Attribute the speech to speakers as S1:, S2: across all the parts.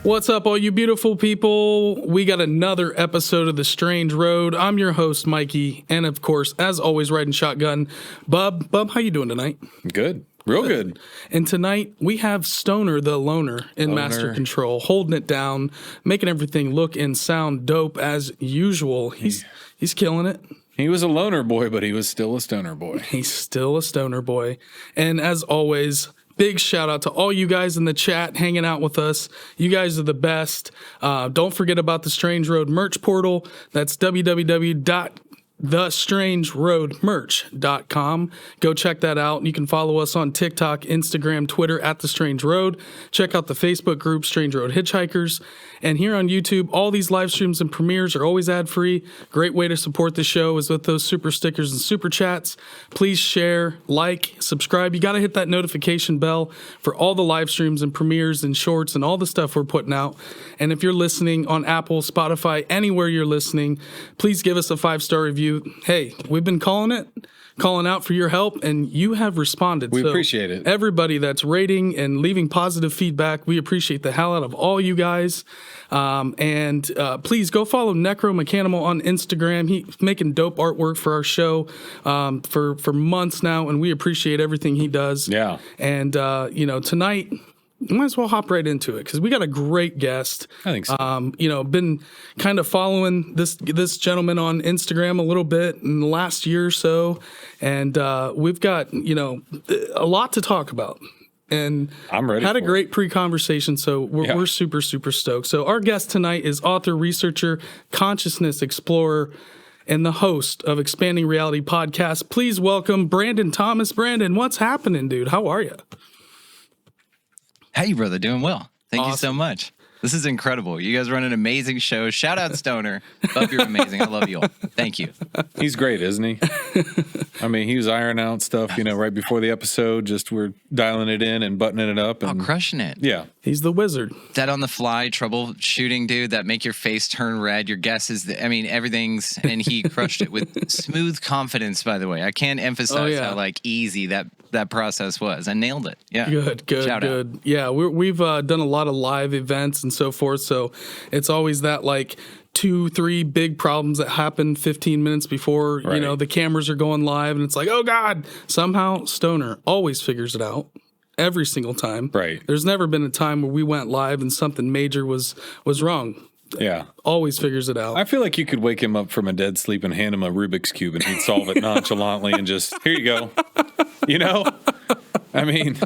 S1: What's up, all you beautiful people? We got another episode of The Strange Road. I'm your host, Mikey, and of course, as always, riding shotgun, Bub. Bub, how you doing tonight?
S2: Good. Real good.
S1: And tonight, we have Stoner the Loner in master control, holding it down, making everything look and sound dope as usual. He's killing it.
S2: He was a loner boy, but he was still a stoner boy.
S1: He's still a stoner boy. And as always, big shout out to all you guys in the chat hanging out with us. You guys are the best. Don't forget about the Strange Road merch portal. That's www.thestrangeroadmerch.com. Go check that out. You can follow us on TikTok, Instagram, Twitter at The Strange Road. Check out the Facebook group, Strange Road Hitchhikers. And here on YouTube, all these live streams and premieres are always ad-free. Great way to support the show is with those super stickers and super chats. Please share, like, subscribe. You got to hit that notification bell for all the live streams and premieres and shorts and all the stuff we're putting out. And if you're listening on Apple, Spotify, anywhere you're listening, please give us a 5-star review. Hey, we've been calling out for your help, and you have responded.
S2: We appreciate it.
S1: Everybody that's rating and leaving positive feedback, we appreciate the hell out of all you guys. And please go follow Necromechanimal on Instagram. He's making dope artwork for our show for months now, and we appreciate everything he does.
S2: Yeah.
S1: And, tonight, we might as well hop right into it because we got a great guest.
S2: I think so.
S1: Been kind of following this gentleman on Instagram a little bit in the last year or so, and we've got a lot to talk about. And
S2: I'm ready.
S1: Had a great pre-conversation, so we're super, super stoked. So our guest tonight is author, researcher, consciousness explorer, and the host of Expanding Reality podcast. Please welcome Brandon Thomas. Brandon, what's happening, dude? How are you?
S3: Hey, brother, doing well. Thank you
S1: Awesome.
S3: so much. This is incredible. You guys run an amazing show. Shout out Stoner. Bub, you're amazing. I love you all. Thank you.
S2: He's great, isn't he? I mean, he was ironing out stuff, right before the episode. Just we're dialing it in and buttoning it up. And
S3: crushing it.
S2: Yeah.
S1: He's the wizard.
S3: That on the fly troubleshooting, dude, that make your face turn red. Your guesses, everything's, and he crushed it with smooth confidence, by the way. I can't emphasize how easy that process was. I nailed it. Yeah.
S1: Good.
S3: Shout out.
S1: Yeah, we've done a lot of live events and so forth, so it's always that 2-3 big problems that happen 15 minutes before the cameras are going live, and it's like, oh God, somehow Stoner always figures it out every single time.
S2: Right.
S1: There's never been a time where we went live and something major was wrong.
S2: Yeah.
S1: Always figures it out.
S2: I feel like you could wake him up from a dead sleep and hand him a Rubik's Cube and he'd solve it nonchalantly and just, here you go. I mean,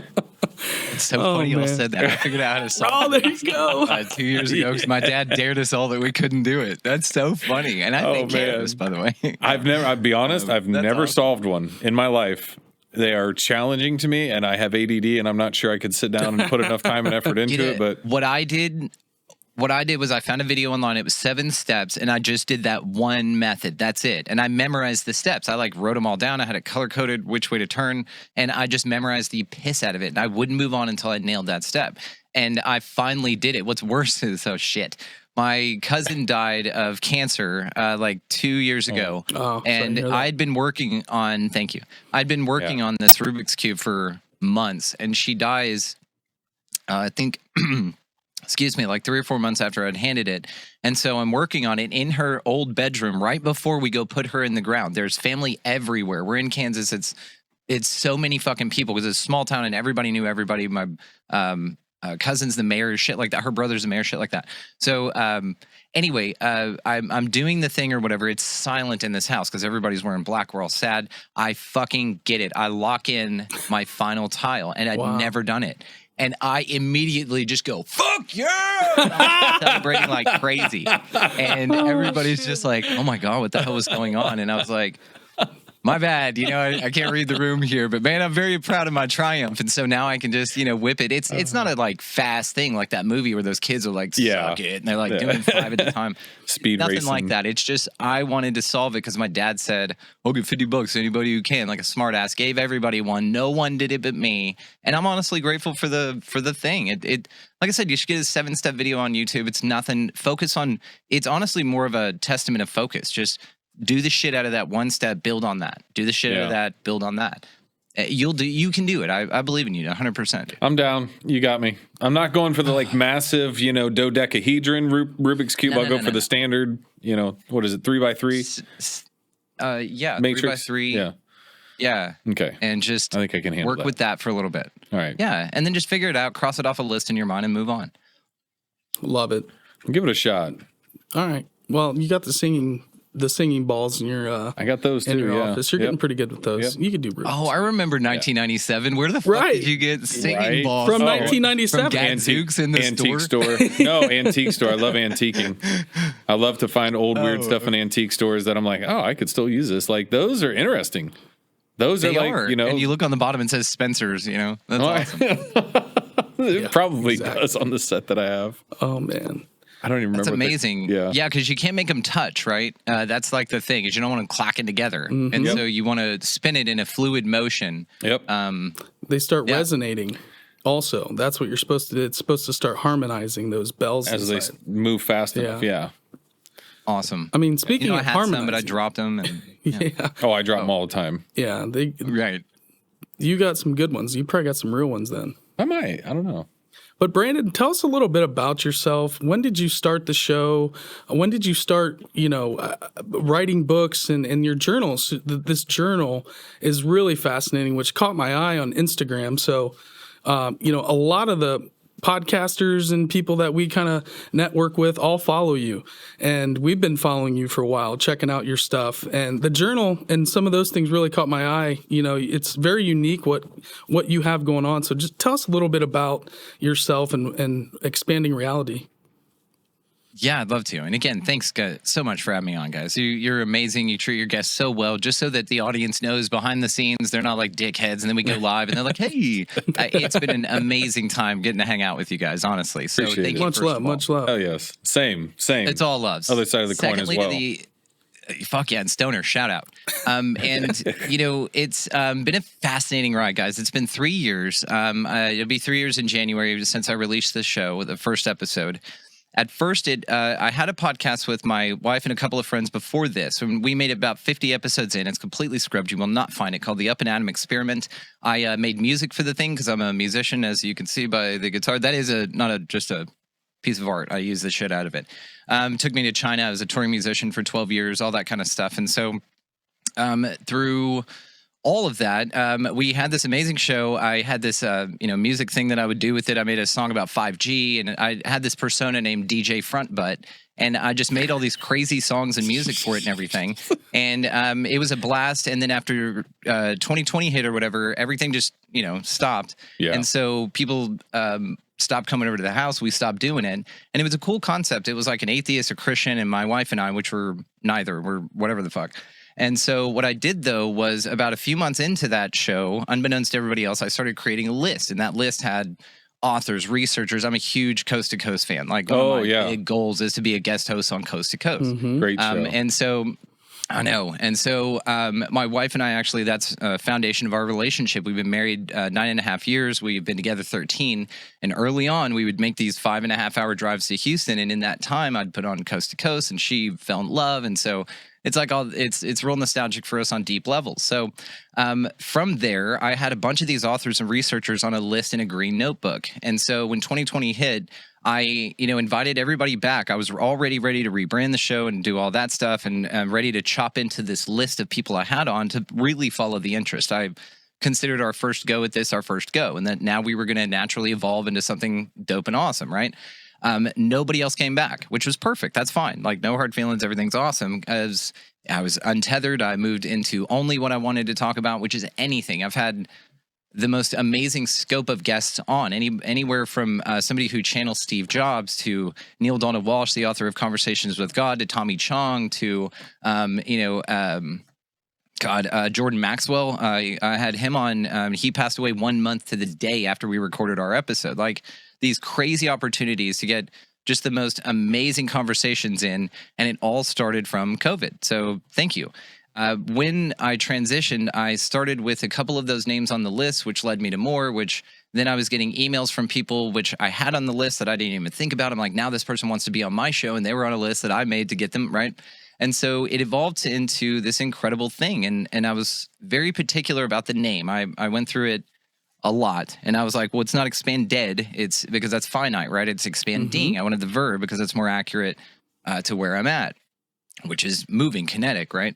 S3: it's so funny you all said that. I figured out how to solve
S1: Oh, there you go.
S3: 2 years ago because my dad dared us all that we couldn't do it. That's so funny. And I think cannabis, by the way.
S2: I'll be honest, I've never
S3: awesome.
S2: solved one in my life. They are challenging to me, and I have ADD, and I'm not sure I could sit down and put enough time and effort into it. But
S3: what I did was I found a video online. It was 7 steps, and I just did that one method. That's it. And I memorized the steps. I wrote them all down. I had it color-coded which way to turn, and I just memorized the piss out of it. And I wouldn't move on until I nailed that step. And I finally did it. What's worse is, my cousin died of cancer 2 years ago. And I'd been working on, I'd been working on this Rubik's Cube for months, and she dies, I think, 3 or 4 months after I'd handed it. And so I'm working on it in her old bedroom right before we go put her in the ground. There's family everywhere. We're in Kansas. It's so many fucking people because it's a small town and everybody knew everybody. My cousin's the mayor, shit like that. Her brother's the mayor, shit like that. So anyway, I'm doing the thing or whatever. It's silent in this house because everybody's wearing black. We're all sad. I fucking get it. I lock in my final tile, and I'd never done it. And I immediately just go, fuck yeah! Celebrating like crazy. And everybody's just like, oh my God, what the hell was going on? And I was like, my bad, I can't read the room here, but man, I'm very proud of my triumph. And so now I can just, whip it. It's not a fast thing like that movie where those kids are suck it. And they're doing 5 at a time.
S2: Speed
S3: Nothing
S2: racing.
S3: like that. It's just, I wanted to solve it because my dad said, I'll give $50 to anybody who can, like a smart ass, gave everybody one. No one did it but me. And I'm honestly grateful for the thing. It like I said, you should get a 7-step video on YouTube. It's nothing. Focus on, it's honestly more of a testament of focus. Just do the shit out of that one step, build on that. Do the shit out of that, build on that. You can do it. I believe in you 100%.
S2: I'm down. You got me. I'm not going for the like massive, dodecahedron Rubik's Cube. I'll go for the standard, what is it, 3x3?
S3: Yeah,
S2: Matrix?
S3: 3x3.
S2: Yeah.
S3: Yeah.
S2: Okay.
S3: And just
S2: I think I can handle
S3: work
S2: that.
S3: with that for a little bit.
S2: All right.
S3: Yeah. And then just figure it out, cross it off a list in your mind and move on.
S1: Love it.
S2: Give it a shot.
S1: All right. Well, you got the singing balls in your
S2: I got those
S1: in
S2: too.
S1: your
S2: Yeah.
S1: office. You're getting pretty good with those.
S2: Yep.
S1: You could do Rubik's.
S3: Oh, I remember 1997. Where the fuck
S1: Right.
S3: did you get singing
S2: Right.
S3: balls?
S1: From
S2: Oh,
S1: 1997.
S3: from Gadzooks in the
S2: antique
S3: store?
S2: No, antique store. I love antiquing. I love to find old weird stuff in antique stores that I'm like, oh, I could still use this. Like those are interesting. Those
S3: They
S2: are like,
S3: are. And you look on the bottom and it says Spencer's, That's awesome.
S2: it probably
S1: exactly.
S2: does on the set that I have.
S1: Oh man.
S2: I don't even
S3: That's
S2: remember.
S3: amazing.
S2: Yeah.
S3: Because you can't make them touch, right? That's like the thing is you don't want them clacking together.
S1: Mm-hmm.
S3: And so you want to spin it in a fluid motion.
S2: Yep.
S1: They start
S3: Yeah.
S1: resonating. Also, that's what you're supposed to do. It's supposed to start harmonizing those bells.
S2: As they
S1: inside.
S2: move fast enough. Yeah.
S3: Awesome.
S1: I mean, speaking
S3: I
S1: of
S3: had
S1: harmonizing,
S3: some, but I dropped them. And,
S1: yeah,
S2: Oh, I drop them all the time.
S1: yeah.
S3: right.
S1: You got some good ones. You probably got some real ones then.
S2: I might. I don't know.
S1: But Brandon, tell us a little bit about yourself. When did you start the show? When did you start, writing books and your journals? This journal is really fascinating, which caught my eye on Instagram. So, a lot of the podcasters and people that we kind of network with all follow you, and we've been following you for a while, checking out your stuff. And the journal and some of those things really caught my eye. It's very unique what you have going on. So just tell us a little bit about yourself and expanding reality.
S3: Yeah, I'd love to. And again, thanks so much for having me on, guys. You're amazing. You treat your guests so well, just so that the audience knows behind the scenes they're not like dickheads. And then we go live and they're like, hey, it's been an amazing time getting to hang out with you guys, honestly. So
S2: Appreciate
S3: thank
S2: it.
S3: you.
S1: Much
S3: first
S1: love,
S3: of all.
S1: much love.
S2: Oh, yes. Same.
S3: It's all love.
S2: Other side of the coin as
S3: Secondly,
S2: well.
S3: Fuck yeah, and Stoner, shout out. It's been a fascinating ride, guys. It's been 3 years. It'll be 3 years in January since I released this show, the first episode. At first, I had a podcast with my wife and a couple of friends before this. And we made about 50 episodes in. It's completely scrubbed. You will not find it, called The Up and Atom Experiment. I made music for the thing because I'm a musician, as you can see by the guitar. That is not just a piece of art. I use the shit out of it. Took me to China. I was a touring musician for 12 years, all that kind of stuff. And so through all of that, we had this amazing show. I had this, music thing that I would do with it. I made a song about 5G, and I had this persona named DJ Frontbutt, and I just made all these crazy songs and music for it and everything. And it was a blast. And then after 2020 hit or whatever, everything just, stopped.
S2: Yeah.
S3: And so people stopped coming over to the house. We stopped doing it. And it was a cool concept. It was like an atheist, a Christian, and my wife and I, which were neither, were whatever the fuck. And so what I did, though, was about a few months into that show, unbeknownst to everybody else, I started creating a list. And that list had authors, researchers. I'm a huge Coast to Coast fan. Like, one of my big goals is to be a guest host on Coast to Coast.
S1: Mm-hmm.
S2: Great show.
S3: And so I know. And so my wife and I actually, that's a foundation of our relationship. We've been married 9.5 years. We've been together 13. And early on, we would make these 5.5-hour drives to Houston. And in that time, I'd put on Coast to Coast, and she fell in love. And so it's like it's real nostalgic for us on deep levels. So from there, I had a bunch of these authors and researchers on a list in a green notebook. And so when 2020 hit, I, invited everybody back. I was already ready to rebrand the show and do all that stuff, and ready to chop into this list of people I had on to really follow the interest. I considered our first go at this our first go, and that now we were going to naturally evolve into something dope and awesome, right? Nobody else came back, which was perfect. That's fine. Like, no hard feelings. Everything's awesome. As I was untethered, I moved into only what I wanted to talk about, which is anything. I've had the most amazing scope of guests on, anywhere from somebody who channels Steve Jobs to Neil Donald Walsh, the author of Conversations with God, to Tommy Chong, to Jordan Maxwell. I had him on. He passed away 1 month to the day after we recorded our episode. Like, these crazy opportunities to get just the most amazing conversations in, and it all started from COVID. So thank you. When I transitioned, I started with a couple of those names on the list, which led me to more, which then I was getting emails from people which I had on the list that I didn't even think about. I'm like, now this person wants to be on my show, and they were on a list that I made to get them, right? And so it evolved into this incredible thing. And I was very particular about the name. I went through it a lot, and I was like, well, it's not expanded. It's because that's finite, right? It's expanding. I wanted the verb because it's more accurate to where I'm at, which is moving, kinetic, right?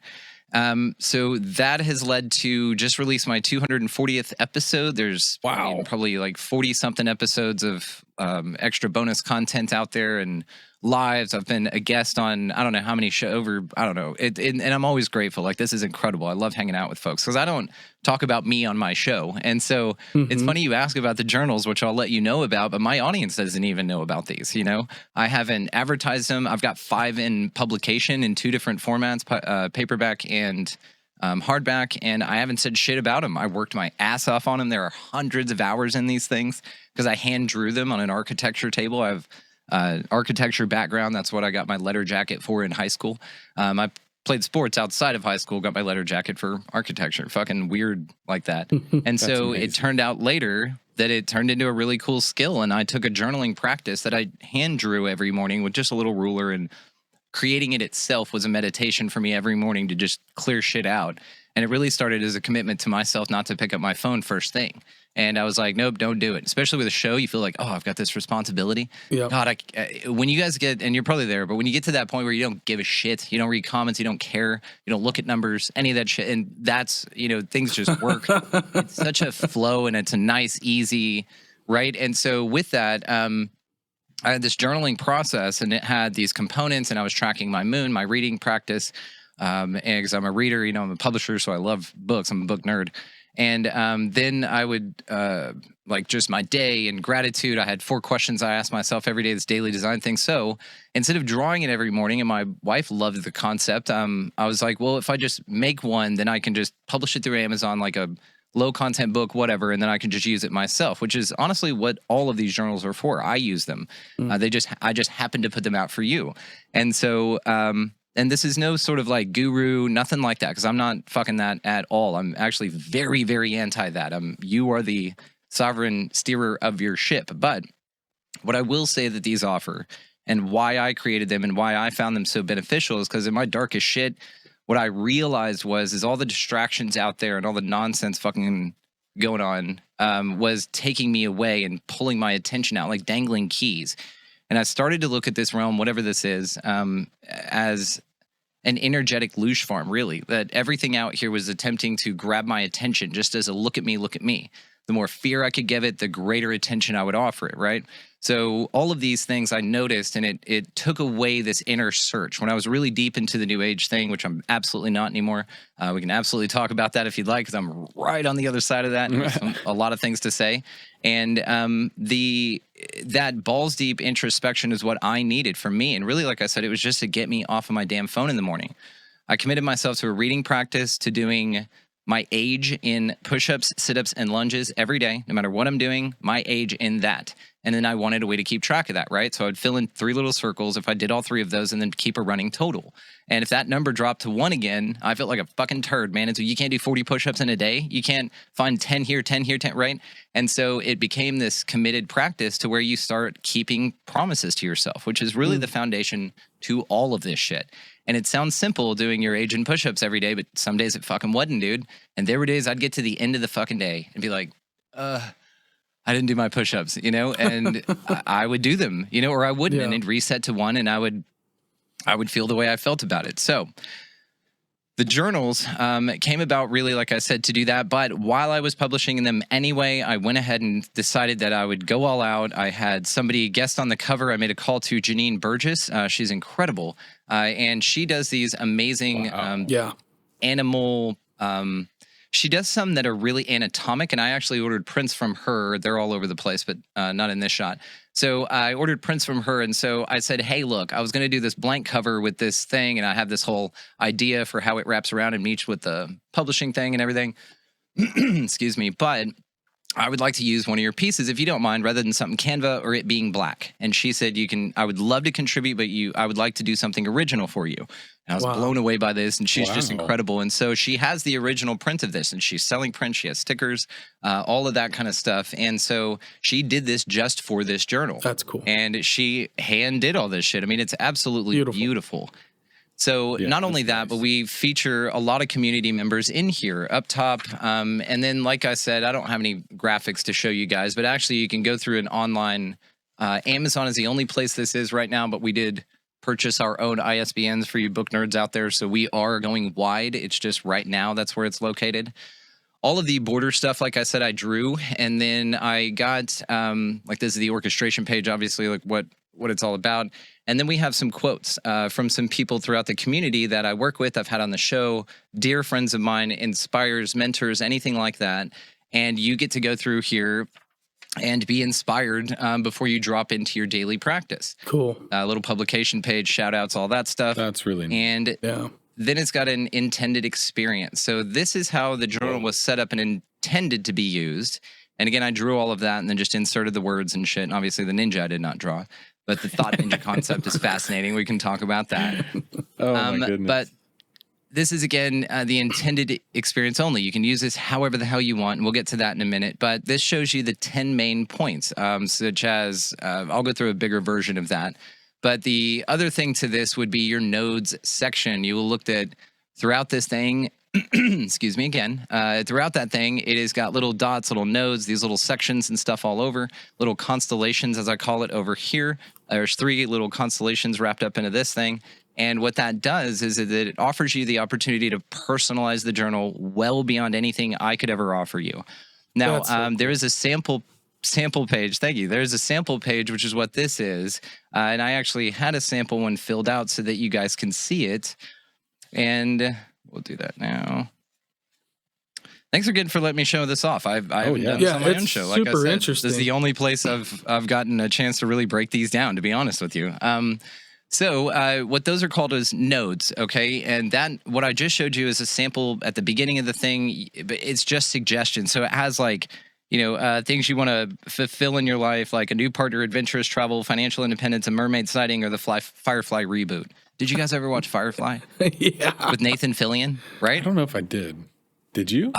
S3: So that has led to just release my 240th episode. There's probably like 40 something episodes of extra bonus content out there and lives. I've been a guest on, I don't know how many I don't know. And I'm always grateful. Like, this is incredible. I love hanging out with folks because I don't talk about me on my show. And so it's funny you ask about the journals, which I'll let you know about, but my audience doesn't even know about these, you know? I haven't advertised them. I've got 5 in publication in 2 different formats, paperback and hardback, and I haven't said shit about them. I worked my ass off on them. There are hundreds of hours in these things because I hand drew them on an architecture table. I have architecture background. That's what I got my letter jacket for in high school. I played sports outside of high school, got my letter jacket for architecture. Fucking weird like that. And so it turned out later that it turned into a really cool skill. And I took a journaling practice that I hand drew every morning with just a little ruler, and creating it itself was a meditation for me every morning to just clear shit out. And it really started as a commitment to myself not to pick up my phone first thing. And I was like, nope, don't do it. Especially with a show, you feel like, oh, I've got this responsibility. God, when you guys get, and you're probably there, but when you get to that point where you don't give a shit, you don't read comments, you don't care, you don't look at numbers, any of that shit. And that's, you know, things just work. It's such a flow, and it's a nice, easy, right? And so with that, I had this journaling process, and it had these components, and I was tracking my moon, my reading practice, and because I'm a reader, you know, I'm a publisher, so I love books. I'm a book nerd. And then I would, like, just my day and gratitude. I had 4 questions I asked myself every day, this daily design thing. So instead of drawing it every morning, and my wife loved the concept, I was like, well, if I just make one, then I can just publish it through Amazon, like a low content book, whatever, and then I can just use it myself, which is honestly what all of these journals are for. I use them. I just happen to put them out for you. And so, and this is no sort of like guru, nothing like that, because I'm not fucking that at all. I'm actually very, very anti that. You are the sovereign steerer of your ship. But what I will say that these offer, and why I created them and why I found them so beneficial, is because in my darkest shit, what I realized is all the distractions out there and all the nonsense fucking going on was taking me away and pulling my attention out, like dangling keys. And I started to look at this realm, whatever this is, as an energetic loosh farm, really, that everything out here was attempting to grab my attention just as a look at me, look at me. The more fear I could give it, the greater attention I would offer it, right? So all of these things I noticed, and it took away this inner search. When I was really deep into the New Age thing, which I'm absolutely not anymore, we can absolutely talk about that if you'd like, because I'm right on the other side of that. And a lot of things to say. And that balls deep introspection is what I needed from me. And really, like I said, it was just to get me off of my damn phone in the morning. I committed myself to a reading practice, to doing my age in push-ups, sit-ups, and lunges every day, no matter what I'm doing, my age in that. And then I wanted a way to keep track of that, right? So I'd fill in 3 little circles if I did all 3 of those, and then keep a running total. And if that number dropped to 1 again, I felt like a fucking turd, man. And so you can't do 40 push-ups in a day. You can't find 10 here, 10 here, 10, right? And so it became this committed practice to where you start keeping promises to yourself, which is really the foundation to all of this shit. And it sounds simple doing your age and push-ups every day, but some days it fucking wasn't, dude. And there were days I'd get to the end of the fucking day and be like, I didn't do my push-ups, you know, and I would do them, you know, or I wouldn't, and it'd reset to 1, and I would feel the way I felt about it. So the journals came about really, like I said, to do that. But while I was publishing them anyway, I went ahead and decided that I would go all out. I had somebody guest on the cover. I made a call to Janine Burgess. She's incredible. And she does these amazing animal she does some that are really anatomic, and I actually ordered prints from her. They're all over the place, but not in this shot. So I ordered prints from her, and so I said, hey, look, I was going to do this blank cover with this thing, and I have this whole idea for how it wraps around and meets with the publishing thing and everything. Excuse me, but I would like to use one of your pieces, if you don't mind, rather than something Canva or it being black. And she said, I would love to contribute, but I would like to do something original for you. And I was blown away by this, and she's just incredible. And so she has the original print of this, and she's selling prints. She has stickers, all of that kind of stuff. And so she did this just for this journal.
S1: That's cool.
S3: And she hand did all this shit. I mean, it's absolutely beautiful. So
S2: Yeah,
S3: not only
S2: that's
S3: that, but
S2: nice.
S3: we feature a lot of community members in here up top. And then, like I said, I don't have any graphics to show you guys, but actually you can go through an online, Amazon is the only place this is right now, but we did purchase our own ISBNs for you book nerds out there. So we are going wide. It's just right now, that's where it's located. All of the border stuff, like I said, I drew, and then I got like this is the orchestration page, obviously, like what it's all about. And then we have some quotes from some people throughout the community that I work with, I've had on the show, dear friends of mine, inspires, mentors, anything like that. And you get to go through here and be inspired before you drop into your daily practice.
S1: Cool.
S3: A little publication page, shout outs, all that stuff.
S2: That's really nice.
S3: And
S1: Yeah.
S3: then it's got an intended experience. So this is how the journal was set up and intended to be used. And again, I drew all of that and then just inserted the words and shit. And obviously the ninja I did not draw, but the thought ninja concept is fascinating. We can talk about that.
S2: Oh my goodness.
S3: But this is, again, the intended experience only. You can use this however the hell you want, and we'll get to that in a minute. But this shows you the 10 main points, such as, I'll go through a bigger version of that. But the other thing to this would be your nodes section. You will look at throughout this thing, excuse me again, throughout that thing, it has got little dots, little nodes, these little sections and stuff all over, little constellations, as I call it, over here. There's 3 little constellations wrapped up into this thing. And what that does is that it offers you the opportunity to personalize the journal well beyond anything I could ever offer you. Now,
S1: That's so cool.
S3: there is a sample page. Thank you. There's a sample page, which is what this is. And I actually had a sample one filled out so that you guys can see it. And we'll do that now. Thanks again for letting me show this off. I haven't done this on my own
S1: it's
S3: show. Like I
S1: super
S3: said,
S1: interesting.
S3: this is the only place I've gotten a chance to really break these down, to be honest with you. So what those are called is nodes, okay? And that, what I just showed you is a sample at the beginning of the thing, but it's just suggestions. So it has like, things you want to fulfill in your life, like a new partner, adventurous travel, financial independence, a mermaid sighting, or the Firefly reboot. Did you guys ever watch Firefly
S1: Yeah.
S3: with Nathan Fillion,
S2: I
S3: right?
S2: don't know if I did. Did you?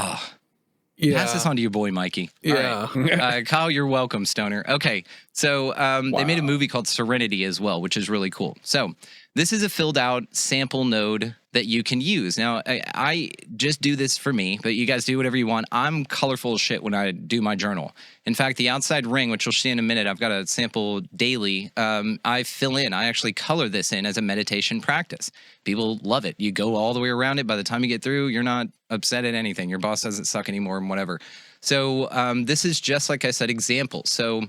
S1: Yeah.
S3: Pass this on to your boy, Mikey. All
S1: Yeah.
S3: right. Kyle, you're welcome, Stoner. Okay, so they made a movie called Serenity as well, which is really cool. So this is a filled out sample node that you can use. Now, I just do this for me, but you guys do whatever you want. I'm colorful as shit when I do my journal. In fact, the outside ring, which you'll see in a minute, I've got a sample daily. I fill in. I actually color this in as a meditation practice. People love it. You go all the way around it. By the time you get through, you're not upset at anything. Your boss doesn't suck anymore and whatever. So this is just, like I said, examples. So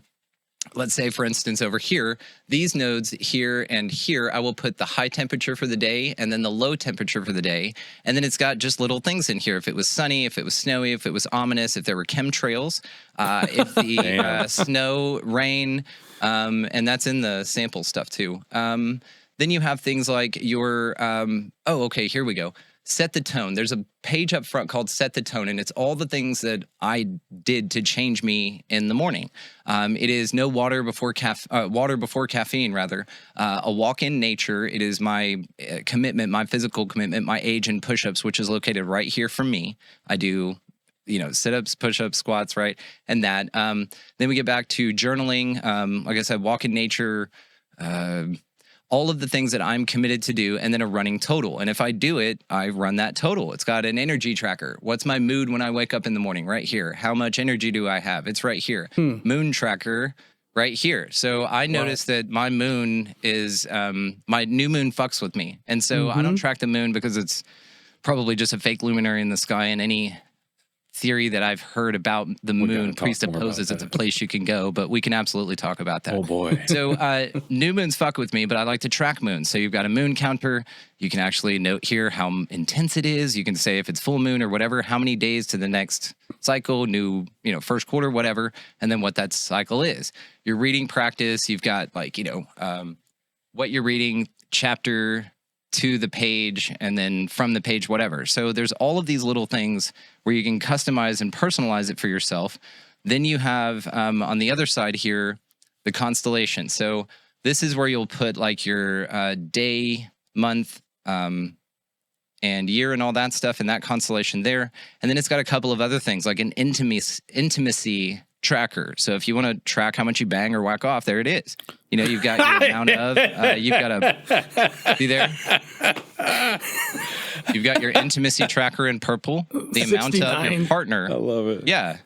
S3: let's say, for instance, over here, these nodes here and here, I will put the high temperature for the day and then the low temperature for the day. And then it's got just little things in here. If it was sunny, if it was snowy, if it was ominous, if there were chemtrails, if the snow, rain, and that's in the sample stuff too. Then you have things like your, okay, here we go. Set the tone. There's a page up front called Set the Tone, and it's all the things that I did to change me in the morning. It is no water before caffeine, rather. A walk in nature. It is my commitment, my physical commitment, my age and push-ups, which is located right here for me. I do, sit-ups, push-ups, squats, right? And that. Then we get back to journaling. Like I said, walk in nature, all of the things that I'm committed to do, and then a running total. And if I do it, I run that total. It's got an energy tracker. What's my mood when I wake up in the morning? Right here. How much energy do I have? It's right here. Moon tracker, right here. So I noticed that my moon is, my new moon fucks with me. And so I don't track the moon because it's probably just a fake luminary in the sky, and any theory that I've heard about the moon presupposes it's a place you can go, but we can absolutely talk about that.
S2: Oh boy.
S3: So new moons fuck with me, but I like to track moons. So you've got a moon counter. You can actually note here how intense it is. You can say if it's full moon or whatever, how many days to the next cycle, new, first quarter, whatever, and then what that cycle is. Your reading practice, you've got like, what you're reading, chapter to the page, and then from the page, whatever. So there's all of these little things where you can customize and personalize it for yourself. Then you have on the other side here, the constellation. So this is where you'll put like your day, month, and year and all that stuff in that constellation there. And then it's got a couple of other things like an intimacy tracker. So if you want to track how much you bang or whack off, there it is. You know, you've got your amount of, you've got a, see there? You've got your intimacy tracker in purple, the amount of your
S1: 69.
S3: partner.
S2: I love it.
S3: Yeah.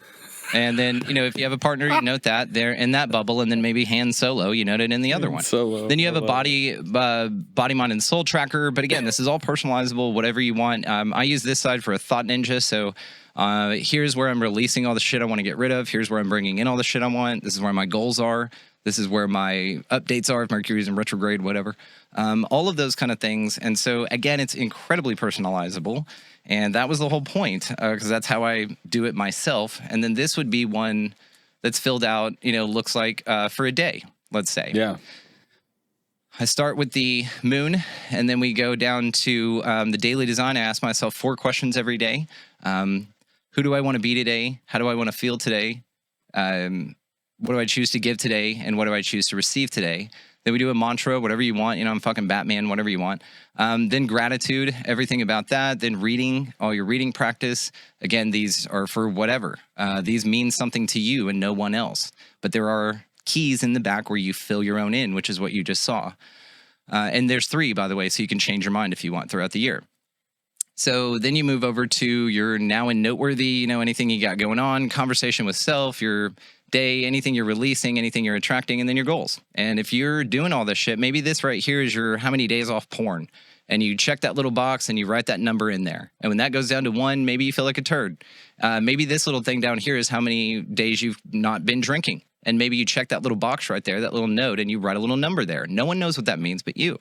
S3: And then, you know, if you have a partner, you note that there in that bubble, and then maybe hand solo, you note it in the other one.
S2: Solo.
S3: Then you have a body, mind, and soul tracker. But again, this is all personalizable, whatever you want. I use this side for a thought ninja. So here's where I'm releasing all the shit I want to get rid of. Here's where I'm bringing in all the shit I want. This is where my goals are. This is where my updates are if Mercury's in retrograde, whatever. All of those kind of things. And so, again, it's incredibly personalizable. And that was the whole point, because that's how I do it myself. And then this would be one that's filled out, you know, looks like for a day, let's say.
S2: Yeah.
S3: I start with the moon, and then we go down to the daily design. I ask myself 4 questions every day. Who do I want to be today? How do I want to feel today? What do I choose to give today? And what do I choose to receive today? Then we do a mantra, whatever you want. You know, I'm fucking Batman, whatever you want. Then gratitude, everything about that. Then reading, all your reading practice. Again, these are for whatever. These mean something to you and no one else. But there are keys in the back where you fill your own in, which is what you just saw. And there's 3, by the way, so you can change your mind if you want throughout the year. So then you move over to your now and noteworthy, you know, anything you got going on, conversation with self, your day, anything you're releasing, anything you're attracting, and then your goals. And if you're doing all this shit, maybe this right here is your how many days off porn. And you check that little box and you write that number in there. And when that goes down to 1, maybe you feel like a turd. Maybe this little thing down here is how many days you've not been drinking. And maybe you check that little box right there, that little note, and you write a little number there. No one knows what that means but you.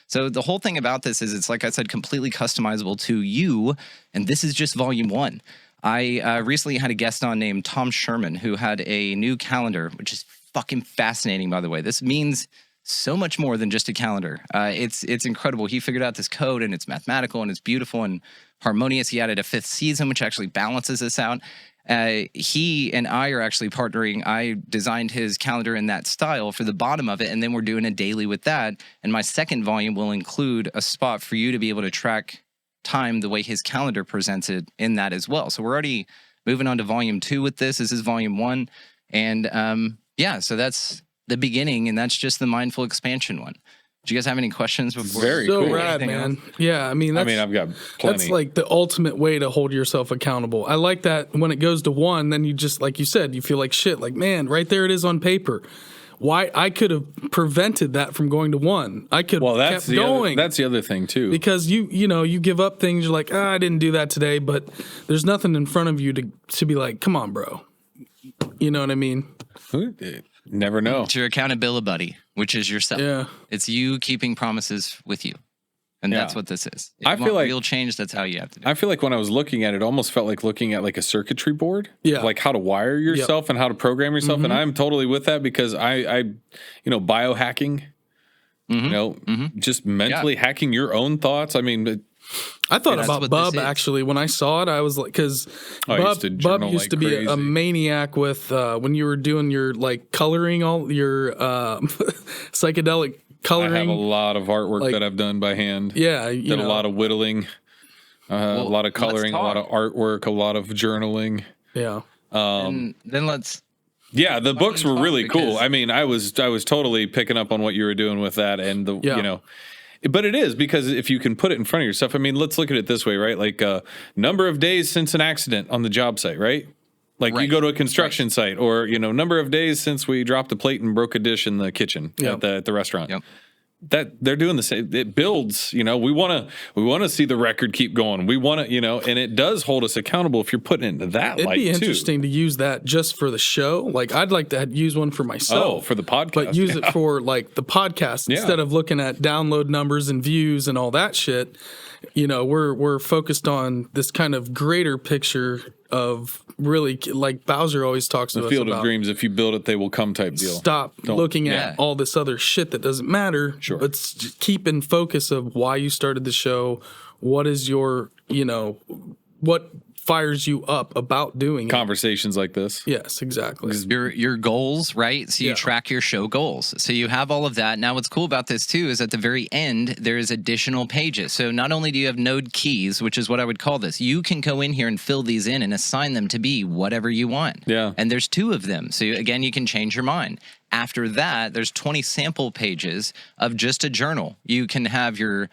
S3: So the whole thing about this is it's, like I said, completely customizable to you. And this is just volume 1. I recently had a guest on named Tom Sherman who had a new calendar, which is fucking fascinating, by the way. This means so much more than just a calendar. It's incredible. He figured out this code, and it's mathematical, and it's beautiful and harmonious. He added a 5th season, which actually balances this out. He and I are actually partnering. I designed his calendar in that style for the bottom of it, and then we're doing a daily with that. And my second volume will include a spot for you to be able to track time the way his calendar presents it in that as well. So we're already moving on to volume 2 with this. This is volume 1. And yeah, so that's the beginning, and that's just the mindful expansion one. Do you guys have any questions before?
S2: Very
S1: So
S2: cool.
S1: rad,
S3: Anything
S1: man.
S3: else?
S1: Yeah, I mean,
S2: I've got plenty.
S1: that's like the ultimate way to hold yourself accountable. I like that when it goes to 1, then you just, like you said, you feel like shit. Like, man, right there it is on paper. Why I could have prevented that from going to 1. I could have
S2: that's
S1: kept going.
S2: That's the other thing too.
S1: Because you know, you give up things. You're like, I didn't do that today, but there's nothing in front of you to be like, come on, bro. You know what I mean?
S2: Never know.
S3: It's your accountability buddy, which is yourself.
S1: Yeah.
S3: It's you keeping promises with you. And that's what this is. If
S2: I
S3: you
S2: feel
S3: want
S2: like-
S3: real change, that's how you have to do it.
S2: I feel like when I was looking at it, it almost felt like looking at like a circuitry board.
S1: Yeah.
S2: Like how to wire yourself and how to program yourself. And I'm totally with that because I you know, biohacking, you know, just mentally hacking your own thoughts. I mean,
S1: I thought
S3: that's
S1: about
S3: what
S1: Bub
S3: this is.
S1: actually when I saw it. I was like, because
S2: I
S1: Bub
S2: used to
S1: used
S2: journal
S1: to
S2: like
S1: be a
S2: crazy.
S1: maniac with when you were doing your like coloring, all your psychedelic
S2: I
S1: coloring.
S2: have a lot of artwork
S1: like-
S2: that I've done by hand.
S1: Yeah, you
S2: Did
S1: know,
S2: a lot of whittling, a lot of coloring, a lot of artwork, a lot of journaling.
S1: yeah.
S3: And then let's
S2: Yeah, the books were
S3: talk
S2: really cool.
S3: because-
S2: I mean, I was totally picking up on what you were doing with that, and the
S1: Yeah.
S2: you know, but it is because if you can put it in front of yourself. I mean, let's look at it this way, right? Like number of days since an accident on the job site, right? Like you
S3: Right.
S2: go to a construction site, or you know, number of days since we dropped a plate and broke a dish in the kitchen
S1: Yep.
S2: at the restaurant.
S3: Yep.
S2: That they're doing the same. It builds, you know, we want to see the record keep going. We want to, you know, and it does hold us accountable if you're putting it into that
S1: It'd
S2: light
S1: be
S2: too.
S1: interesting to use that just for the show. Like, I'd like to use one for myself.
S2: Oh, for the podcast.
S1: But use it for like the podcast
S2: Yeah.
S1: instead of looking at download numbers and views and all that shit. You know, we're focused on this kind of greater picture of really, like Bowser always talks to
S2: The
S1: us
S2: field
S1: about.
S2: of dreams, if you build it, they will come type deal.
S1: Stop
S2: Don't-
S1: looking
S3: yeah.
S1: at all this other shit that doesn't matter.
S2: Sure.
S1: But keep in focus of why you started the show. What is your, you know, what fires you up about doing it.
S2: Conversations like this.
S1: Yes, exactly.
S3: Your goals, right? So you
S1: Yeah.
S3: track your show goals. So you have all of that. Now, what's cool about this too is at the very end, there is additional pages. So not only do you have node keys, which is what I would call this, you can go in here and fill these in and assign them to be whatever you want.
S2: Yeah.
S3: And there's 2 of them. So again, you can change your mind. After that, there's 20 sample pages of just a journal. You can have your,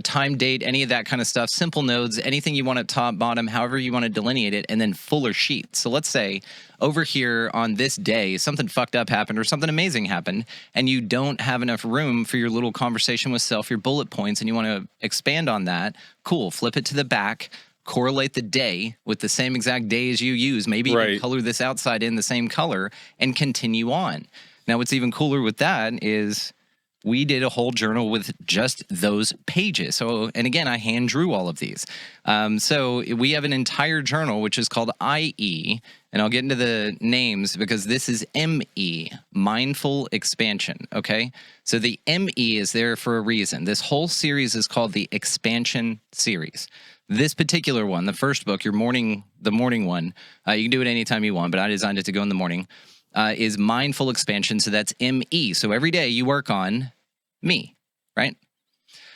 S3: time, date, any of that kind of stuff, simple nodes, anything you want at top, bottom, however you want to delineate it, and then fuller sheets. So let's say over here on this day, something fucked up happened or something amazing happened, and you don't have enough room for your little conversation with self, your bullet points, and you want to expand on that. Cool. Flip it to the back. Correlate the day with the same exact day as you use. Maybe even color this outside in the same color and continue on. Now, what's even cooler with that is we did a whole journal with just those pages. So, and again, I hand drew all of these. So we have an entire journal, which is called IE, and I'll get into the names because this is ME, Mindful Expansion, okay? So the ME is there for a reason. This whole series is called the Expansion Series. This particular one, the first book, the morning one, you can do it anytime you want, but I designed it to go in the morning, is Mindful Expansion. So that's ME. So every day you work on me, right?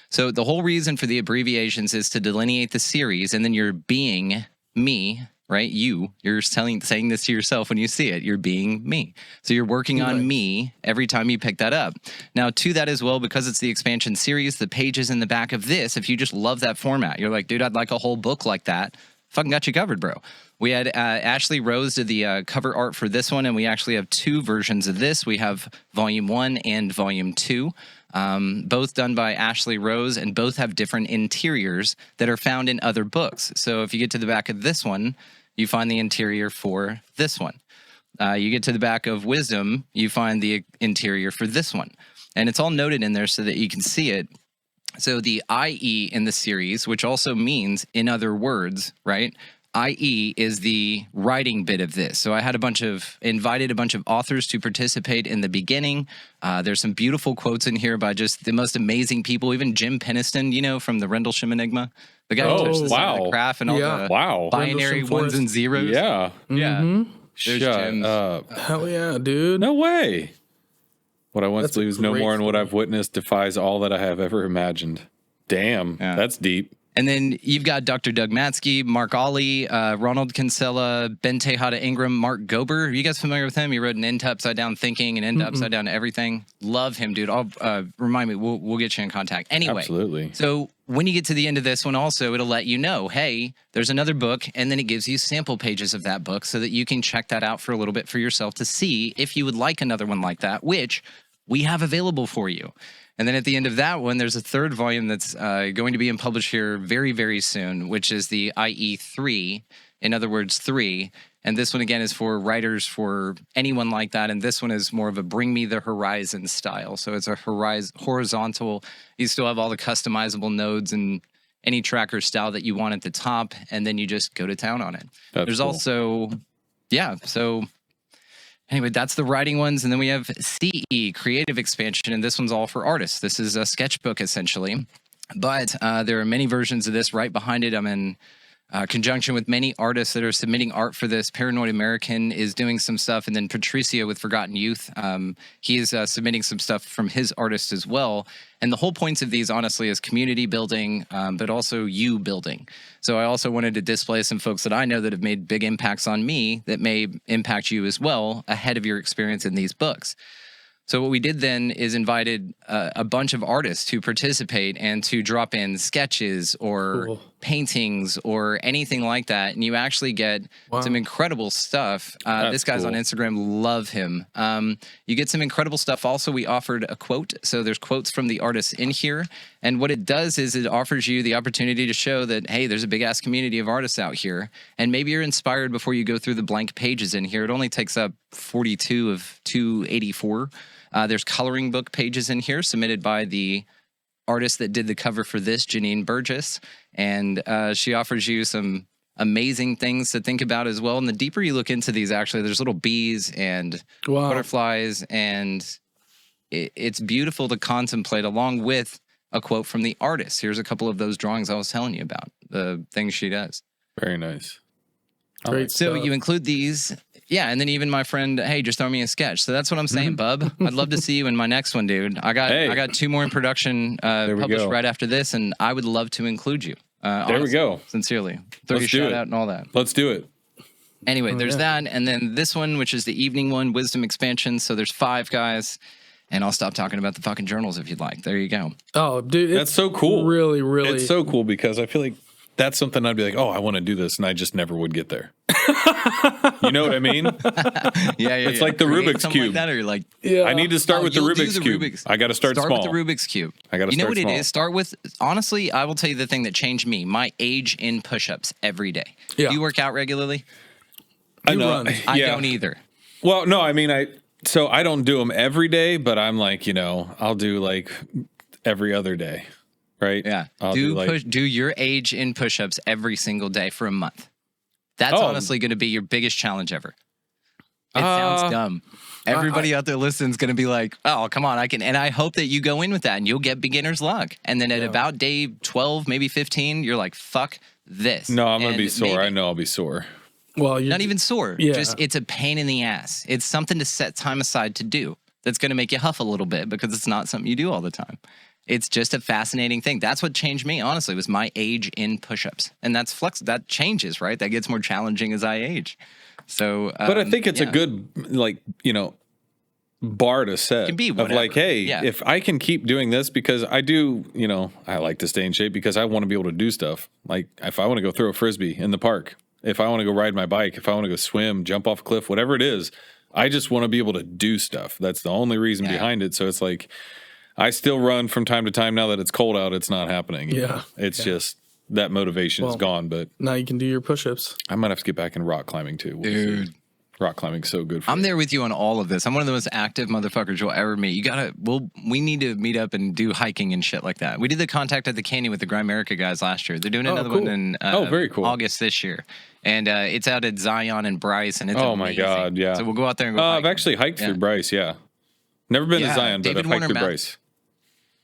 S3: So the whole reason for the abbreviations is to delineate the series, and then you're being me, right? You're saying this to yourself when you see it. You're being me. So you're working on me every time you pick that up. Now, to that as well, because it's the expansion series, the pages in the back of this, if you just love that format, you're like, dude, I'd like a whole book like that. Fucking got you covered, bro. We had Ashley Rose did the cover art for this one, and we actually have 2 versions of this. We have volume 1 and volume 2. Both done by Ashley Rose, and both have different interiors that are found in other books. So if you get to the back of this one, you find the interior for this one. You get to the back of Wisdom, you find the interior for this one. And it's all noted in there so that you can see it. So the IE in the series, which also means in other words, right? IE is the writing bit of this. So I had invited a bunch of authors to participate in the beginning. There's some beautiful quotes in here by just the most amazing people, even Jim Peniston, from the Rendlesham Enigma. The guy who touched the graph and all the binary ones and zeros.
S2: Yeah.
S3: Yeah. There's
S2: Shut
S3: Jim's.
S2: up.
S1: Hell yeah, dude.
S2: No way. What I once
S1: That's a
S2: believed is no
S1: great
S2: more, and what
S1: film.
S2: I've witnessed defies all that I have ever imagined. Damn.
S3: Yeah.
S2: That's deep.
S3: And then you've got Dr. Doug Matsky, Mark Ollie, Ronald Kinsella, Ben Tejada Ingram, Mark Gober. Are you guys familiar with him? He wrote an End to Upside Down Thinking and End to Upside Down Everything. Love him, dude. I'll remind me. We'll get you in contact. Anyway.
S2: Absolutely.
S3: So when you get to the end of this one also, it'll let you know, hey, there's another book, and then it gives you sample pages of that book so that you can check that out for a little bit for yourself to see if you would like another one like that, which we have available for you. And then at the end of that one, there's a 3rd volume that's going to be published here very, very soon, which is the IE3, in other words, 3. And this one, again, is for writers, for anyone like that. And this one is more of a bring me the horizon style. So it's a horizontal. You still have all the customizable nodes and any tracker style that you want at the top. And then you just go to town on it. There's
S2: cool.
S3: also, so... Anyway, that's the writing ones. And then we have CE, Creative Expansion, and this one's all for artists. This is a sketchbook, essentially. But there are many versions of this. Right behind it, I'm in conjunction with many artists that are submitting art for this. Paranoid American is doing some stuff, and then Patricio with Forgotten Youth, he is submitting some stuff from his artist as well. And the whole points of these, honestly, is community building, but also you building. So I also wanted to display some folks that I know that have made big impacts on me that may impact you as well ahead of your experience in these books. So what we did then is invited a bunch of artists to participate and to drop in sketches or paintings or anything like that. And you actually get some incredible stuff. This guy's on Instagram. Love him. You get some incredible stuff. Also, we offered a quote. So there's quotes from the artists in here. And what it does is it offers you the opportunity to show that, hey, there's a big-ass community of artists out here. And maybe you're inspired before you go through the blank pages in here. It only takes up 42 of 284. There's coloring book pages in here submitted by the artist that did the cover for this, Janine Burgess. And she offers you some amazing things to think about as well. And the deeper you look into these, actually, there's little bees and butterflies. And it's beautiful to contemplate along with a quote from the artist. Here's a couple of those drawings I was telling you about, the things she does.
S2: Very nice.
S1: Great
S3: So
S1: stuff.
S3: you include these. Yeah, and then even my friend, hey, just throw me a sketch. So that's what I'm saying, bub. I'd love to see you in my next one, dude. I got 2 more in production published right after this, and I would love to include you.
S2: There we go.
S3: Sincerely. 30 shout out and all that.
S2: Let's do it.
S3: Anyway, there's that, and then this one, which is the evening one, Wisdom Expansion. So there's 5 guys, and I'll stop talking about the fucking journals if you'd like. There you go.
S1: Oh, dude,
S2: That's so cool.
S1: Really, really.
S2: It's so cool because I feel like that's something I'd be like, oh, I want to do this, and I just never would get there. You know what I mean?
S3: Yeah.
S2: It's like the Rubik's Cube.
S3: Like that, or you're like,
S2: I need to start with the Rubik's Cube. I got to start small.
S3: Start with the Rubik's Cube.
S2: I got to start small.
S3: You know what it is? Start with, honestly, I will tell you the thing that changed me. My age in push-ups every day.
S1: Yeah.
S3: Do you work out regularly?
S2: I know.
S1: run.
S3: I don't either.
S2: Well, no, I mean, I don't do them every day, but I'm like, I'll do like every other day, right?
S3: Yeah.
S2: I'll
S3: Do your age in push-ups every single day for a month. That's honestly going to be your biggest challenge ever. It sounds dumb. Everybody out there listening is going to be like, oh, come on, I can. And I hope that you go in with that and you'll get beginner's luck. And then at about day 12, maybe 15, you're like, fuck this.
S2: No, I'm going to be sore. I know I'll be sore.
S1: Well, you're
S3: not even sore.
S1: Yeah.
S3: Just it's a pain in the ass. It's something to set time aside to do. That's going to make you huff a little bit because it's not something you do all the time. It's just a fascinating thing. That's what changed me, honestly, was my age in push-ups. And that's that changes, right? That gets more challenging as I age. So,
S2: but I think it's a good, bar to set.
S3: It can be
S2: of
S3: whatever.
S2: like, hey, if I can keep doing this, because I do, I like to stay in shape because I want to be able to do stuff. Like if I want to go throw a Frisbee in the park, if I want to go ride my bike, if I want to go swim, jump off a cliff, whatever it is, I just want to be able to do stuff. That's the only reason behind it. So it's like, I still run from time to time. Now that it's cold out, it's not happening.
S1: Yeah.
S2: It's just that motivation is gone. But
S1: now you can do your push-ups.
S2: I might have to get back in rock climbing too.
S3: Dude.
S2: Rock climbing's so good for
S3: I'm
S2: me.
S3: there with you on all of this. I'm one of the most active motherfuckers you'll ever meet. We need to meet up and do hiking and shit like that. We did the Contact at the Canyon with the Grimerica guys last year. They're doing another one in
S2: very cool.
S3: August this year. And it's out at Zion and Bryce. And it's
S2: oh my God, yeah.
S3: So we'll go out there and go
S2: I've actually hiked through Bryce, Never been to Zion, but I've hiked through Bryce.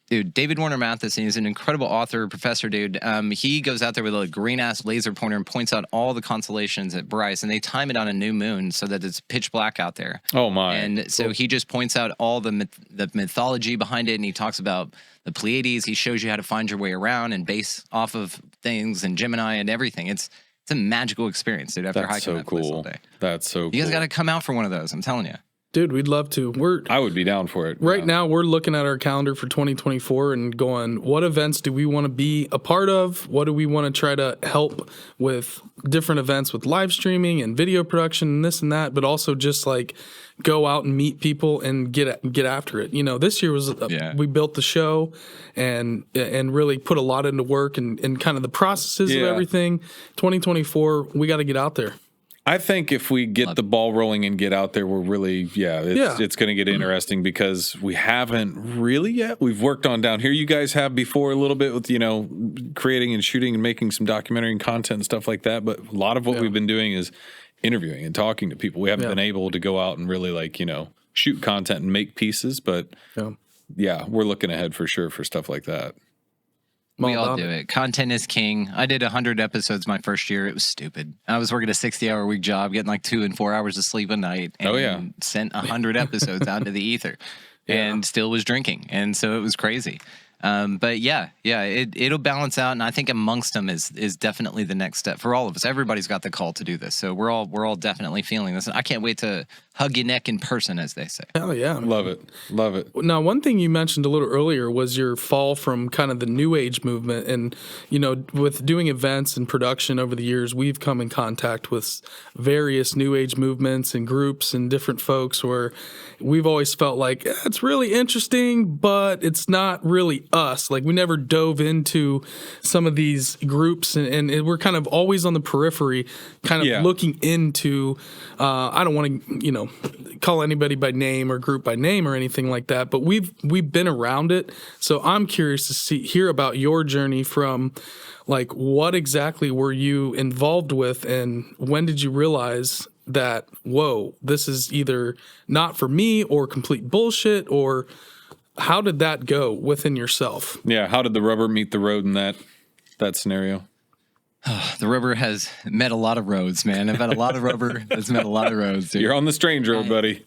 S3: Dude, David Warner Matheson, he's an incredible author, professor, dude. He goes out there with a green-ass laser pointer and points out all the constellations at Bryce, and they time it on a new moon so that it's pitch black out there.
S2: Oh, my.
S3: And so he just points out all the mythology behind it, and he talks about the Pleiades. He shows you how to find your way around and base off of things and Gemini and everything. It's a magical experience, dude, after hiking that place all day.
S2: That's so cool.
S3: You guys got to come out for one of those, I'm telling you.
S1: Dude, we'd love to.
S2: I would be down for it.
S1: Right now, we're looking at our calendar for 2024 and going, what events do we want to be a part of? What do we want to try to help with different events with live streaming and video production and this and that, but also just like go out and meet people and get after it. This year was we built the show and really put a lot into work and kind of the processes of everything. 2024, we got to get out there.
S2: I think if we get the ball rolling and get out there, we're really, it's going to get interesting because we haven't really yet. We've worked on down here. You guys have before a little bit with, creating and shooting and making some documentary and content and stuff like that. But a lot of what we've been doing is interviewing and talking to people. We haven't been able to go out and really shoot content and make pieces. But we're looking ahead for sure for stuff like that.
S3: We all do it. Content is king. I did 100 episodes my first year. It was stupid. I was working a 60-hour-week job, getting like 2 and 4 hours of sleep a night, and sent 100 episodes out into the ether, and still was drinking, and so it was crazy. But it'll balance out, and I think amongst them is definitely the next step for all of us. Everybody's got the call to do this, so we're all definitely feeling this. And I can't wait to hug your neck in person, as they say.
S1: Hell yeah,
S2: love it.
S1: Now, one thing you mentioned a little earlier was your fall from kind of the new age movement, and with doing events and production over the years, we've come in contact with various new age movements and groups and different folks where we've always felt like it's really interesting, but it's not really us. Like we never dove into some of these groups, and we're kind of always on the periphery, kind of looking into. I don't want to, call anybody by name or group by name or anything like that, but we've been around it. So I'm curious to hear about your journey from, like, what exactly were you involved with, and when did you realize that, whoa, this is either not for me or complete bullshit, or how did that go within yourself?
S2: Yeah, how did the rubber meet the road in that scenario?
S3: The rubber has met a lot of roads, man. I've had a lot of rubber that's met a lot of roads. Dude.
S2: You're on the strange road, buddy.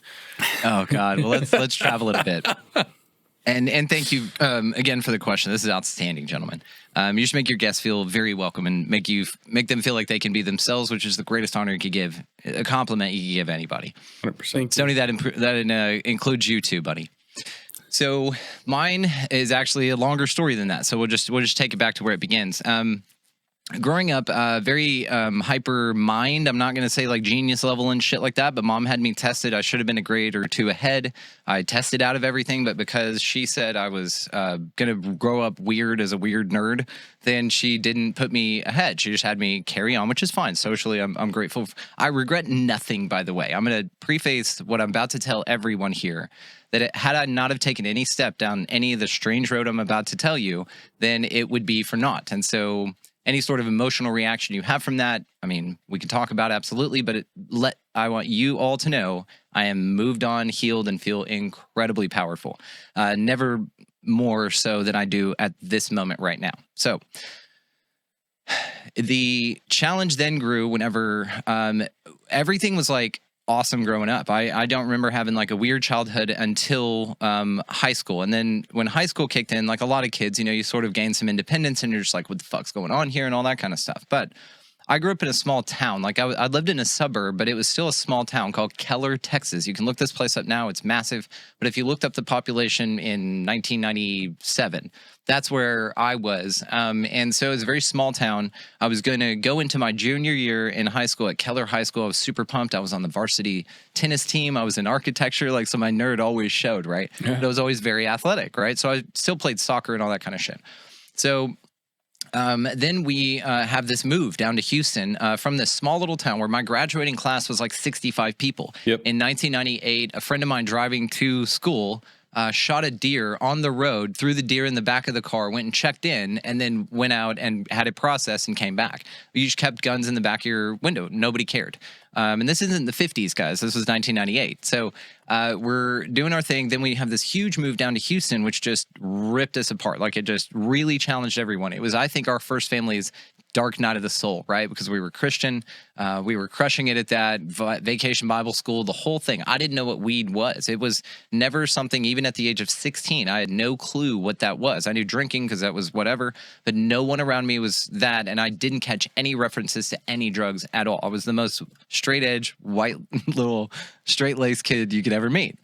S3: Oh God. Well, let's travel it a bit. And thank you again for the question. This is outstanding, gentlemen. You should make your guests feel very welcome and make them feel like they can be themselves, which is the greatest honor you could give, a compliment you can give anybody.
S2: 100%.
S3: Sony, that includes you too, buddy. So mine is actually a longer story than that. So we'll just take it back to where it begins. Growing up, very hyper mind. I'm not going to say like genius level and shit like that, but mom had me tested. I should have been a grade or two ahead. I tested out of everything, but because she said I was going to grow up weird as a weird nerd, then she didn't put me ahead. She just had me carry on, which is fine. Socially, I'm grateful. I regret nothing, by the way. I'm going to preface what I'm about to tell everyone here, that had I not have taken any step down any of the strange road I'm about to tell you, then it would be for naught. And so any sort of emotional reaction you have from that, I mean, we can talk about absolutely, but I want you all to know I am moved on, healed, and feel incredibly powerful. Never more so than I do at this moment right now. So the challenge then grew whenever everything was like awesome growing up. I don't remember having like a weird childhood until high school. And then when high school kicked in, like a lot of kids, you sort of gain some independence and you're just like, what the fuck's going on here and all that kind of stuff. But I grew up in a small town. Like I lived in a suburb, but it was still a small town called Keller, Texas. You can look this place up now. It's massive. But if you looked up the population in 1997, that's where I was. And so it was a very small town. I was going to go into my junior year in high school at Keller High School. I was super pumped. I was on the varsity tennis team. I was in architecture. Like, so my nerd always showed, right? Yeah. But I was always very athletic, right? So I still played soccer and all that kind of shit. So then we have this move down to Houston from this small little town where my graduating class was like 65 people.
S2: Yep.
S3: In 1998, a friend of mine driving to school shot a deer on the road, threw the deer in the back of the car, went and checked in, and then went out and had it processed and came back. You just kept guns in the back of your window. Nobody cared. And this isn't the 50s, guys. This was 1998. So we're doing our thing. Then we have this huge move down to Houston, which just ripped us apart. Like, it just really challenged everyone. It was, I think, our first family's dark night of the soul, right? Because we were Christian. We were crushing it at that vacation Bible school, the whole thing. I didn't know what weed was. It was never something, even at the age of 16, I had no clue what that was. I knew drinking because that was whatever, but no one around me was that. And I didn't catch any references to any drugs at all. I was the most straight edge, white little straight laced kid you could ever meet.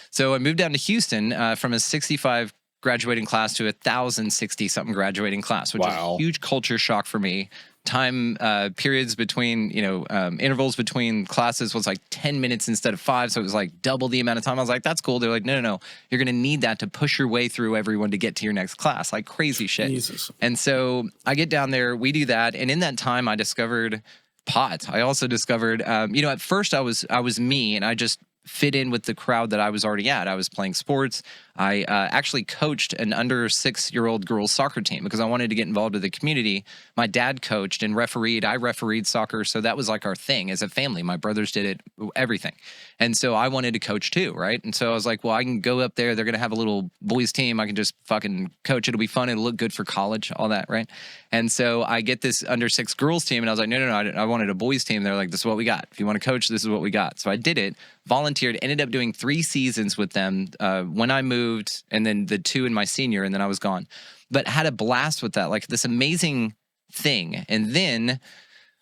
S3: So I moved down to Houston from a 65 graduating class to 1,060 something graduating class, which is a huge culture shock for me. Time periods between, intervals between classes was like 10 minutes instead of 5. So it was like double the amount of time. I was like, that's cool. They're like, no. You're going to need that to push your way through everyone to get to your next class. Like crazy shit.
S1: Jesus.
S3: And so I get down there, we do that. And in that time I discovered pot. I also discovered, at first I was me and I just fit in with the crowd that I was already at. I was playing sports. I actually coached an under 6-year-old girls soccer team because I wanted to get involved with the community. My dad coached and refereed. I refereed soccer. So that was like our thing as a family. My brothers did it, everything. And so I wanted to coach too, right? And so I was like, well, I can go up there. They're going to have a little boys team. I can just fucking coach. It'll be fun. It'll look good for college, all that, right? And so I get this under 6 girls team and I was like, no, I wanted a boys team. They're like, this is what we got. If you want to coach, this is what we got. So I did it, volunteered, ended up doing 3 seasons with them when I moved, and then the 2 in my senior, and then I was gone. But had a blast with that, like this amazing thing. And then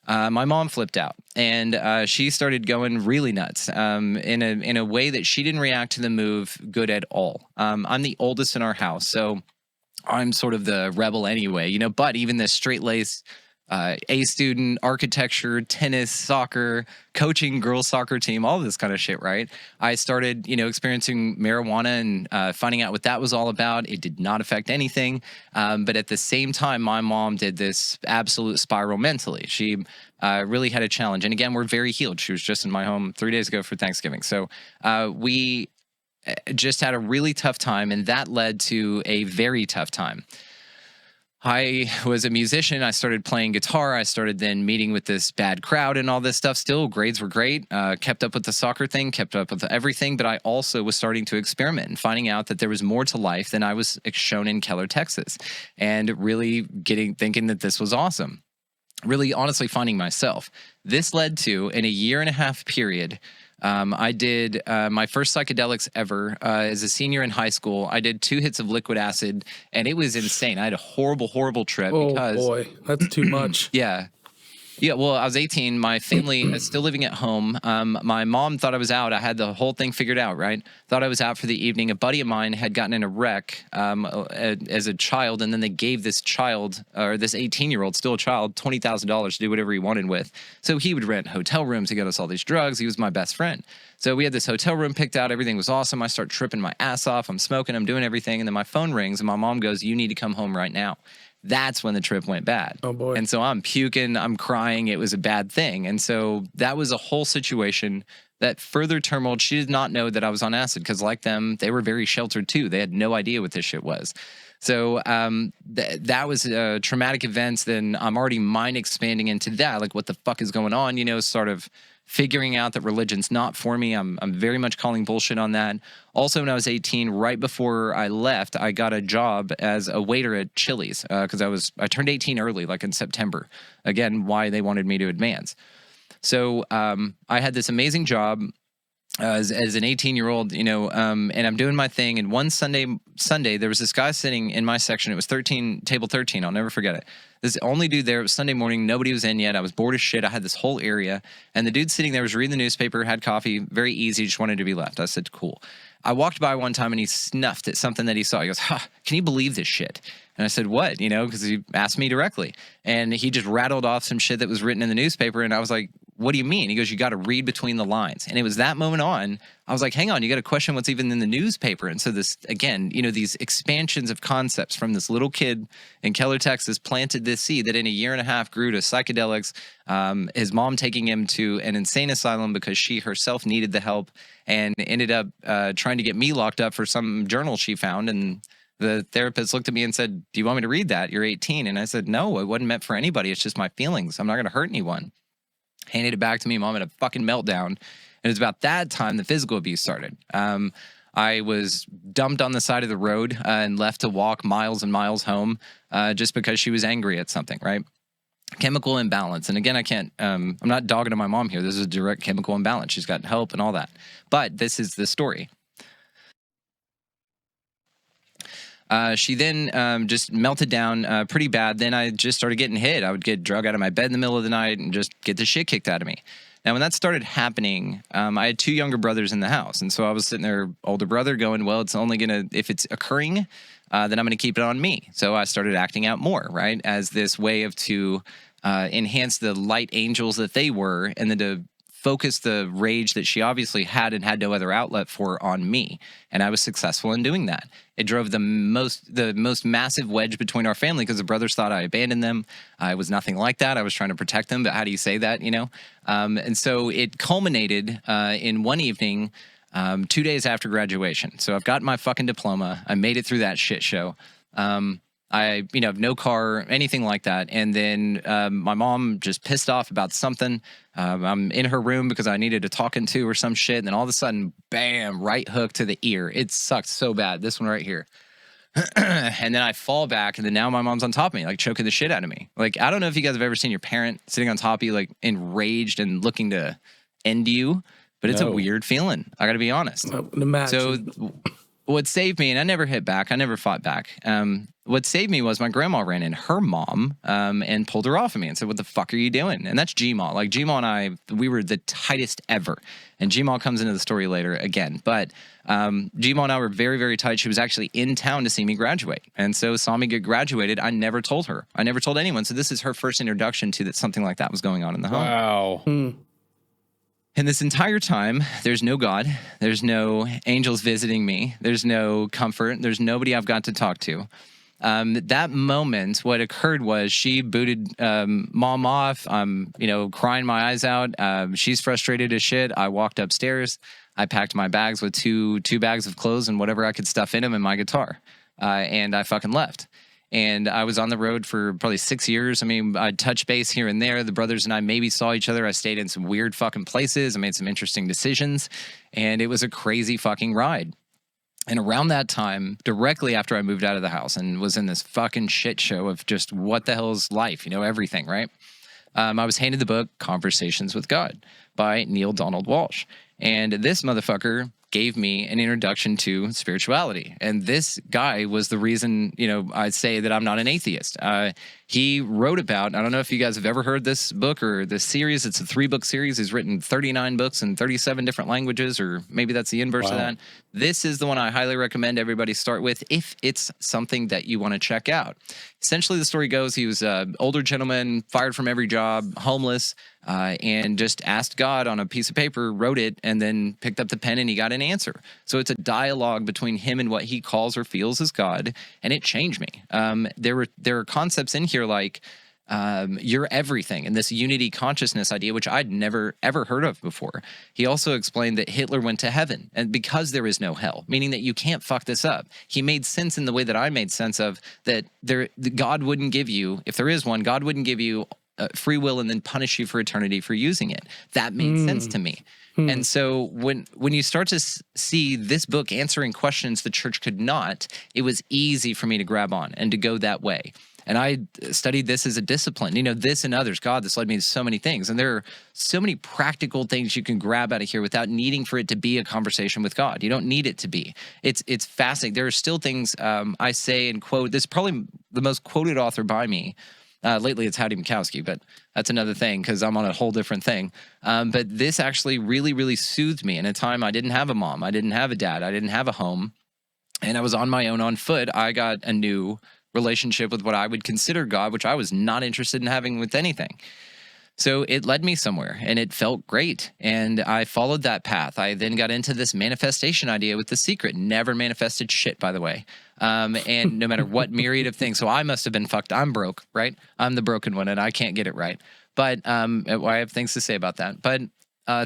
S3: my mom flipped out, and she started going really nuts in a way that she didn't react to the move good at all. I'm the oldest in our house, so I'm sort of the rebel anyway, but even this straight-laced A student, architecture, tennis, soccer, coaching girls soccer team, all this kind of shit, right? I started, experiencing marijuana and finding out what that was all about. It did not affect anything. But at the same time, my mom did this absolute spiral mentally. She really had a challenge. And again, we're very healed. She was just in my home 3 days ago for Thanksgiving. So we just had a really tough time, and that led to a very tough time. I was a musician. I started playing guitar. I started then meeting with this bad crowd and all this stuff. Still, grades were great. Kept up with the soccer thing, kept up with everything. But I also was starting to experiment and finding out that there was more to life than I was shown in Keller, Texas, and really thinking that this was awesome. really honestly finding myself. This led to, in a 1.5 year period, I did my first psychedelics ever as a senior in high school. I did 2 hits of liquid acid, and it was insane. I had a horrible trip because,
S1: boy, that's too much.
S3: yeah. Yeah, well, I was 18. My family is still living at home. My mom thought I was out. I had the whole thing figured out, right? Thought I was out for the evening. A buddy of mine had gotten in a wreck as a child, and then they gave this child, or this 18-year-old, still a child, $20,000 to do whatever he wanted with. So he would rent hotel rooms. He got us all these drugs. He was my best friend. So we had this hotel room picked out. Everything was awesome. I start tripping my ass off. I'm smoking. I'm doing everything. And then my phone rings, and my mom goes, "You need to come home right now." That's when the trip went bad.
S1: Oh, boy.
S3: And so I'm puking, I'm crying. It was a bad thing. And so that was a whole situation that further turmoiled. She did not know that I was on acid because, like them, they were very sheltered too. They had no idea what this shit was. So that was traumatic events. Then I'm already mind expanding into that. Like, what the fuck is going on? You know, sort of figuring out that religion's not for me. I'm very much calling bullshit on that. Also, when I was 18, right before I left, I got a job as a waiter at Chili's because I turned 18 early, like in September. Again, why they wanted me to advance. So I had this amazing job as an 18-year-old, you know, and I'm doing my thing. And one Sunday, there was this guy sitting in my section. It was table 13. I'll never forget it. This only dude there. It was Sunday morning. Nobody was in yet. I was bored as shit. I had this whole area. And the dude sitting there was reading the newspaper, had coffee, very easy, just wanted to be left. I said, cool. I walked by one time and he snuffed at something that he saw. He goes, can you believe this shit? And I said, what? You know, because he asked me directly. And he just rattled off some shit that was written in the newspaper. And I was like, what do you mean? He goes, you got to read between the lines. And it was that moment on, I was like, hang on, you got to question what's even in the newspaper. And so this, again, you know, these expansions of concepts from this little kid in Keller, Texas, planted this seed that in a 1.5 years grew to psychedelics, his mom taking him to an insane asylum because she herself needed the help and ended up trying to get me locked up for some journal she found. And the therapist looked at me and said, do you want me to read that? You're 18. And I said, no, it wasn't meant for anybody. It's just my feelings. I'm not going to hurt anyone. Handed it back to me. Mom had a fucking meltdown. And it was about that time the physical abuse started. I was dumped on the side of the road and left to walk miles and miles home just because she was angry at something, right? Chemical imbalance. And again, I'm not dogging on my mom here. This is a direct chemical imbalance. She's got help and all that. But this is the story. She then just melted down pretty bad. Then I just started getting hit. I would get drug out of my bed in the middle of the night and just get the shit kicked out of me. Now, when that started happening, I had 2 younger brothers in the house. And so I was sitting there, older brother, going, well, it's only going to, if it's occurring, then I'm going to keep it on me. So I started acting out more, right, as this way to enhance the light angels that they were, and then to focus the rage that she obviously had and had no other outlet for on me. And I was successful in doing that. It drove the most massive wedge between our family because the brothers thought I abandoned them. I was nothing like that. I was trying to protect them, but how do you say that, you know? And so it culminated in one evening, 2 days after graduation. So I've got my fucking diploma. I made it through that shit show. I, have no car, anything like that. And then my mom just pissed off about something. I'm in her room because I needed a talking to or some shit. And then all of a sudden, bam, right hook to the ear. It sucked so bad. This one right here. And then I fall back, and then now my mom's on top of me, like choking the shit out of me. Like, I don't know if you guys have ever seen your parent sitting on top of you, like enraged and looking to end you, but it's a weird feeling. I got to be honest.
S1: Imagine.
S3: So what saved me, and I never hit back, I never fought back. What saved me was my grandma ran in, her mom, and pulled her off of me and said, what the fuck are you doing? And that's G-Ma. Like, G-Ma and I, we were the tightest ever. And G-Ma comes into the story later again. But G-Ma and I were very, very tight. She was actually in town to see me graduate. And so saw me get graduated. I never told her. I never told anyone. So this is her first introduction to that something like that was going on in the home.
S2: Wow.
S3: And this entire time, there's no God. There's no angels visiting me. There's no comfort. There's nobody I've got to talk to. That moment, what occurred was she booted mom off. I'm, crying my eyes out. She's frustrated as shit. I walked upstairs. I packed my bags with two bags of clothes and whatever I could stuff in them and my guitar. And I fucking left. And I was on the road for probably 6 years. I mean, I'd touch base here and there. The brothers and I maybe saw each other. I stayed in some weird fucking places. I made some interesting decisions. And it was a crazy fucking ride. And around that time, directly after I moved out of the house and was in this fucking shit show of just what the hell is life, everything, right? I was handed the book Conversations with God by Neil Donald Walsh. And this motherfucker gave me an introduction to spirituality. And this guy was the reason, I say that I'm not an atheist. He wrote about, I don't know if you guys have ever heard this book or this series. It's a 3-book series. He's written 39 books in 37 different languages, or maybe that's the inverse of that. This is the one I highly recommend everybody start with if it's something that you want to check out. Essentially, the story goes, he was an older gentleman, fired from every job, homeless, and just asked God on a piece of paper, wrote it, and then picked up the pen and he got an answer. So it's a dialogue between him and what he calls or feels as God, and it changed me. There are concepts in here like you're everything, and this unity consciousness idea, which I'd never ever heard of before. He also explained that Hitler went to heaven, and because there is no hell, meaning that you can't fuck this up. He made sense in the way that I made sense of that. God wouldn't give you, if there is one, God wouldn't give you free will and then punish you for eternity for using it. That made sense to me. And so when you start to see this book answering questions the church could not, it was easy for me to grab on and to go that way. And I studied this as a discipline, this and others. God, this led me to so many things. And there are so many practical things you can grab out of here without needing for it to be a conversation with God. You don't need it to be. It's fascinating. There are still things I say and quote. This is probably the most quoted author by me. Lately, it's Howdy Mikowski, but that's another thing because I'm on a whole different thing. But this actually really, really soothed me in a time I didn't have a mom. I didn't have a dad. I didn't have a home. And I was on my own on foot. I got a new relationship with what I would consider God, which I was not interested in having with anything. So it led me somewhere and it felt great. And I followed that path. I then got into this manifestation idea with The Secret. Never manifested shit, by the way. And no matter what myriad of things. So I must have been fucked. I'm broke, right? I'm the broken one and I can't get it right. But I have things to say about that. But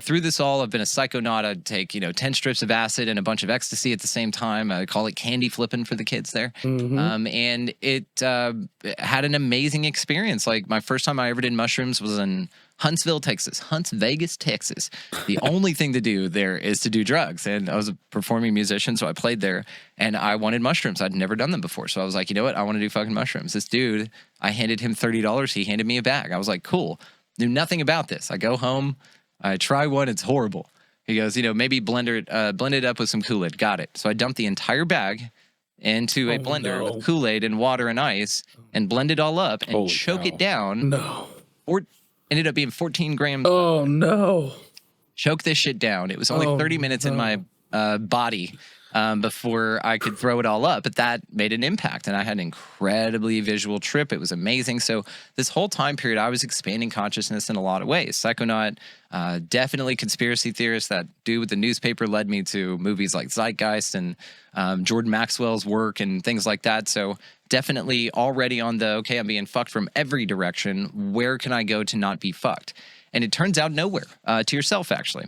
S3: through this all, I've been a psychonaut. I'd take, 10 strips of acid and a bunch of ecstasy at the same time. I call it candy flipping for the kids there. And it had an amazing experience. Like my first time I ever did mushrooms was in Huntsville, Texas. Vegas, Texas. The only thing to do there is to do drugs. And I was a performing musician, so I played there. And I wanted mushrooms. I'd never done them before. So I was like, you know what? I want to do fucking mushrooms. This dude, I handed him $30. He handed me a bag. I was like, cool. Knew nothing about this. I go home. I try one. It's horrible. He goes, maybe blend it up with some Kool-Aid. Got it. So I dumped the entire bag into a blender with Kool-Aid and water and ice and blend it all up and choke it down.
S1: No.
S3: Or ended up being 14 grams.
S1: Oh, no.
S3: Choke this shit down. It was only 30 minutes in my body before I could throw it all up. But that made an impact. And I had an incredibly visual trip. It was amazing. So this whole time period, I was expanding consciousness in a lot of ways. Psychonaut, definitely conspiracy theorist. That dude with the newspaper led me to movies like Zeitgeist and Jordan Maxwell's work and things like that. So definitely already on the, I'm being fucked from every direction. Where can I go to not be fucked? And it turns out nowhere, to yourself, actually.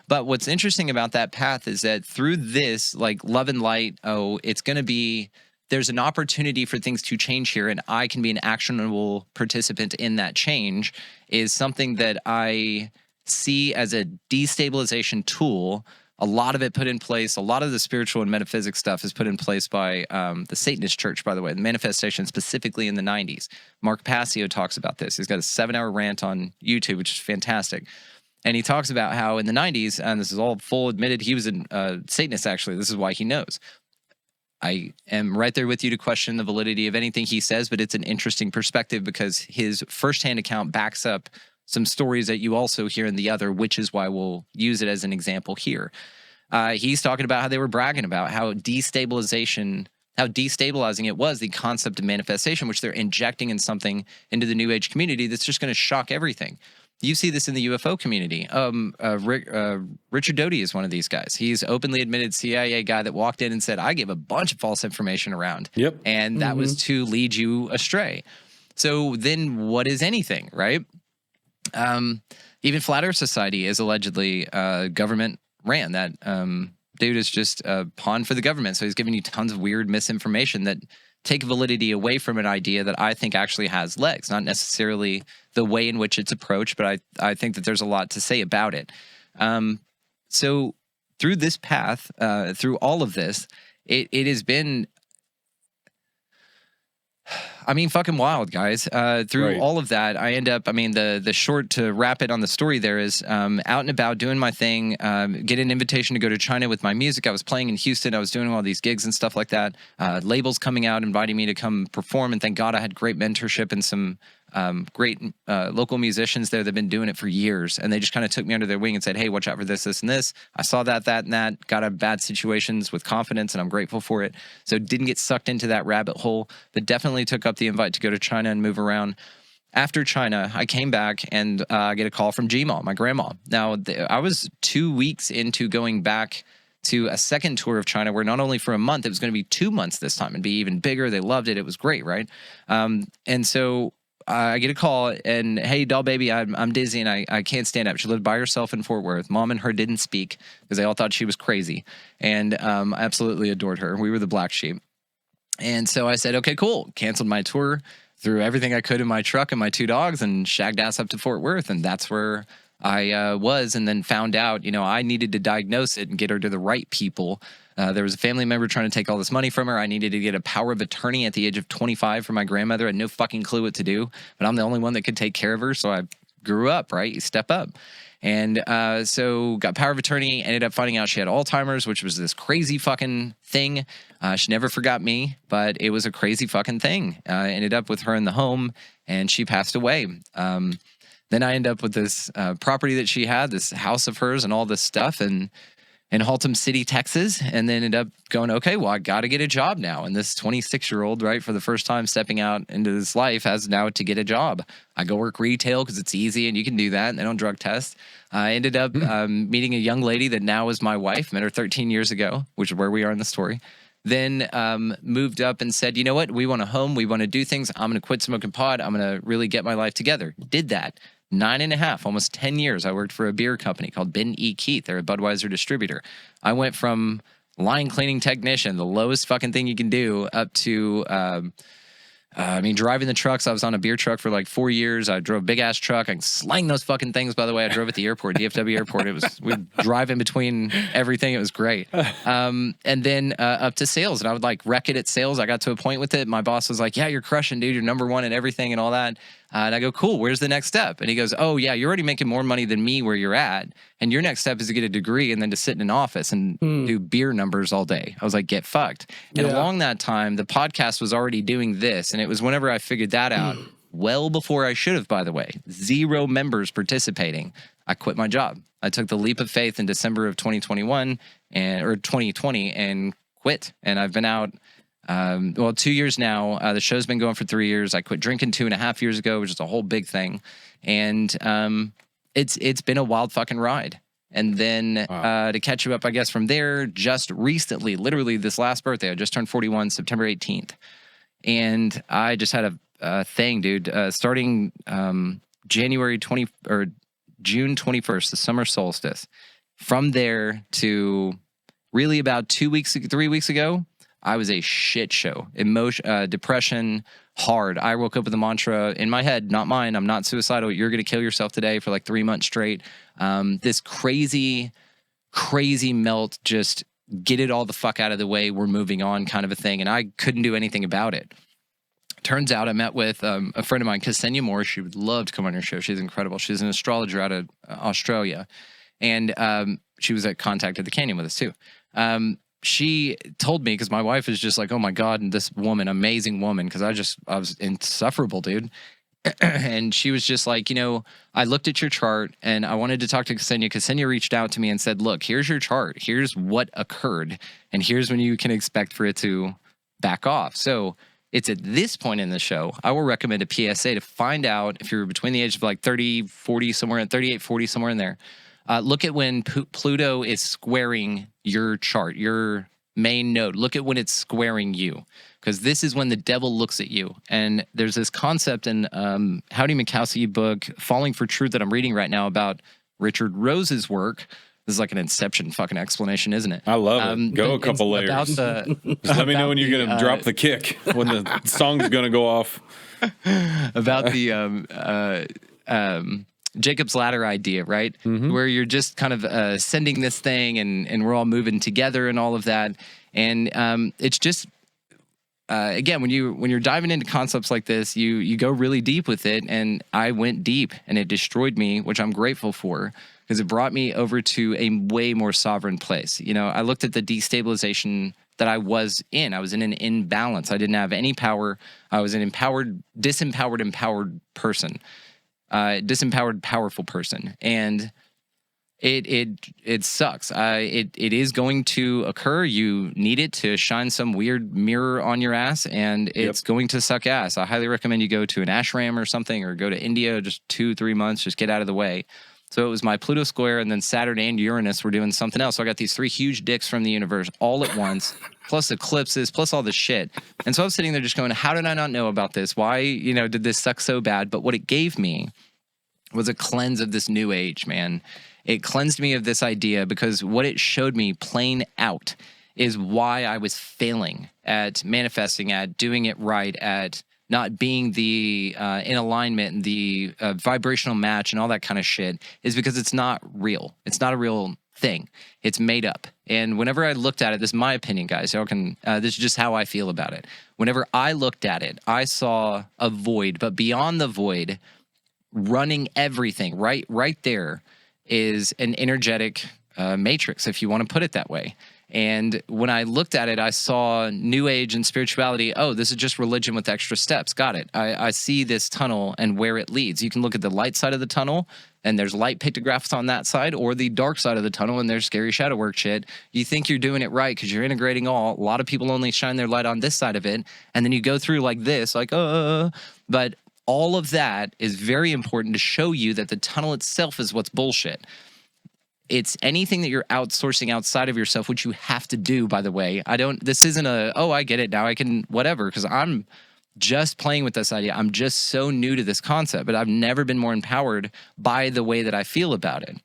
S3: But what's interesting about that path is that through this, like love and light, it's going to be, there's an opportunity for things to change here, and I can be an actionable participant in that change, is something that I see as a destabilization tool. A lot of it put in place, a lot of the spiritual and metaphysics stuff is put in place by the Satanist church, by the way, the manifestation specifically in the 90s. Mark Passio talks about this. He's got a 7-hour rant on YouTube, which is fantastic. And he talks about how in the 90s, and this is all full admitted, he was a Satanist, actually. This is why he knows. I am right there with you to question the validity of anything he says, but it's an interesting perspective because his firsthand account backs up some stories that you also hear in the other, which is why we'll use it as an example here. He's talking about how they were bragging about how destabilizing it was, the concept of manifestation, which they're injecting in something into the New Age community that's just going to shock everything. You see this in the UFO community. Richard Doty is one of these guys. He's openly admitted CIA guy that walked in and said, I gave a bunch of false information around.
S2: Yep.
S3: And that was to lead you astray. So then what is anything, right? Even Flat Earth Society is allegedly government ran. That dude is just a pawn for the government. So he's giving you tons of weird misinformation that take validity away from an idea that I think actually has legs, not necessarily the way in which it's approached, but I think that there's a lot to say about it. So through this path, through all of this, it has been I mean, fucking wild, guys. Through all of that, I end up, I mean, the short to wrap it on the story there is out and about doing my thing, get an invitation to go to China with my music. I was playing in Houston. I was doing all these gigs and stuff like that. Labels coming out, inviting me to come perform. And thank God I had great mentorship and some great local musicians there that have been doing it for years. And they just kind of took me under their wing and said, hey, watch out for this, this, and this. I saw that, and that, got out of bad situations with confidence, and I'm grateful for it. So didn't get sucked into that rabbit hole, but definitely took up the invite to go to China and move around. After China, I came back and I get a call from Gma, my grandma. Now, I was 2 weeks into going back to a second tour of China where not only for a month, it was going to be 2 months this time and be even bigger. They loved it. It was great, right? And so I get a call and, hey, doll baby, I'm dizzy and I can't stand up. She lived by herself in Fort Worth. Mom and her didn't speak because they all thought she was crazy. And I absolutely adored her. We were the black sheep. And so I said, okay, cool. Canceled my tour, threw everything I could in my truck and my 2 dogs and shagged ass up to Fort Worth. And that's where I was, and then found out, I needed to diagnose it and get her to the right people. There was a family member trying to take all this money from her. I needed to get a power of attorney at the age of 25 for my grandmother. I had no fucking clue what to do, but I'm the only one that could take care of her. So I grew up, right? You step up. And so got power of attorney, ended up finding out she had Alzheimer's, which was this crazy fucking thing. She never forgot me, but it was a crazy fucking thing. Ended up with her in the home, and she passed away. Then I end up with this property that she had, this house of hers and all this stuff, and in Haltom City, Texas, and then ended up going, okay, well, I got to get a job now. And this 26-year-old, right, for the first time stepping out into this life has now to get a job. I go work retail because it's easy and you can do that and they don't drug test. I ended up meeting a young lady that now is my wife, met her 13 years ago, which is where we are in the story. Then moved up and said, you know what, we want a home, we want to do things. I'm going to quit smoking pot. I'm going to really get my life together. Did that. 9.5, almost 10 years, I worked for a beer company called Ben E. Keith. They're a Budweiser distributor. I went from line cleaning technician, the lowest fucking thing you can do, up to, driving the trucks. I was on a beer truck for like 4 years. I drove a big ass truck. I can slang those fucking things, by the way. I drove at the airport, DFW airport. We'd drive in between everything. It was great. And then up to sales. And I would like wreck it at sales. I got to a point with it. My boss was like, yeah, you're crushing, dude. You're number one in everything and all that. And I go, cool, where's the next step? And he goes, oh, yeah, you're already making more money than me where you're at. And your next step is to get a degree and then to sit in an office and do beer numbers all day. I was like, get fucked. And along that time, the podcast was already doing this. And it was whenever I figured that out, well before I should have, by the way, 0 members participating, I quit my job. I took the leap of faith in December of 2021 or 2020 and quit. And I've been out 2 years now. The show's been going for 3 years. I quit drinking 2.5 years ago, which is a whole big thing. And it's been a wild fucking ride. And then to catch you up, I guess, from there, just recently, literally this last birthday, I just turned 41, September 18th. And I just had a thing, dude, starting January 20 or June 21st, the summer solstice. From there to really about 3 weeks ago, I was a shit show. Depression, hard. I woke up with a mantra in my head, not mine. I'm not suicidal. You're going to kill yourself today for like 3 months straight. This crazy melt, just get it all the fuck out of the way. We're moving on kind of a thing. And I couldn't do anything about it. Turns out I met with a friend of mine, Ksenia Moore. She would love to come on your show. She's incredible. She's an astrologer out of Australia. And she was at Contact at the Canyon with us too. She told me, because my wife is just like, oh my God, and this woman, amazing woman, because I was insufferable, dude. And she was just like, I looked at your chart and I wanted to talk to Ksenia. Ksenia reached out to me and said, look, here's your chart. Here's what occurred. And here's when you can expect for it to back off. So it's at this point in the show, I will recommend a PSA to find out if you're between the age of like 38, 40, somewhere in there. Look at when Pluto is squaring your chart, your main node. Look at when it's squaring you, because this is when the devil looks at you. And there's this concept in Howdy Mikowski book, Falling for Truth, that I'm reading right now about Richard Rose's work. This is like an Inception fucking explanation, isn't it?
S2: I love it. Go a couple layers. Just let me know when you're going to drop the kick, when the song's going to go off.
S3: About the Jacob's Ladder idea, right? Mm-hmm. Where you're just kind of sending this thing and we're all moving together and all of that. And it's just again, when you're diving into concepts like this, you go really deep with it, and I went deep, and it destroyed me, which I'm grateful for, because it brought me over to a way more sovereign place. You know, I looked at the destabilization that I was in. I was in an imbalance. I didn't have any power. I was an disempowered, empowered person, disempowered, powerful person, and it sucks. It is going to occur. You need it to shine some weird mirror on your ass, and it's going to suck ass. I highly recommend you go to an ashram or something, or go to India, just 2-3 months, just get out of the way. So it was my Pluto square, and then Saturn and Uranus were doing something else. So I got these 3 huge dicks from the universe all at once, plus eclipses, plus all this shit. And so I was sitting there just going, how did I not know about this? Why, did this suck so bad? But what it gave me was a cleanse of this new age, man. It cleansed me of this idea, because what it showed me plain out is why I was failing at manifesting, at doing it right, at not being the in alignment and the vibrational match and all that kind of shit, is because it's not real. It's not a real thing. It's made up. And whenever I looked at it, this is my opinion, guys. Y'all can. This is just how I feel about it. Whenever I looked at it, I saw a void, but beyond the void, running everything right there is an energetic matrix, if you want to put it that way. And when I looked at it, I saw New Age and spirituality. Oh, this is just religion with extra steps. Got it. I see this tunnel and where it leads. You can look at the light side of the tunnel, and there's light pictographs on that side, or the dark side of the tunnel, and there's scary shadow work shit. You think you're doing it right because you're integrating all. A lot of people only shine their light on this side of it, and then you go through like this, but all of that is very important to show you that the tunnel itself is what's bullshit. It's anything that you're outsourcing outside of yourself, which you have to do, by the way. This isn't I get it now, I can, whatever, because I'm just playing with this idea. I'm just so new to this concept, but I've never been more empowered by the way that I feel about it.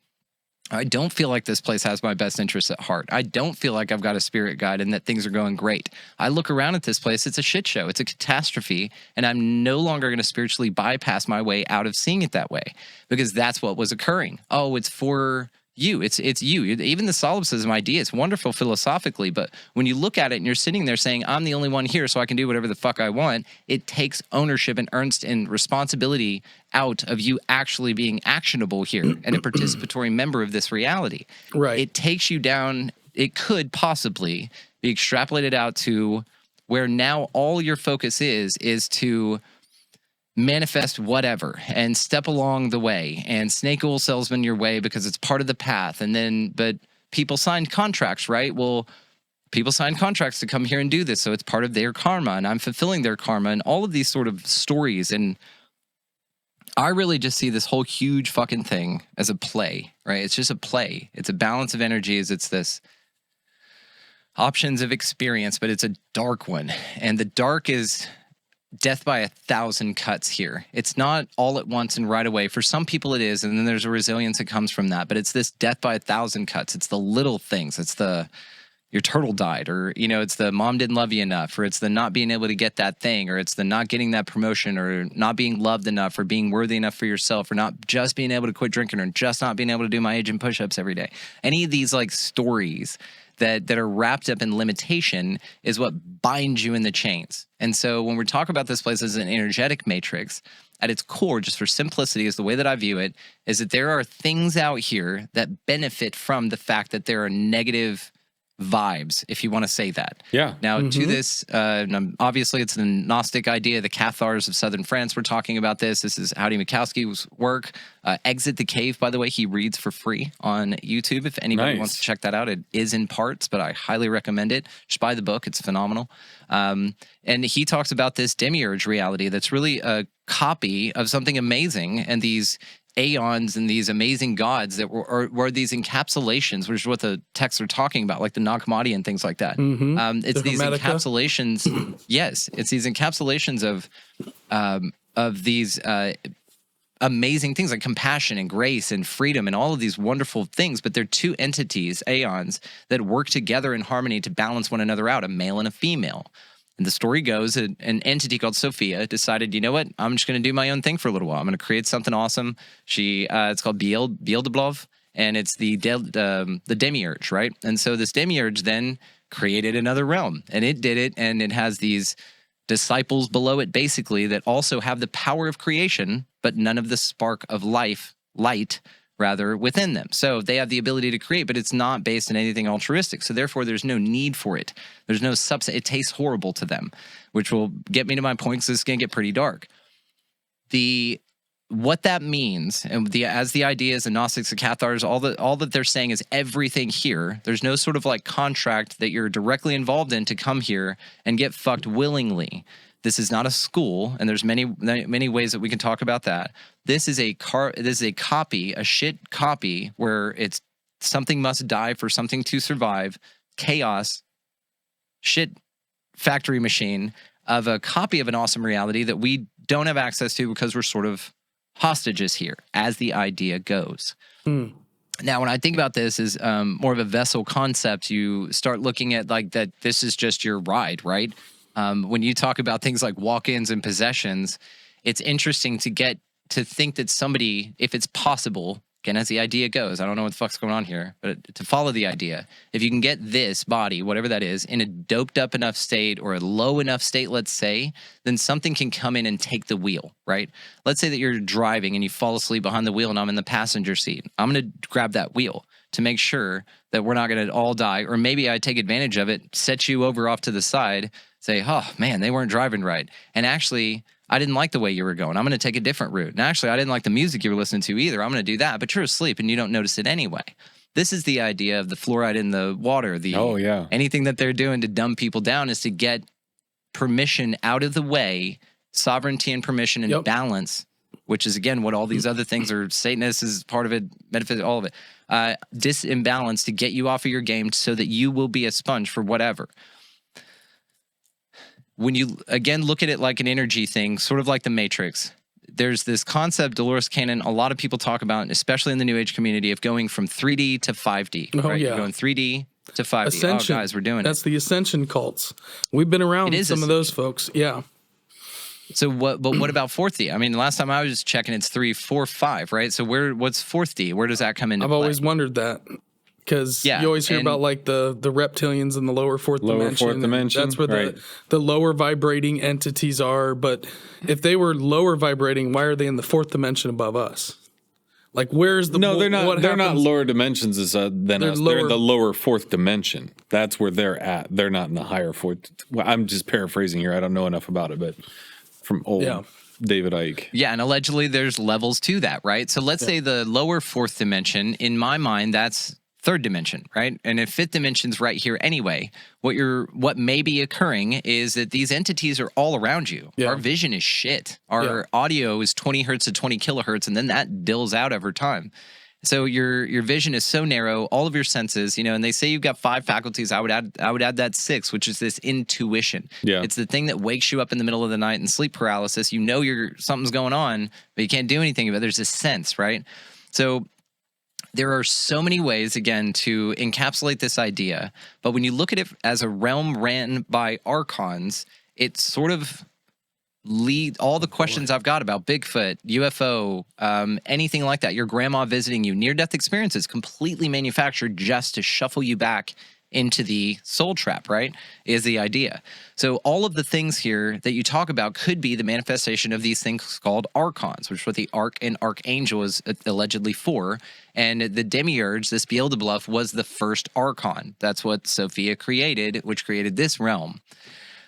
S3: I don't feel like this place has my best interests at heart. I don't feel like I've got a spirit guide and that things are going great. I look around at this place, it's a shit show. It's a catastrophe, and I'm no longer going to spiritually bypass my way out of seeing it that way, because that's what was occurring. Oh, it's for you. It's you. Even the solipsism idea, it's wonderful philosophically, but when you look at it and you're sitting there saying, I'm the only one here, so I can do whatever the fuck I want, it takes ownership and responsibility out of you actually being actionable here and a participatory member of this reality.
S1: Right.
S3: It takes you down. It could possibly be extrapolated out to where now all your focus is to manifest whatever and step along the way and snake oil salesman your way because it's part of the path. And then, but people signed contracts, right? Well, people signed contracts to come here and do this, so it's part of their karma, and I'm fulfilling their karma, and all of these sort of stories. And I really just see this whole huge fucking thing as a play, right? It's just a play. It's a balance of energies. It's this options of experience, but it's a dark one. And the dark is death by 1,000 cuts here. It's not all at once and right away. For some people it is, and then there's a resilience that comes from that. But it's this death by 1,000 cuts. It's the little things. It's the your turtle died, or it's the mom didn't love you enough, or it's the not being able to get that thing, or it's the not getting that promotion, or not being loved enough, or being worthy enough for yourself, or not just being able to quit drinking, or just not being able to do my agent push-ups every day. Any of these like stories that are wrapped up in limitation is what binds you in the chains. And so when we talk about this place as an energetic matrix, at its core, just for simplicity, is the way that I view it, is that there are things out here that benefit from the fact that there are negative vibes, if you want to say that.
S2: Yeah.
S3: Now, to this, obviously, it's the Gnostic idea, the Cathars of southern France were talking about this. This is Howdy Mikowski's work. Exit the Cave, by the way, he reads for free on YouTube. If anybody wants to check that out, it is in parts, but I highly recommend it. Just buy the book. It's phenomenal. And he talks about this demiurge reality that's really a copy of something amazing, and these aeons and these amazing gods that were these encapsulations, which is what the texts are talking about, like the Nag Hammadi and things like that. It's these encapsulations. Yes, it's these encapsulations of these amazing things like compassion and grace and freedom and all of these wonderful things. But they're two entities, aeons, that work together in harmony to balance one another out, a male and a female. And the story goes that an entity called Sophia decided, you know what, I'm just going to do my own thing for a little while. I'm going to create something awesome. It's called Beelzebub, and it's the demiurge, right? And so this demiurge then created another realm, and it did it, and it has these disciples below it, basically, that also have the power of creation, but none of the spark of light, within them. So they have the ability to create, but it's not based on anything altruistic. So therefore, there's no need for it. There's no substance. It tastes horrible to them, which will get me to my point, because it's going to get pretty dark. What that means, and as the ideas, the Gnostics, the Cathars, all that they're saying is everything here. There's no sort of like contract that you're directly involved in to come here and get fucked willingly. This is not a school, and there's many ways that we can talk about that. This is a copy, a shit copy, where it's something must die for something to survive. Chaos, shit factory machine of a copy of an awesome reality that we don't have access to because we're sort of hostages here, as the idea goes. Now, when I think about this as more of a vessel concept, you start looking at like that this is just your ride, right? When you talk about things like walk-ins and possessions, it's interesting to think that somebody, if it's possible, again, as the idea goes, I don't know what the fuck's going on here, but to follow the idea, if you can get this body, whatever that is, in a doped up enough state or a low enough state, let's say, then something can come in and take the wheel, right? Let's say that you're driving and you fall asleep behind the wheel and I'm in the passenger seat. I'm going to grab that wheel to make sure that we're not going to all die. Or maybe I take advantage of it, set you over off to the side, say, oh man, they weren't driving right. And actually, I didn't like the way you were going. I'm going to take a different route. And actually, I didn't like the music you were listening to either. I'm going to do that. But you're asleep and you don't notice it anyway. This is the idea of the fluoride in the water. Anything that they're doing to dumb people down is to get permission out of the way, sovereignty and permission and balance, which is, again, what all these other things are. Satanists is part of it, metaphysics, all of it. Disimbalance to get you off of your game so that you will be a sponge for whatever. When you, again, look at it like an energy thing, sort of like the Matrix, there's this concept, Dolores Cannon, a lot of people talk about, especially in the New Age community, of going from 3D to 5D.
S1: Oh,
S3: right?
S1: yeah.
S3: You're going 3D to 5D.
S1: Ascension.
S3: Oh, guys, we're doing
S1: That's the ascension cults. We've been around some of those folks. Yeah.
S3: So what about 4th D? I mean, last time I was checking, it's 3, 4, 5, right? So what's 4th D? Where does that come into play?
S1: I've always wondered that. Because you always hear about like the reptilians in the lower fourth dimension. That's where the lower vibrating entities are. But if they were lower vibrating, why are they in the 4th dimension above us? Like, where's the
S2: they're not. They're not lower dimensions than us. They're in the lower 4th dimension. That's where they're at. They're not in the higher 4th. Well, I'm just paraphrasing here. I don't know enough about it, but from old David Icke.
S3: Yeah, and allegedly there's levels to that, right? So let's say the lower 4th dimension. In my mind, that's 3rd dimension, right? And if 5th dimension's right here anyway, what may be occurring is that these entities are all around you. Our vision is shit. Our audio is 20 hertz to 20 kilohertz, and then that dills out over time. So your vision is so narrow, all of your senses, and they say you've got 5 faculties. I would add that 6th, which is this intuition. Yeah. It's the thing that wakes you up in the middle of the night in sleep paralysis. You know something's going on, but you can't do anything about it. There's this sense, right? So there are so many ways, again, to encapsulate this idea. But when you look at it as a realm ran by archons, it sort of leads all the questions I've got about Bigfoot, UFO, anything like that, your grandma visiting you, near-death experiences, completely manufactured just to shuffle you back into the soul trap, right, is the idea. So all of the things here that you talk about could be the manifestation of these things called archons, which is what the arch and archangel is allegedly for. And the demiurge, this Beelzebub, was the first archon. That's what Sophia created, which created this realm.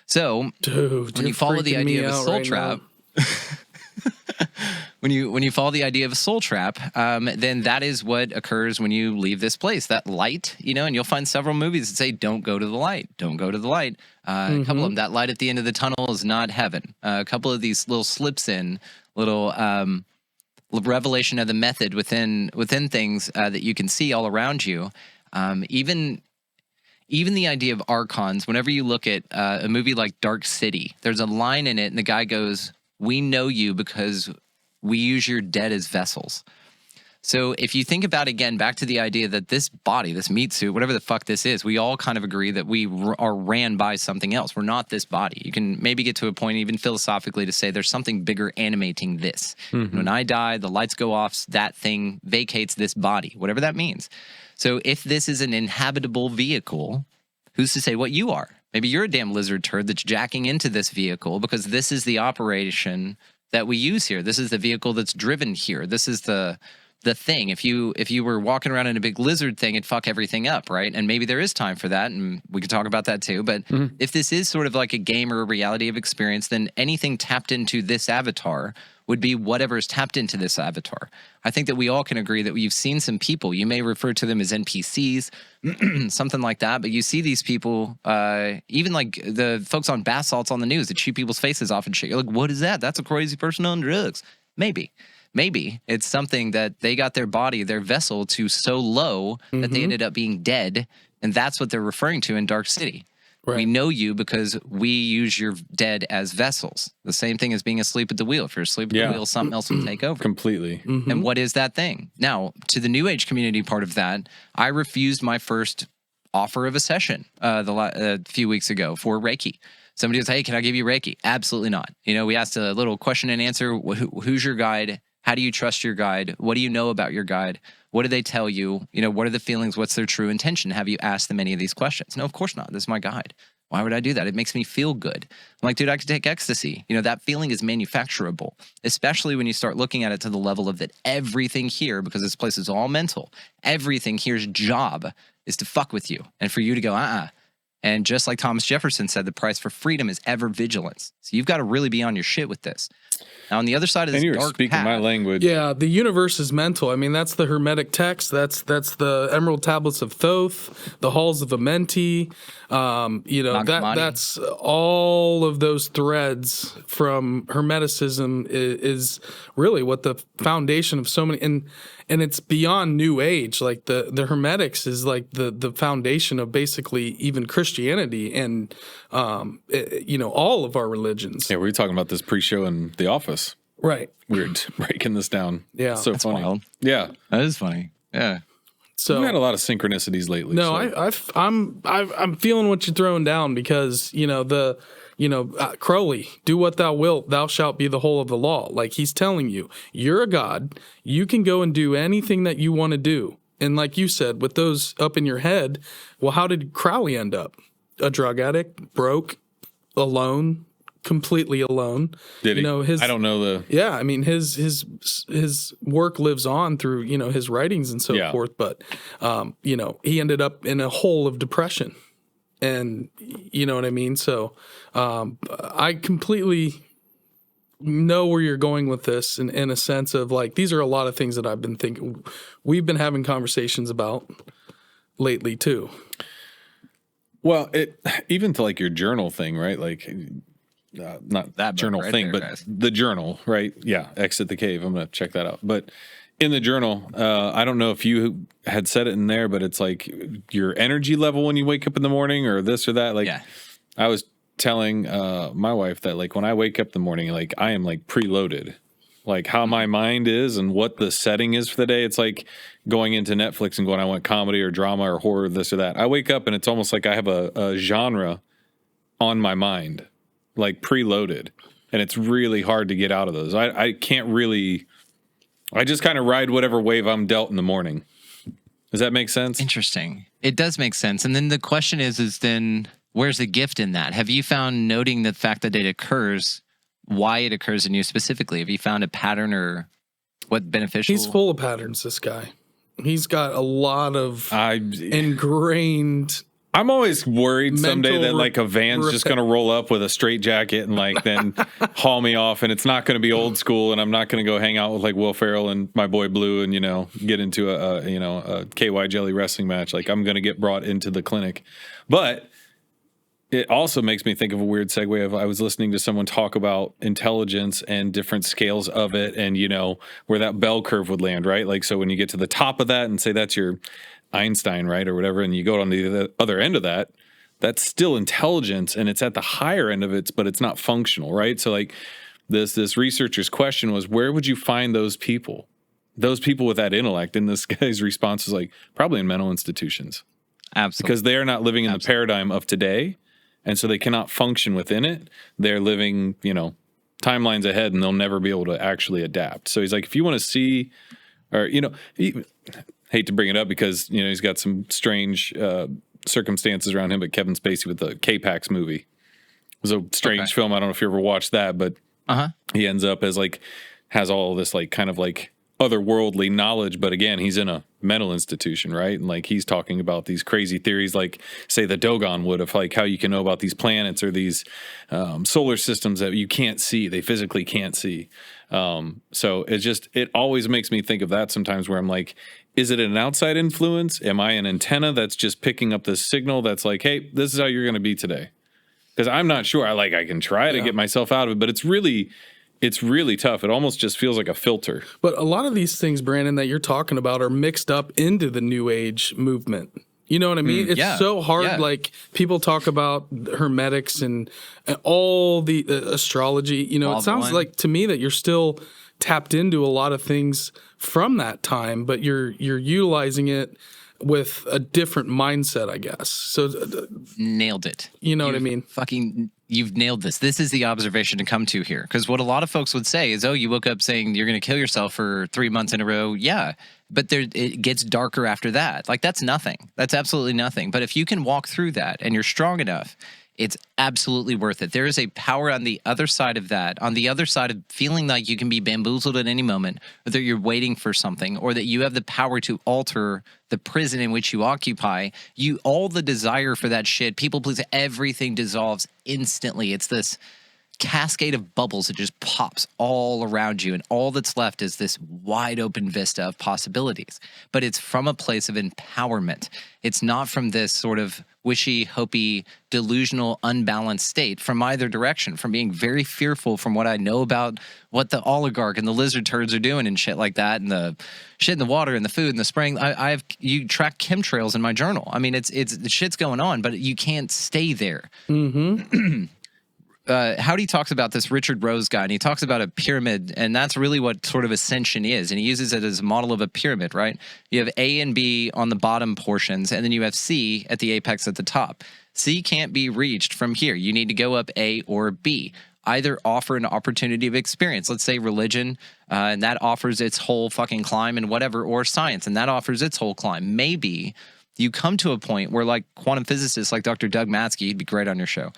S3: So when you follow the idea of a soul trap, when you follow the idea of a soul trap, then that is what occurs when you leave this place. That light, and you'll find several movies that say, don't go to the light, don't go to the light. A couple of them, that light at the end of the tunnel is not heaven. A couple of these little slips in, little revelation of the method within things that you can see all around you. Even the idea of archons, whenever you look at a movie like Dark City, there's a line in it and the guy goes, "We know you because we use your dead as vessels." So if you think about, again, back to the idea that this body, this meat suit, whatever the fuck this is, we all kind of agree that we are ran by something else. We're not this body. You can maybe get to a point, even philosophically, to say there's something bigger animating this. When I die, the lights go off, that thing vacates this body, whatever that means. So if this is an inhabitable vehicle, who's to say what you are? Maybe you're a damn lizard turd that's jacking into this vehicle because this is the operation that we use here. This is the vehicle that's driven here. This is the thing. If you were walking around in a big lizard thing, it'd fuck everything up, right? And maybe there is time for that, and we could talk about that too. But if this is sort of like a game or a reality of experience, then anything tapped into this avatar would be whatever is tapped into this avatar. I think that we all can agree that you've seen some people, you may refer to them as NPCs, something like that, but you see these people, even like the folks on bath salts on the news that shoot people's faces off and shit. You're like, what is that? That's a crazy person on drugs. Maybe it's something that they got their body, their vessel to so low that they ended up being dead. And that's what they're referring to in Dark City. Right. We know you because we use your dead as vessels. The same thing as being asleep at the wheel. If you're asleep at the wheel, something else will take over.
S2: Completely.
S3: And what is that thing? Now, to the New Age community part of that, I refused my first offer of a session a few weeks ago for Reiki. Somebody was, hey, can I give you Reiki? Absolutely not. You know, we asked a little question and answer. Who's your guide? How do you trust your guide? What do you know about your guide? What do they tell you? You know, what are the feelings? What's their true intention? Have you asked them any of these questions? No, of course not. This is my guide. Why would I do that? It makes me feel good. I'm like, dude, I could take ecstasy. You know, that feeling is manufacturable, especially when you start looking at it to the level of that everything here, because this place is all mental, everything here's job is to fuck with you and for you to go, And just like Thomas Jefferson said, the price for freedom is ever vigilance. So you've got to really be on your shit with this. Now, on the other side of this dark
S2: speaking
S3: path,
S2: my language.
S1: Yeah, the universe is mental. I mean, that's the Hermetic text. That's the Emerald Tablets of Thoth, the Halls of Amenti. That's all of those threads from Hermeticism is really what the foundation of so many, and it's beyond New Age. Like the Hermetics is like the foundation of basically even Christianity and all of our religions.
S2: Yeah, we were talking about this pre-show in the office.
S1: Right.
S2: We were breaking this down.
S1: Yeah.
S2: So
S3: that's
S2: funny.
S3: wild.
S2: Yeah.
S3: That is funny. Yeah.
S1: So
S2: we've had a lot of synchronicities lately.
S1: No,
S2: so.
S1: I'm feeling what you're throwing down because Crowley, do what thou wilt, thou shalt be the whole of the law. Like he's telling you, you're a god. You can go and do anything that you want to do. And like you said, with those up in your head, well, how did Crowley end up? A drug addict, broke, alone, completely alone.
S2: Did he? I don't know the.
S1: Yeah, I mean his work lives on through his writings and so forth. But he ended up in a hole of depression, and you know what I mean. So I completely know where you're going with this, in a sense of like these are a lot of things that I've been thinking. We've been having conversations about lately too.
S2: Well, even to like your journal thing, right? Like. Not that journal right thing, there, but guys. The journal, right? Yeah, Exit the Cave. I'm going to check that out. But in the journal, I don't know if you had said it in there, but it's like your energy level when you wake up in the morning or this or that. Like I was telling my wife that like when I wake up in the morning, like I am like preloaded, like how my mind is and what the setting is for the day. It's like going into Netflix and going, I want comedy or drama or horror, this or that. I wake up and it's almost like I have a genre on my mind. Like preloaded, and it's really hard to get out of those. I can't really. I just kind of ride whatever wave I'm dealt in the morning. Does that make sense?
S3: Interesting. It does make sense. And then the question is then where's the gift in that? Have you found noting the fact that it occurs, why it occurs in you specifically? Have you found a pattern or what beneficial?
S1: He's full of patterns. This guy. He's got a lot of ingrained.
S2: I'm always worried someday that like a van's just going to roll up with a straight jacket and like then haul me off, and it's not going to be old school, and I'm not going to go hang out with like Will Ferrell and my boy Blue and get into a KY Jelly wrestling match. Like I'm going to get brought into the clinic. But it also makes me think of a weird segue of I was listening to someone talk about intelligence and different scales of it, and where that bell curve would land, right? Like so when you get to the top of that and say that's your Einstein, right, or whatever, and you go on the other end of that, that's still intelligence, and it's at the higher end of it, but it's not functional, right? So like this researcher's question was, where would you find those people with that intellect? And this guy's response was like, probably in mental institutions.
S3: Absolutely.
S2: Because they are not living in the paradigm of today, and so they cannot function within it. They're living, timelines ahead, and they'll never be able to actually adapt. So he's like, if you want to see, or hate to bring it up because he's got some strange circumstances around him, but Kevin Spacey with the K-Pax movie. It was a strange film. I don't know if you ever watched that, but he ends up as like, has all this like kind of like otherworldly knowledge, but again, he's in a mental institution, right? And like he's talking about these crazy theories, like say the Dogon would, of like how you can know about these planets or these solar systems that you can't see, they physically can't see. So it always makes me think of that sometimes, where I'm like, is it an outside influence? Am I an antenna that's just picking up this signal that's like, hey, this is how you're going to be today? Because I'm not sure. I can try to get myself out of it, but it's really tough. It almost just feels like a filter.
S1: But a lot of these things, Brandon, that you're talking about are mixed up into the New Age movement. You know what I mean? It's so hard. Yeah. Like people talk about hermetics and all the astrology. You know, it sounds like to me that you're still tapped into a lot of things from that time, but you're utilizing it with a different mindset, I guess. So
S3: nailed it.
S1: You know what I mean?
S3: You've nailed this. This is the observation to come to here. Because what a lot of folks would say is, oh, you woke up saying you're going to kill yourself for 3 months in a row. Yeah. But it gets darker after that. Like, that's nothing. That's absolutely nothing. But if you can walk through that and you're strong enough, it's absolutely worth it. There is a power on the other side of that, on the other side of feeling like you can be bamboozled at any moment, or that you're waiting for something, or that you have the power to alter the prison in which you occupy. All the desire for that shit, people please, everything dissolves instantly. It's this cascade of bubbles that just pops all around you, and all that's left is this wide open vista of possibilities. But it's from a place of empowerment. It's not from this sort of wishy, hopey, delusional, unbalanced state from either direction, from being very fearful from what I know about what the oligarch and the lizard turds are doing and shit like that, and the shit in the water and the food and the spraying. You track chemtrails in my journal. I mean, it's the shit's going on, but you can't stay there. Mm-hmm. Howdy talks about this Richard Rose guy, and he talks about a pyramid, and that's really what sort of ascension is. And he uses it as a model of a pyramid, right? You have A and B on the bottom portions, and then you have C at the apex at the top. C can't be reached from here. You need to go up A or B. Either offer an opportunity of experience. Let's say religion, and that offers its whole fucking climb and whatever, or science, and that offers its whole climb. Maybe you come to a point where, like quantum physicists like Dr. Doug Matzke, he'd be great on your show.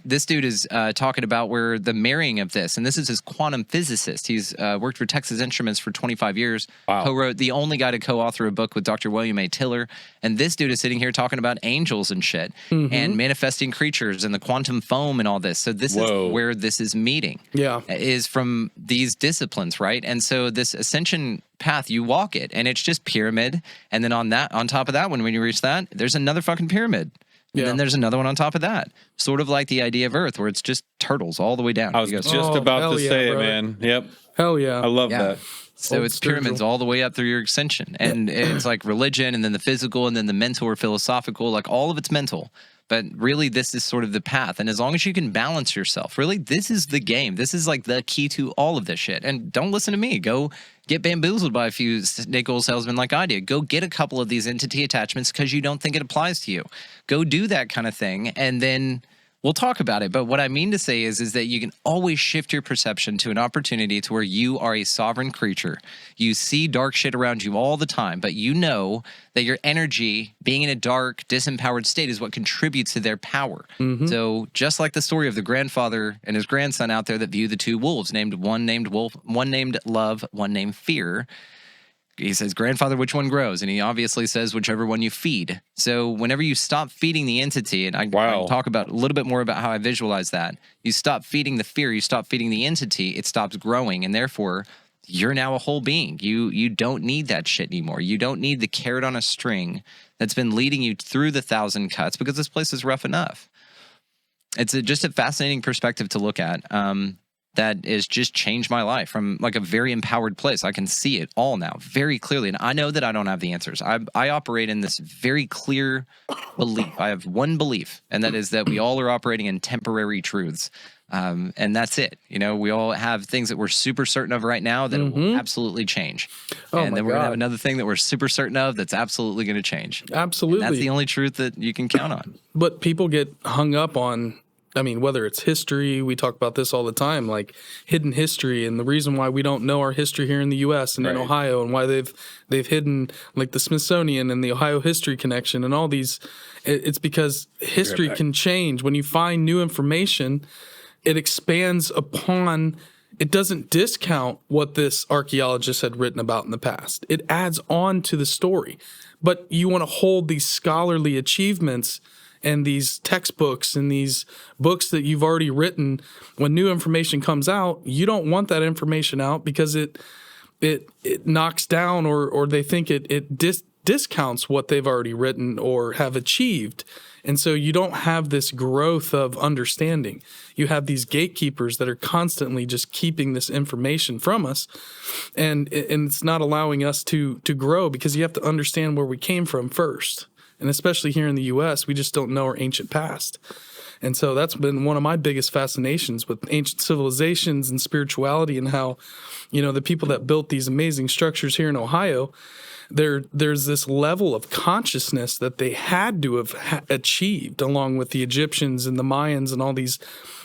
S3: This dude is talking about where the marrying of this, and this is his quantum physicist. He's worked for Texas Instruments for 25 years. Wow. Co-wrote, the only guy to co-author a book with Dr. William A. Tiller. And this dude is sitting here talking about angels and shit, and manifesting creatures and the quantum foam and all this. So this is where this is meeting. Yeah, is from these disciplines, right? And so this ascension path, you walk it, and it's just pyramid. And then on top of that one, when you reach that, there's another fucking pyramid. And then there's another one on top of that. Sort of like the idea of Earth, where it's just turtles all the way down.
S2: I was just about to say it, man. Yep.
S1: Hell yeah.
S2: I love that.
S3: So it's pyramids all the way up through your ascension. And it's like religion, and then the physical, and then the mental or philosophical. Like all of it's mental. But really, this is sort of the path. And as long as you can balance yourself, really, this is the game. This is like the key to all of this shit. And don't listen to me. Go get bamboozled by a few snake oil salesmen like I did. Go get a couple of these entity attachments because you don't think it applies to you. Go do that kind of thing, and then we'll talk about it. But what I mean to say is that you can always shift your perception to an opportunity to where you are a sovereign creature. You see dark shit around you all the time, but you know that your energy, being in a dark, disempowered state, is what contributes to their power. So just like the story of the grandfather and his grandson out there that view the two wolves, one named Wolf, one named Love, one named Fear. He says, grandfather, which one grows? And he obviously says, whichever one you feed. So whenever you stop feeding the entity, and I can talk about a little bit more about how I visualize that, you stop feeding the fear, you stop feeding the entity, it stops growing, and therefore you're now a whole being. You don't need that shit anymore. You don't need the carrot on a string that's been leading you through the 1,000 cuts, because this place is rough enough. It's just a fascinating perspective to look at. That has just changed my life from like a very empowered place. I can see it all now very clearly. And I know that I don't have the answers. I operate in this very clear belief. I have one belief, and that is that we all are operating in temporary truths. And that's it. You know, we all have things that we're super certain of right now that it will absolutely change. And then we're going to have another thing that we're super certain of that's absolutely going to change.
S1: Absolutely.
S3: And that's the only truth that you can count on.
S1: But people get hung up on I mean, whether it's history, we talk about this all the time, like hidden history, and the reason why we don't know our history here in the U.S. and in Ohio, and why they've hidden like the Smithsonian and the Ohio History Connection and all these. It's because history can change. When you find new information, it expands upon. It doesn't discount what this archaeologist had written about in the past. It adds on to the story. But you want to hold these scholarly achievements and these textbooks and these books that you've already written. When new information comes out, you don't want that information out because it knocks down or they think it discounts what they've already written or have achieved. And so you don't have this growth of understanding. You have these gatekeepers that are constantly just keeping this information from us. And it's not allowing us to grow because you have to understand where we came from first. And especially here in the U.S., we just don't know our ancient past. And so that's been one of my biggest fascinations with ancient civilizations and spirituality and how, the people that built these amazing structures here in Ohio, there's this level of consciousness that they had to have achieved along with the Egyptians and the Mayans and all these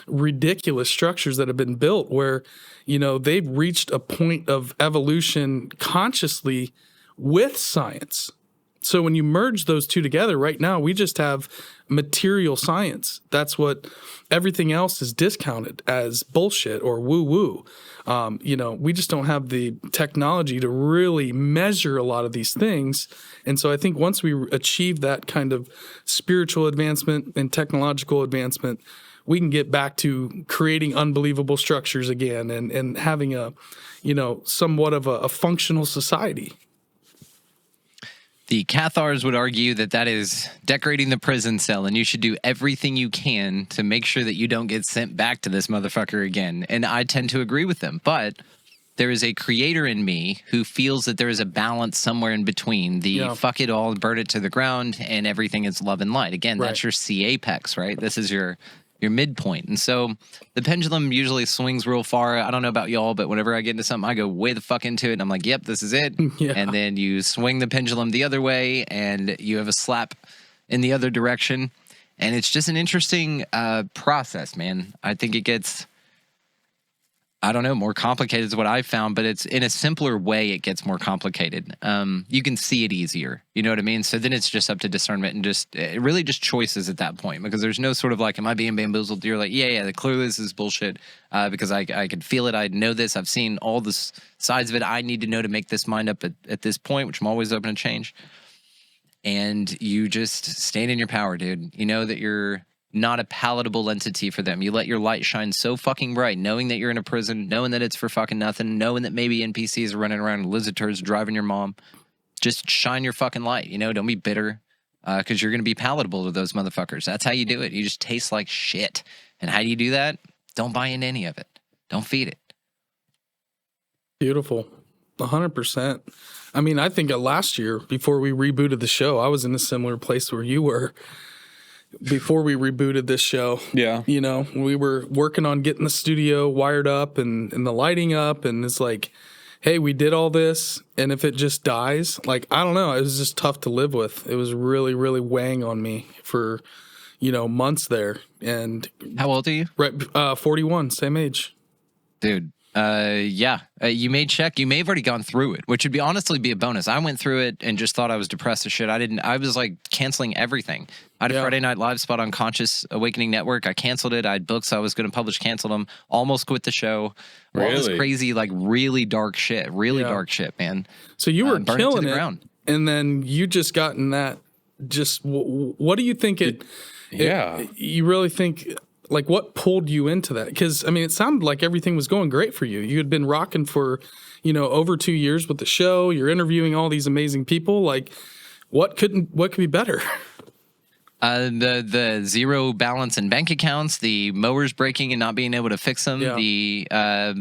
S1: ridiculous structures that have been built where, they've reached a point of evolution consciously with science. So when you merge those two together, right now we just have material science. That's what everything else is discounted as bullshit or woo-woo. We just don't have the technology to really measure a lot of these things. And so I think once we achieve that kind of spiritual advancement and technological advancement, we can get back to creating unbelievable structures again and having a, somewhat of a functional society.
S3: The Cathars would argue that is decorating the prison cell, and you should do everything you can to make sure that you don't get sent back to this motherfucker again. And I tend to agree with them, but there is a creator in me who feels that there is a balance somewhere in between the fuck it all and burn it to the ground and everything is love and light. Again, that's your C apex, right? This is your midpoint. And so the pendulum usually swings real far. I don't know about y'all, but whenever I get into something, I go way the fuck into it. And I'm like, yep, this is it. Yeah. And then you swing the pendulum the other way and you have a slap in the other direction. And it's just an interesting process, man. I think it gets, more complicated is what I've found, but it's in a simpler way, it gets more complicated. You can see it easier. You know what I mean? So then it's just up to discernment and really just choices at that point, because there's no sort of like, am I being bamboozled? You're like, yeah, clearly this is bullshit because I can feel it. I know this. I've seen all the sides of it. I need to know to make this mind up at this point, which I'm always open to change. And you just stand in your power, dude. You know that you're not a palatable entity for them. You let your light shine so fucking bright, knowing that you're in a prison, knowing that it's for fucking nothing, knowing that maybe NPCs are running around, lizard turds driving your mom. Just shine your fucking light, don't be bitter, because you're going to be palatable to those motherfuckers. That's how you do it. You just taste like shit. And how do you do that? Don't buy into any of it. Don't feed it.
S1: Beautiful. 100%. I mean, I think last year, before we rebooted the show, I was in a similar place where you were. Before we rebooted this show, we were working on getting the studio wired up and the lighting up, and it's like, hey, we did all this, and if it just dies, like, I don't know, it was just tough to live with. It was really, really weighing on me for, months there. And
S3: how old are you?
S1: Right, 41, same age.
S3: Dude. You may check. You may have already gone through it, which would honestly be a bonus. I went through it and just thought I was depressed as shit. I was like canceling everything. I had a Friday Night Live spot on Conscious Awakening Network. I canceled it. I had books I was going to publish, canceled them, almost quit the show. All this crazy, like really dark shit, dark shit, man.
S1: So you were killing it, and then you just got in that. Just what do you think you really think? Like, what pulled you into that? Because, I mean, it sounded like everything was going great for you. You had been rocking for, over 2 years with the show. You're interviewing all these amazing people. Like, what could be better?
S3: The zero balance in bank accounts, the mowers breaking and not being able to fix them, the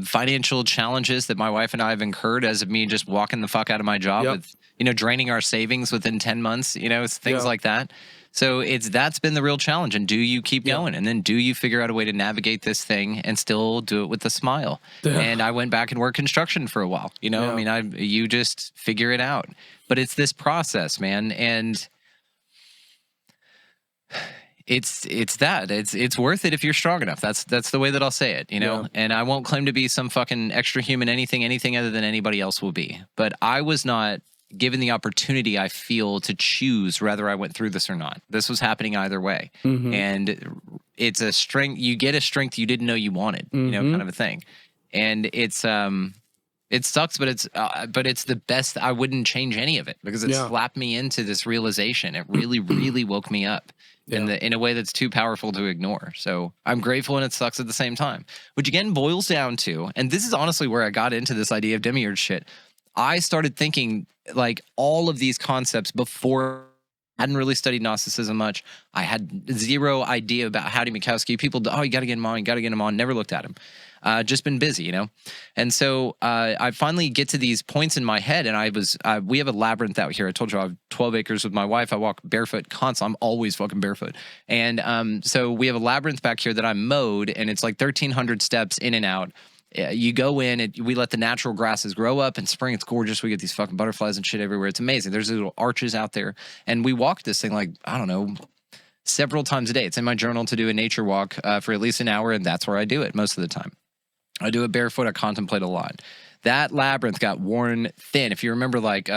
S3: financial challenges that my wife and I have incurred as of me just walking the fuck out of my job with, draining our savings within 10 months, things like that. So that's been the real challenge. And do you keep going? And then do you figure out a way to navigate this thing and still do it with a smile? Yeah. And I went back and worked construction for a while. I mean, you just figure it out. But it's this process, man. And It's worth it if you're strong enough. That's the way that I'll say it,
S1: Yeah.
S3: And I won't claim to be some fucking extra human anything other than anybody else will be. But I was not given the opportunity, I feel, to choose whether I went through this or not. This was happening either way. And it's a strength, you get a strength you didn't know you wanted, kind of a thing. And it's it sucks, but it's the best. I wouldn't change any of it because it slapped me into this realization. It really, really woke me up in a way that's too powerful to ignore. So I'm grateful, and it sucks at the same time, which again boils down to, and this is honestly where I got into this idea of demiurge shit. I started thinking like all of these concepts before. I hadn't really studied Gnosticism much. I had zero idea about Howdy Mikowski. People, you got to get him on, you got to get him on. Never looked at him. Just been busy, And so I finally get to these points in my head, and we have a labyrinth out here. I told you I have 12 acres with my wife. I walk barefoot constantly. I'm always fucking barefoot. And so we have a labyrinth back here that I mowed, and it's like 1,300 steps in and out. You go in, we let the natural grasses grow up. In spring, it's gorgeous. We get these fucking butterflies and shit everywhere. It's amazing. There's little arches out there. And we walk this thing like, I don't know, several times a day. It's in my journal to do a nature walk for at least an hour, and that's where I do it most of the time. I do it barefoot. I contemplate a lot. That labyrinth got worn thin. If you remember, like,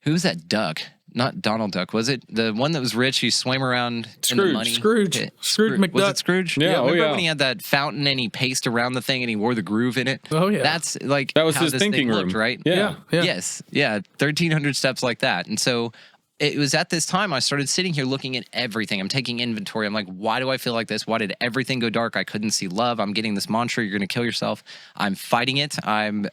S3: who's that duck? Not Donald Duck, was it? The one that was rich, he swam around in the money.
S1: Scrooge McDuck.
S3: Was it Scrooge?
S2: Yeah,
S3: remember when he had that fountain and he paced around the thing and he wore the groove in it?
S1: Oh, yeah.
S3: That's like
S2: that was
S3: how
S2: his
S3: this
S2: thinking
S3: thing
S2: room,
S3: looked, right?
S2: Yeah.
S3: Yes. Yeah. 1,300 steps like that. And so it was at this time I started sitting here looking at everything. I'm taking inventory. I'm like, why do I feel like this? Why did everything go dark? I couldn't see love. I'm getting this mantra, you're going to kill yourself. I'm fighting it. I'm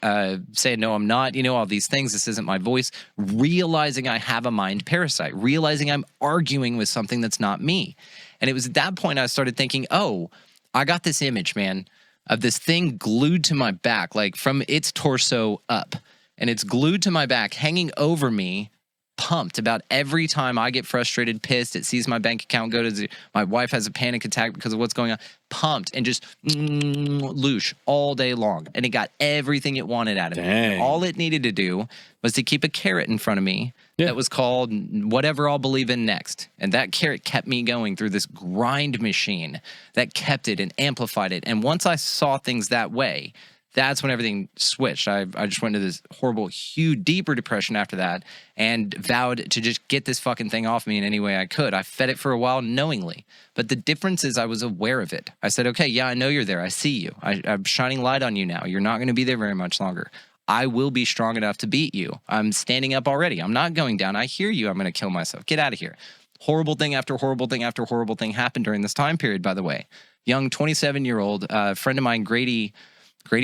S3: saying, no, I'm not. All these things. This isn't my voice. Realizing I have a mind parasite. Realizing I'm arguing with something that's not me. And it was at that point I started thinking, oh, I got this image, man, of this thing glued to my back, like from its torso up. And it's glued to my back, hanging over me, pumped about every time I get frustrated, pissed, it sees my bank account go to zero, my wife has a panic attack because of what's going on, pumped and just loosh all day long. And it got everything it wanted out of me. All it needed to do was to keep a carrot in front of me that was called whatever I'll believe in next. And that carrot kept me going through this grind machine that kept it and amplified it. And once I saw things that way, that's when everything switched. I just went into this horrible, huge, deeper depression after that and vowed to just get this fucking thing off me in any way I could. I fed it for a while knowingly. But the difference is I was aware of it. I said, okay, yeah, I know you're there. I see you. I'm shining light on you now. You're not going to be there very much longer. I will be strong enough to beat you. I'm standing up already. I'm not going down. I hear you. I'm going to kill myself. Get out of here. Horrible thing after horrible thing after horrible thing happened during this time period, by the way. Young 27-year-old friend of mine, Grady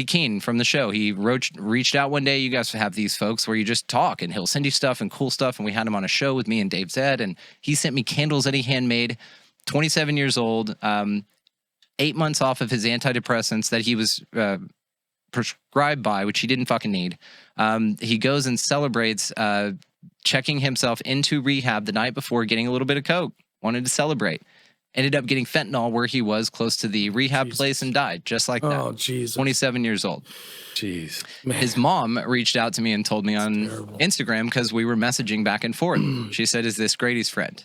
S3: Keene from the show, he reached out one day. You guys have these folks where you just talk and he'll send you stuff and cool stuff. And we had him on a show with me and Dave Zed, and he sent me candles that he handmade. 27 years old, 8 months off of his antidepressants that he was prescribed by, which he didn't fucking need. He goes and celebrates checking himself into rehab the night before, getting a little bit of coke, wanted to celebrate. Ended up getting fentanyl where he was close to the rehab place and died just like that.
S1: Oh, Jesus.
S3: 27 years old.
S2: Jeez.
S1: Man.
S3: His mom reached out to me and told me on Instagram because we were messaging back and forth. She said, is this Grady's friend?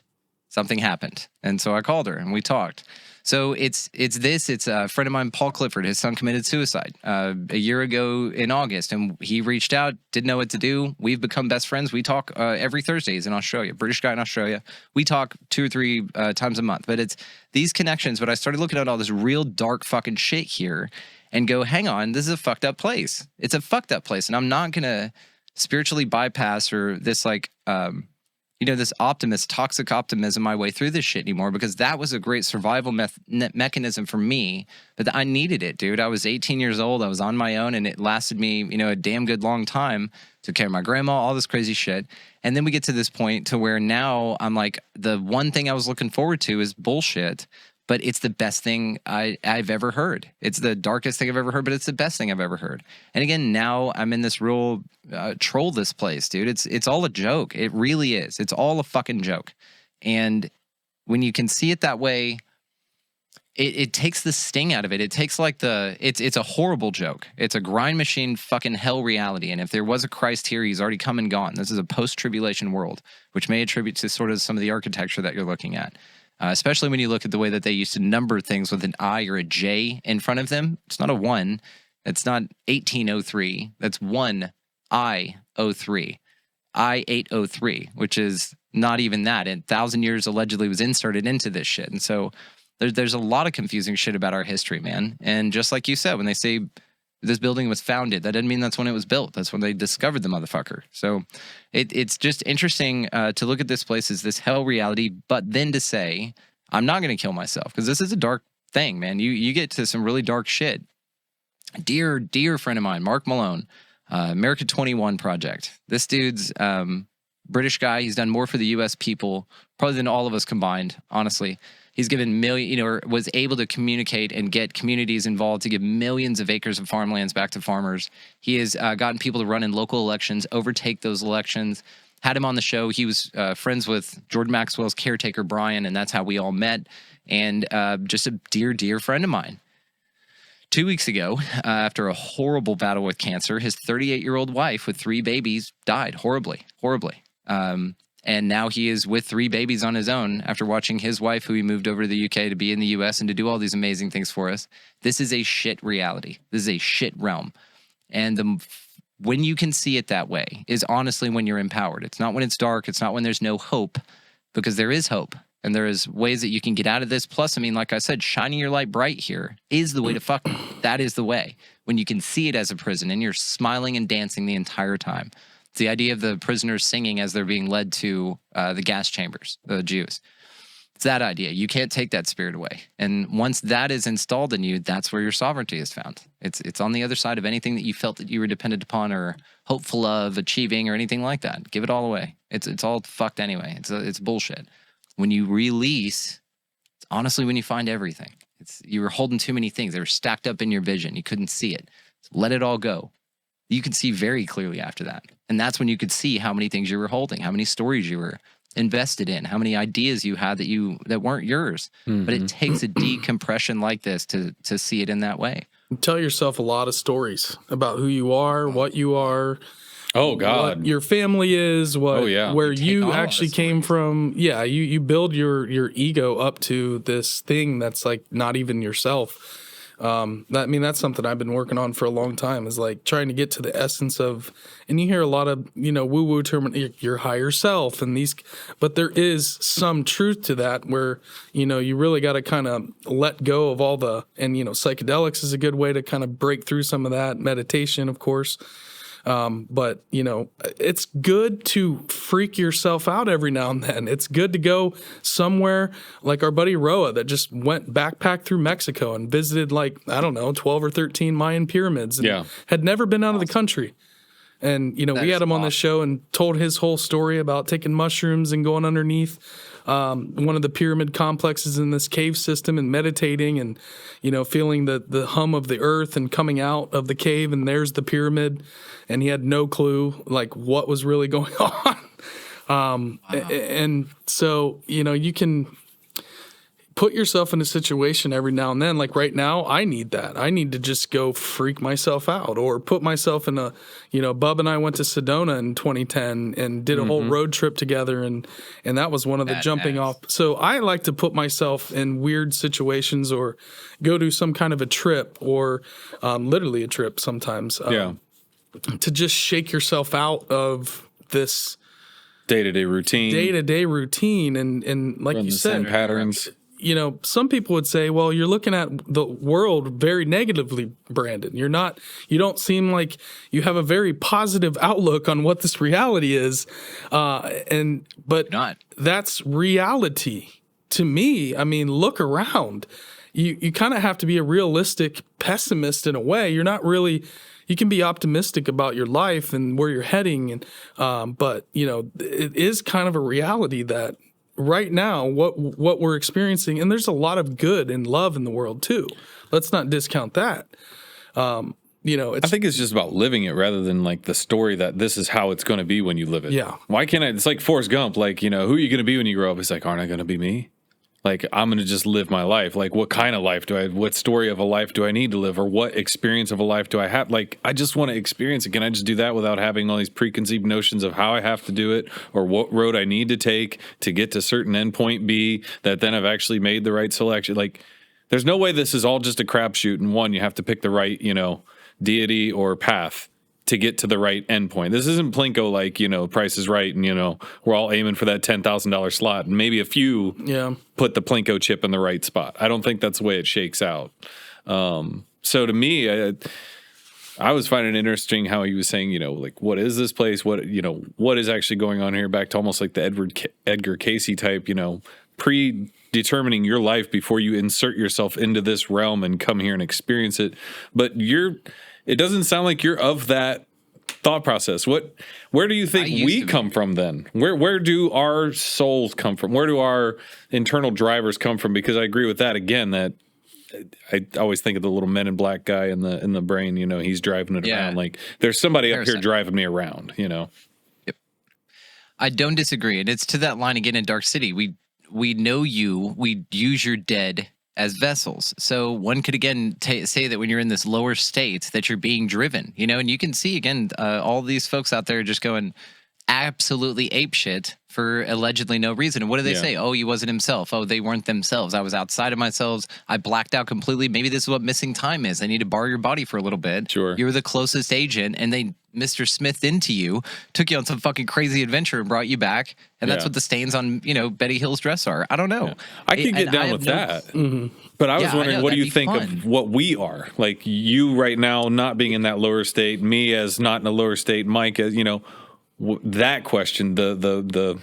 S3: Something happened. And so I called her and we talked. So it's a friend of mine, Paul Clifford. His son committed suicide a year ago in August, and he reached out, didn't know what to do. We've become best friends. We talk every Thursday. He's in Australia, British guy in Australia. We talk 2 or 3 times a month, but it's these connections. But I started looking at all this real dark fucking shit here and go, hang on, this is a fucked up place. It's a fucked up place, and I'm not going to spiritually bypass or this like this toxic optimism my way through this shit anymore, because that was a great survival mechanism for me, but I needed it, dude. I was 18 years old. I was on my own, and it lasted me, a damn good long time. Took care of my grandma, all this crazy shit. And then we get to this point to where now I'm like, the one thing I was looking forward to is bullshit, but it's the best thing I've ever heard. It's the darkest thing I've ever heard, but it's the best thing I've ever heard. And again, now I'm in this real troll this place, dude. It's all a joke. It really is. It's all a fucking joke. And when you can see it that way, it takes the sting out of it. It takes like it's a horrible joke. It's a grind machine fucking hell reality. And if there was a Christ here, he's already come and gone. This is a post-tribulation world, which may attribute to sort of some of the architecture that you're looking at. Especially when you look at the way that they used to number things with an I or a J in front of them. It's not a 1. It's not 1803. That's 1 I-03. I-803, which is not even that. And 1,000 years allegedly was inserted into this shit. And so there's a lot of confusing shit about our history, man. And just like you said, when they say this building was founded, that doesn't mean that's when it was built. That's when they discovered the motherfucker. So it's just interesting to look at this place as this hell reality, but then to say, I'm not going to kill myself, because this is a dark thing, man. You get to some really dark shit. Dear friend of mine, Mark Malone, America 21 Project. This dude's British guy. He's done more for the U.S. people probably than all of us combined, honestly. He's given was able to communicate and get communities involved to give millions of acres of farmlands back to farmers. He has gotten people to run in local elections, overtake those elections. Had him on the show. He was friends with Jordan Maxwell's caretaker, Brian, and that's how we all met. And just a dear friend of mine. 2 weeks ago, after a horrible battle with cancer, his 38-year-old wife with 3 babies died horribly. And now he is with 3 babies on his own after watching his wife, who he moved over to the UK to be in the US and to do all these amazing things for us. This is a shit reality. This is a shit realm. And when you can see it that way is honestly when you're empowered. It's not when it's dark. It's not when there's no hope, because there is hope. And there is ways that you can get out of this. Plus, I mean, like I said, shining your light bright here is the way to fuck it. That is the way. When you can see it as a prison and you're smiling and dancing the entire time. It's the idea of the prisoners singing as they're being led to the gas chambers, the Jews. It's that idea. You can't take that spirit away. And once that is installed in you, that's where your sovereignty is found. It's on the other side of anything that you felt that you were dependent upon or hopeful of achieving or anything like that. Give it all away. It's all fucked anyway. It's bullshit. When you release, it's honestly when you find everything. You were holding too many things. They were stacked up in your vision. You couldn't see it. So let it all go. You could see very clearly after that. And that's when you could see how many things you were holding, how many stories you were invested in, how many ideas you had that weren't yours. Mm-hmm. But it takes a decompression like this to see it in that way.
S1: Tell yourself a lot of stories about who you are, what you are.
S2: Oh God!
S1: What your family is, where you actually came from. Yeah, you build your ego up to this thing that's like not even yourself. That's something I've been working on for a long time, is like trying to get to the essence of, and you hear a lot of, woo-woo term, your higher self and these, but there is some truth to that where, you really got to kind of let go of all the, and, psychedelics is a good way to kind of break through some of that, meditation, of course. But it's good to freak yourself out every now and then. It's good to go somewhere like our buddy Roa that just went backpack through Mexico and visited 12 or 13 Mayan pyramids and had never been out of the country. And, we had him on the show and told his whole story about taking mushrooms and going underneath one of the pyramid complexes in this cave system and meditating and, feeling the hum of the earth and coming out of the cave, and there's the pyramid. And he had no clue what was really going on. And so, you can put yourself in a situation every now and then. Like right now, I need that. I need to just go freak myself out, or put myself in a, Bub and I went to Sedona in 2010 and did a whole road trip together. And that was one of the jumping off. So I like to put myself in weird situations or go do some kind of a trip, or literally a trip sometimes. To just shake yourself out of this
S2: day-to-day routine. And like you said, patterns.
S1: Some people would say, well, you're looking at the world very negatively, Brandon. You don't seem like you have a very positive outlook on what this reality is. But that's reality to me. I mean, look around. You kind of have to be a realistic pessimist in a way. You're not really. You can be optimistic about your life and where you're heading, but it is kind of a reality that right now what we're experiencing, and there's a lot of good and love in the world too. Let's not discount that. I
S2: think it's just about living it rather than the story that this is how it's going to be when you live it.
S1: Yeah.
S2: Why can't I? It's like Forrest Gump. Who are you going to be when you grow up? It's like, aren't I going to be me? Like, I'm going to just live my life. Like, what kind of life what story of a life do I need to live? Or what experience of a life do I have? Like, I just want to experience it. Can I just do that without having all these preconceived notions of how I have to do it or what road I need to take to get to certain endpoint B that then I've actually made the right selection? Like, there's no way this is all just a crapshoot. And one, you have to pick the right, deity or path to get to the right endpoint. This isn't Plinko like, Price is Right and, we're all aiming for that $10,000 slot and maybe a few put the Plinko chip in the right spot. I don't think that's the way it shakes out. So to me, I was finding it interesting how he was saying, like, what is this place? What is actually going on here? Back to almost like the Edgar Casey type, predetermining your life before you insert yourself into this realm and come here and experience it. But it doesn't sound like you're of that thought process. Where do you think we come from then? Where do our souls come from? Where do our internal drivers come from? Because I agree with that again, that I always think of the little Men in Black guy in the brain, he's driving it around. Like, there's somebody up here driving me around, Yep.
S3: I don't disagree. And it's to that line again in Dark City. We know you, we use your dead as vessels. So one could again say that when you're in this lower state that you're being driven, and you can see again, all these folks out there just going absolutely apeshit for allegedly no reason. And what do they say? Oh, he wasn't himself. Oh, they weren't themselves. I was outside of myself. I blacked out completely. Maybe this is what missing time is. I need to borrow your body for a little bit.
S2: Sure.
S3: You were the closest agent and they Mr. Smith into you, took you on some fucking crazy adventure and brought you back. And that's what the stains on, Betty Hill's dress are. I don't know.
S2: Yeah. I can get down with that. But I was wondering, what do you think of what we are? Like, you right now not being in that lower state, me as not in a lower state, Mike as, that question, the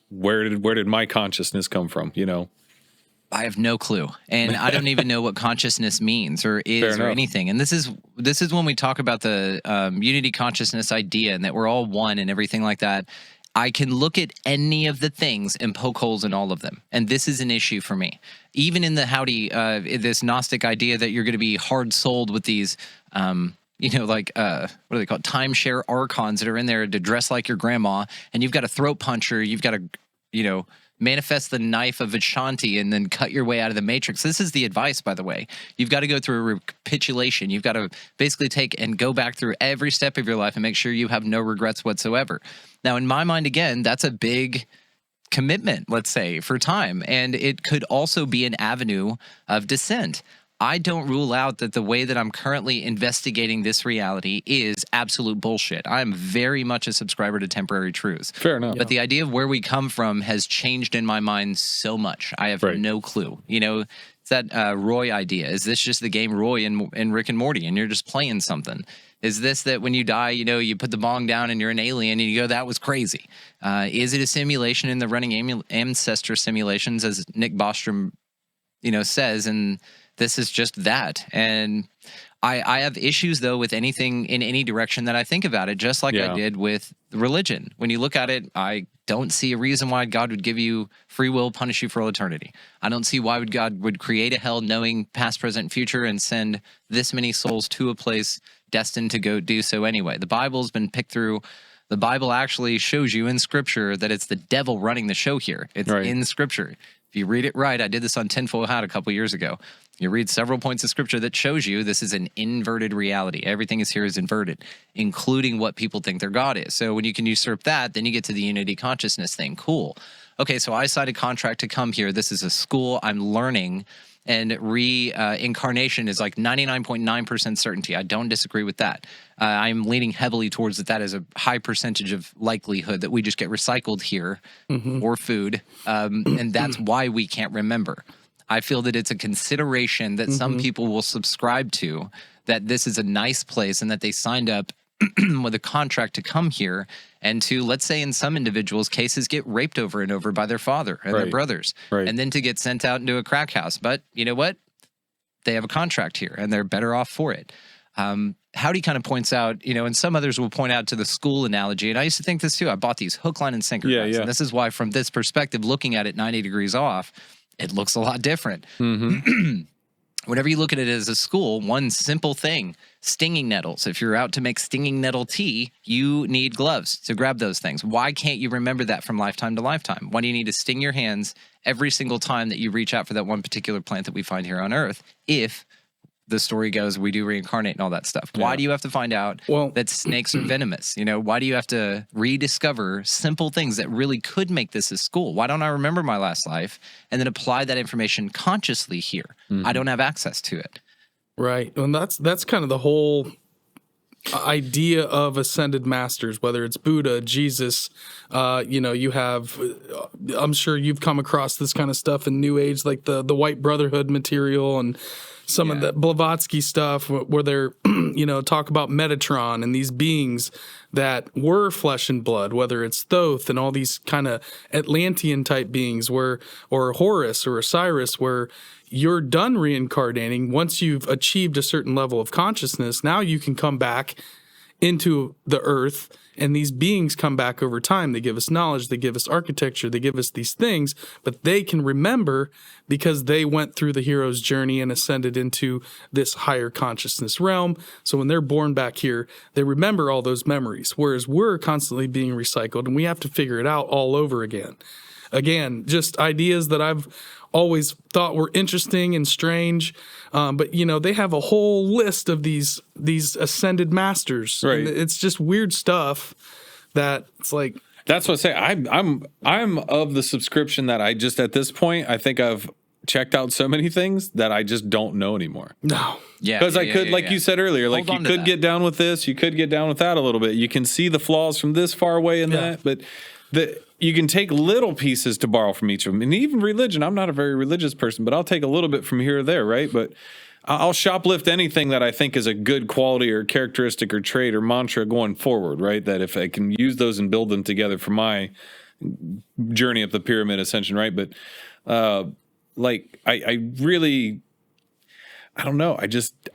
S2: where did my consciousness come from,
S3: I have no clue, and I don't even know what consciousness means or is or anything. And this is when we talk about the unity consciousness idea and that we're all one and everything like that. I can look at any of the things and poke holes in all of them, and this is an issue for me. Even in the this Gnostic idea that you're going to be hard souled with these. What do they call it? Timeshare archons that are in there to dress like your grandma, and you've got a throat puncher. You've got to, manifest the knife of Ashanti and then cut your way out of the matrix. This is the advice, by the way. You've got to go through a recapitulation. You've got to basically take and go back through every step of your life and make sure you have no regrets whatsoever. Now, in my mind, again, that's a big commitment, let's say, for time. And it could also be an avenue of descent. I don't rule out that the way that I'm currently investigating this reality is absolute bullshit. I'm very much a subscriber to temporary truths.
S2: Fair enough.
S3: But the idea of where we come from has changed in my mind so much. I have no clue. It's that Roy idea. Is this just the game Roy in Rick and Morty and you're just playing something? Is this that when you die, you put the bong down and you're an alien and you go, that was crazy? Is it a simulation in the running ancestor simulations, as Nick Bostrom, says, and this is just that. And I have issues, though, with anything in any direction that I think about it, just like I did with religion. When you look at it, I don't see a reason why God would give you free will, punish you for all eternity. I don't see why God would create a hell knowing past, present, and future and send this many souls to a place destined to go do so anyway. The Bible's been picked through. The Bible actually shows you in Scripture that it's the devil running the show here. It's in Scripture. If you read it right, I did this on Tinfoil Hat a couple years ago. You read several points of Scripture that shows you this is an inverted reality. Everything is here is inverted, including what people think their God is. So when you can usurp that, then you get to the unity consciousness thing. Cool. Okay, so I signed a contract to come here. This is a school. I'm learning. And reincarnation is like 99.9% certainty. I don't disagree with that. I'm leaning heavily towards that as a high percentage of likelihood that we just get recycled here or food. And that's why we can't remember. I feel that it's a consideration that some people will subscribe to, that this is a nice place and that they signed up with a contract to come here and to, let's say in some individuals' cases, get raped over and over by their father and their brothers, and then to get sent out into a crack house. But you know what? They have a contract here and they're better off for it. Howdy kind of points out, and some others will point out to the school analogy. And I used to think this too. I bought these hook, line, and sinker guys. And this is why, from this perspective, looking at it 90 degrees off, it looks a lot different. whenever you look at it as a school, one simple thing, stinging nettles. If you're out to make stinging nettle tea, you need gloves to grab those things. Why can't you remember that from lifetime to lifetime? Why do you need to sting your hands every single time that you reach out for that one particular plant that we find here on Earth? If the story goes, we do reincarnate and all that stuff. Why do you have to find out that snakes are venomous? You know, why do you have to rediscover simple things that really could make this a school? Why don't I remember my last life and then apply that information consciously here? I don't have access to it.
S1: Right. And that's kind of the whole idea of ascended masters, whether it's Buddha, Jesus, you have, I'm sure you've come across this kind of stuff in New Age, like the White Brotherhood material and some of the Blavatsky stuff where they're, talk about Metatron and these beings that were flesh and blood, whether it's Thoth and all these kind of Atlantean type beings or Horus or Osiris, where you're done reincarnating. Once you've achieved a certain level of consciousness, now you can come back into the earth, and these beings come back over time. They give us knowledge, they give us architecture, they give us these things, but they can remember because they went through the hero's journey and ascended into this higher consciousness realm. So when they're born back here, they remember all those memories, whereas we're constantly being recycled and we have to figure it out all over again. Again, just ideas that I've always thought were interesting and strange, but they have a whole list of these ascended masters.
S2: Right.
S1: And it's just weird stuff that it's like.
S2: That's what I say. I'm of the subscription that I just at this point I think I've checked out so many things that I just don't know anymore.
S1: No.
S2: Yeah. Because I could, like you said earlier, like you could get down with this, you could get down with that a little bit. You can see the flaws from this far away in that, but you can take little pieces to borrow from each of them. And even religion, I'm not a very religious person, but I'll take a little bit from here or there, right? But I'll shoplift anything that I think is a good quality or characteristic or trait or mantra going forward, right? That if I can use those and build them together for my journey up the pyramid ascension, right? But I really, I don't know.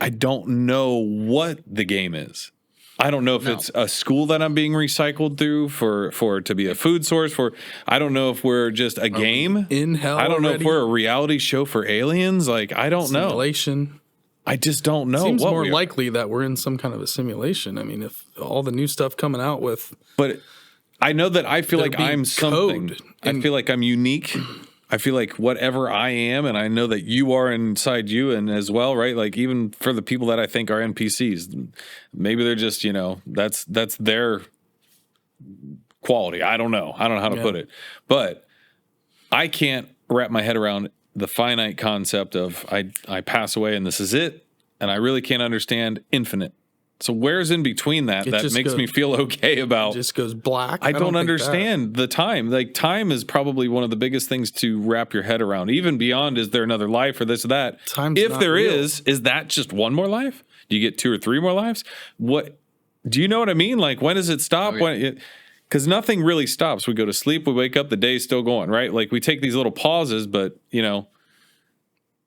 S2: I don't know what the game is. I don't know if it's a school that I'm being recycled through for to be a food source for. I don't know if we're just a game
S1: in hell.
S2: I don't know if
S1: already?
S2: we're a reality show for aliens. Like I don't know.
S1: Simulation.
S2: I just don't know.
S1: Seems more likely that we're in some kind of a simulation. I mean, if all the new stuff coming out with,
S2: but I know that I feel like I'm something. I feel like I'm unique. I feel like whatever I am, and I know that you are inside you and as well, right? Like even for the people that I think are NPCs, maybe they're just, that's their quality. I don't know. I don't know how to put it, but I can't wrap my head around the finite concept of I pass away and this is it. And I really can't understand infinite. So where's in between that makes me feel okay about?
S1: It just goes black.
S2: I don't understand the time. Like time is probably one of the biggest things to wrap your head around. Even beyond, is there another life or this or that?
S1: Time's
S2: if
S1: not
S2: there
S1: real.
S2: is that just one more life? Do you get 2 or 3 more lives? What do you know what I mean? Like when does it stop? Because nothing really stops. We go to sleep, we wake up, the day's still going, right? Like we take these little pauses, but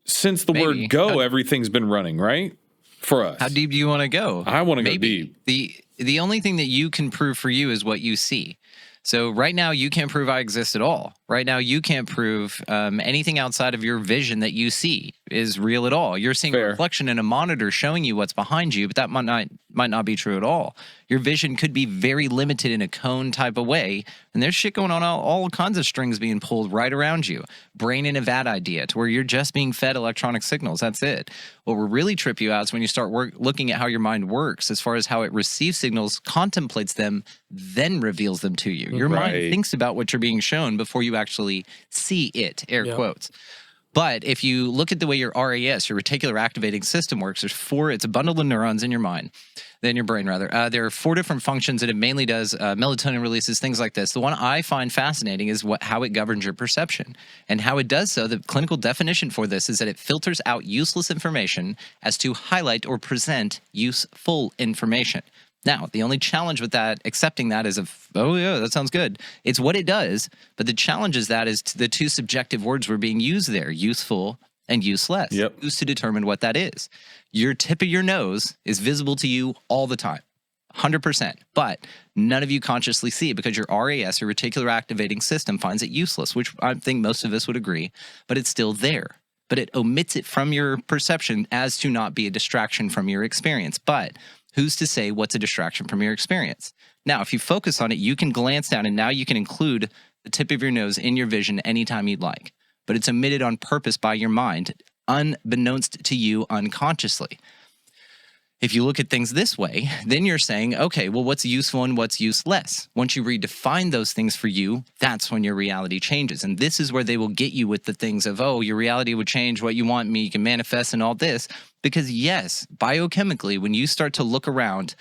S2: since the word go, everything's been running, right? For us.
S3: How deep do you want to go?
S2: I want to go deep.
S3: The only thing that you can prove for you is what you see. So right now you can't prove I exist at all. Right now you can't prove anything outside of your vision that you see is real at all. You're seeing a reflection in a monitor showing you what's behind you, but that might not be true at all. Your vision could be very limited in a cone type of way, and there's shit going on, all kinds of strings being pulled right around you. Brain in a vat idea to where you're just being fed electronic signals. That's it. What will really trip you out is when you start looking at how your mind works as far as how it receives signals, contemplates them, then reveals them to you. Your mind thinks about what you're being shown before you actually see it, air quotes. But if you look at the way your RAS, your reticular activating system works, it's a bundle of neurons in your mind, in your brain rather. There are 4 different functions that it mainly does. Melatonin releases, things like this. The one I find fascinating is how it governs your perception. And how it does so, the clinical definition for this is that it filters out useless information as to highlight or present useful information. Now, the only challenge with that, accepting that is that sounds good. It's what it does, but the challenge is the 2 subjective words were being used there, useful and useless. Used to determine what that is. Your tip of your nose is visible to you all the time, 100%, but none of you consciously see it because your RAS, your reticular activating system, finds it useless, which I think most of us would agree, but it's still there. but it omits it from your perception as to not be a distraction from your experience. But who's to say what's a distraction from your experience? Now, if you focus on it, you can glance down and now you can include the tip of your nose in your vision anytime you'd like. But it's omitted on purpose by your mind, unbeknownst to you unconsciously. If you look at things this way, then you're saying, okay, well, what's useful and what's useless? Once you redefine those things for you, that's when your reality changes. And this is where they will get you with the things of, oh, your reality would change what you want me, you can manifest and all this. Because yes, biochemically, when you start to look around,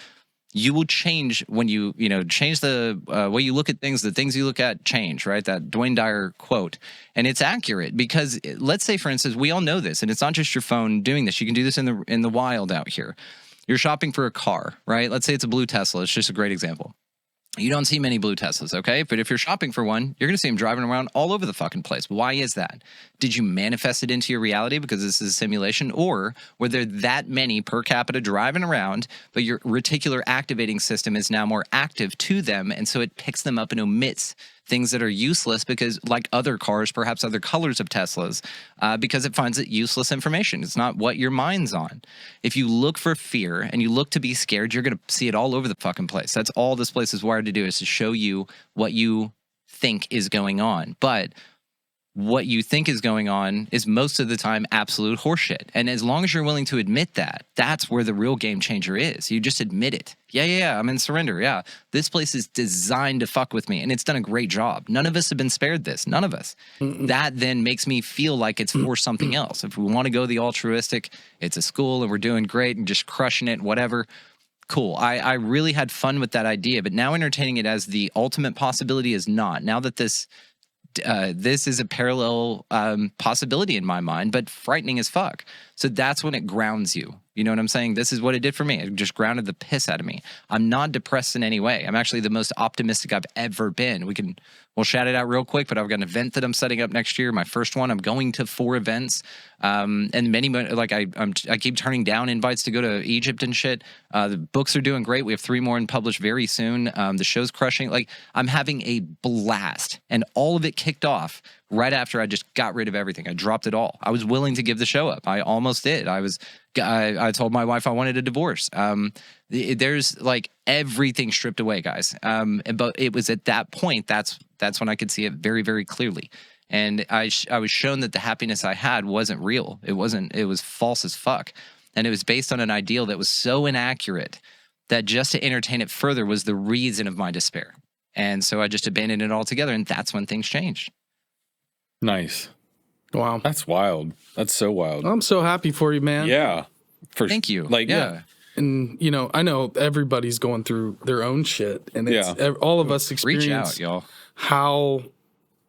S3: you will change when you change the way you look at things, the things you look at change, right? That Dwayne Dyer quote. And it's accurate because let's say, for instance, we all know this, and it's not just your phone doing this. You can do this in the wild out here. You're shopping for a car, right? Let's say it's a blue Tesla. It's just a great example. You don't see many blue Teslas, okay? But if you're shopping for one, you're going to see them driving around all over the fucking place. Why is that? Did you manifest it into your reality because this is a simulation? Or were there that many per capita driving around, but your reticular activating system is now more active to them, and so it picks them up and omits things that are useless because, like other cars, perhaps other colors of Teslas, because it finds it useless information. It's not what your mind's on. If you look for fear and you look to be scared, you're going to see it all over the fucking place. That's all this place is wired to do, is to show you what you think is going on. But what you think is going on is most of the time absolute horseshit. And as long as you're willing to admit that, that's where the real game changer is. You just admit it. Yeah, I'm in surrender. Yeah, this place is designed to fuck with me, and it's done a great job. None of us have been spared this. None of us. That then makes me feel like it's for something else. If we want to go the altruistic, it's a school and we're doing great and just crushing it, whatever. Cool. I really had fun with that idea, but now entertaining it as the ultimate possibility is not. Now that this is a parallel possibility in my mind, but frightening as fuck. So that's when it grounds you. You know what I'm saying? This is what it did for me. It just grounded the piss out of me. I'm not depressed in any way. I'm actually the most optimistic I've ever been. We'll shout it out real quick, but I've got an event that I'm setting up next year. My first one. I'm going to 4 events, and many, like I keep turning down invites to go to Egypt and shit. The books are doing great. We have 3 more in published very soon. The show's crushing. Like, I'm having a blast, and all of it kicked off right after I just got rid of everything. I dropped it all. I was willing to give the show up. I almost did. I told my wife I wanted a divorce. There's like everything stripped away, guys. But it was at that point, that's when I could see it very, very clearly. And I was shown that the happiness I had wasn't real. It was false as fuck. And it was based on an ideal that was so inaccurate that just to entertain it further was the reason of my despair. And so I just abandoned it altogether. And that's when things changed.
S2: Nice.
S1: Wow.
S2: That's wild. That's so wild.
S1: I'm so happy for you, man.
S2: Yeah.
S3: Thank you.
S2: Like, yeah.
S1: And, I know everybody's going through their own shit. And it's all of us experience
S3: Reach out, y'all.
S1: how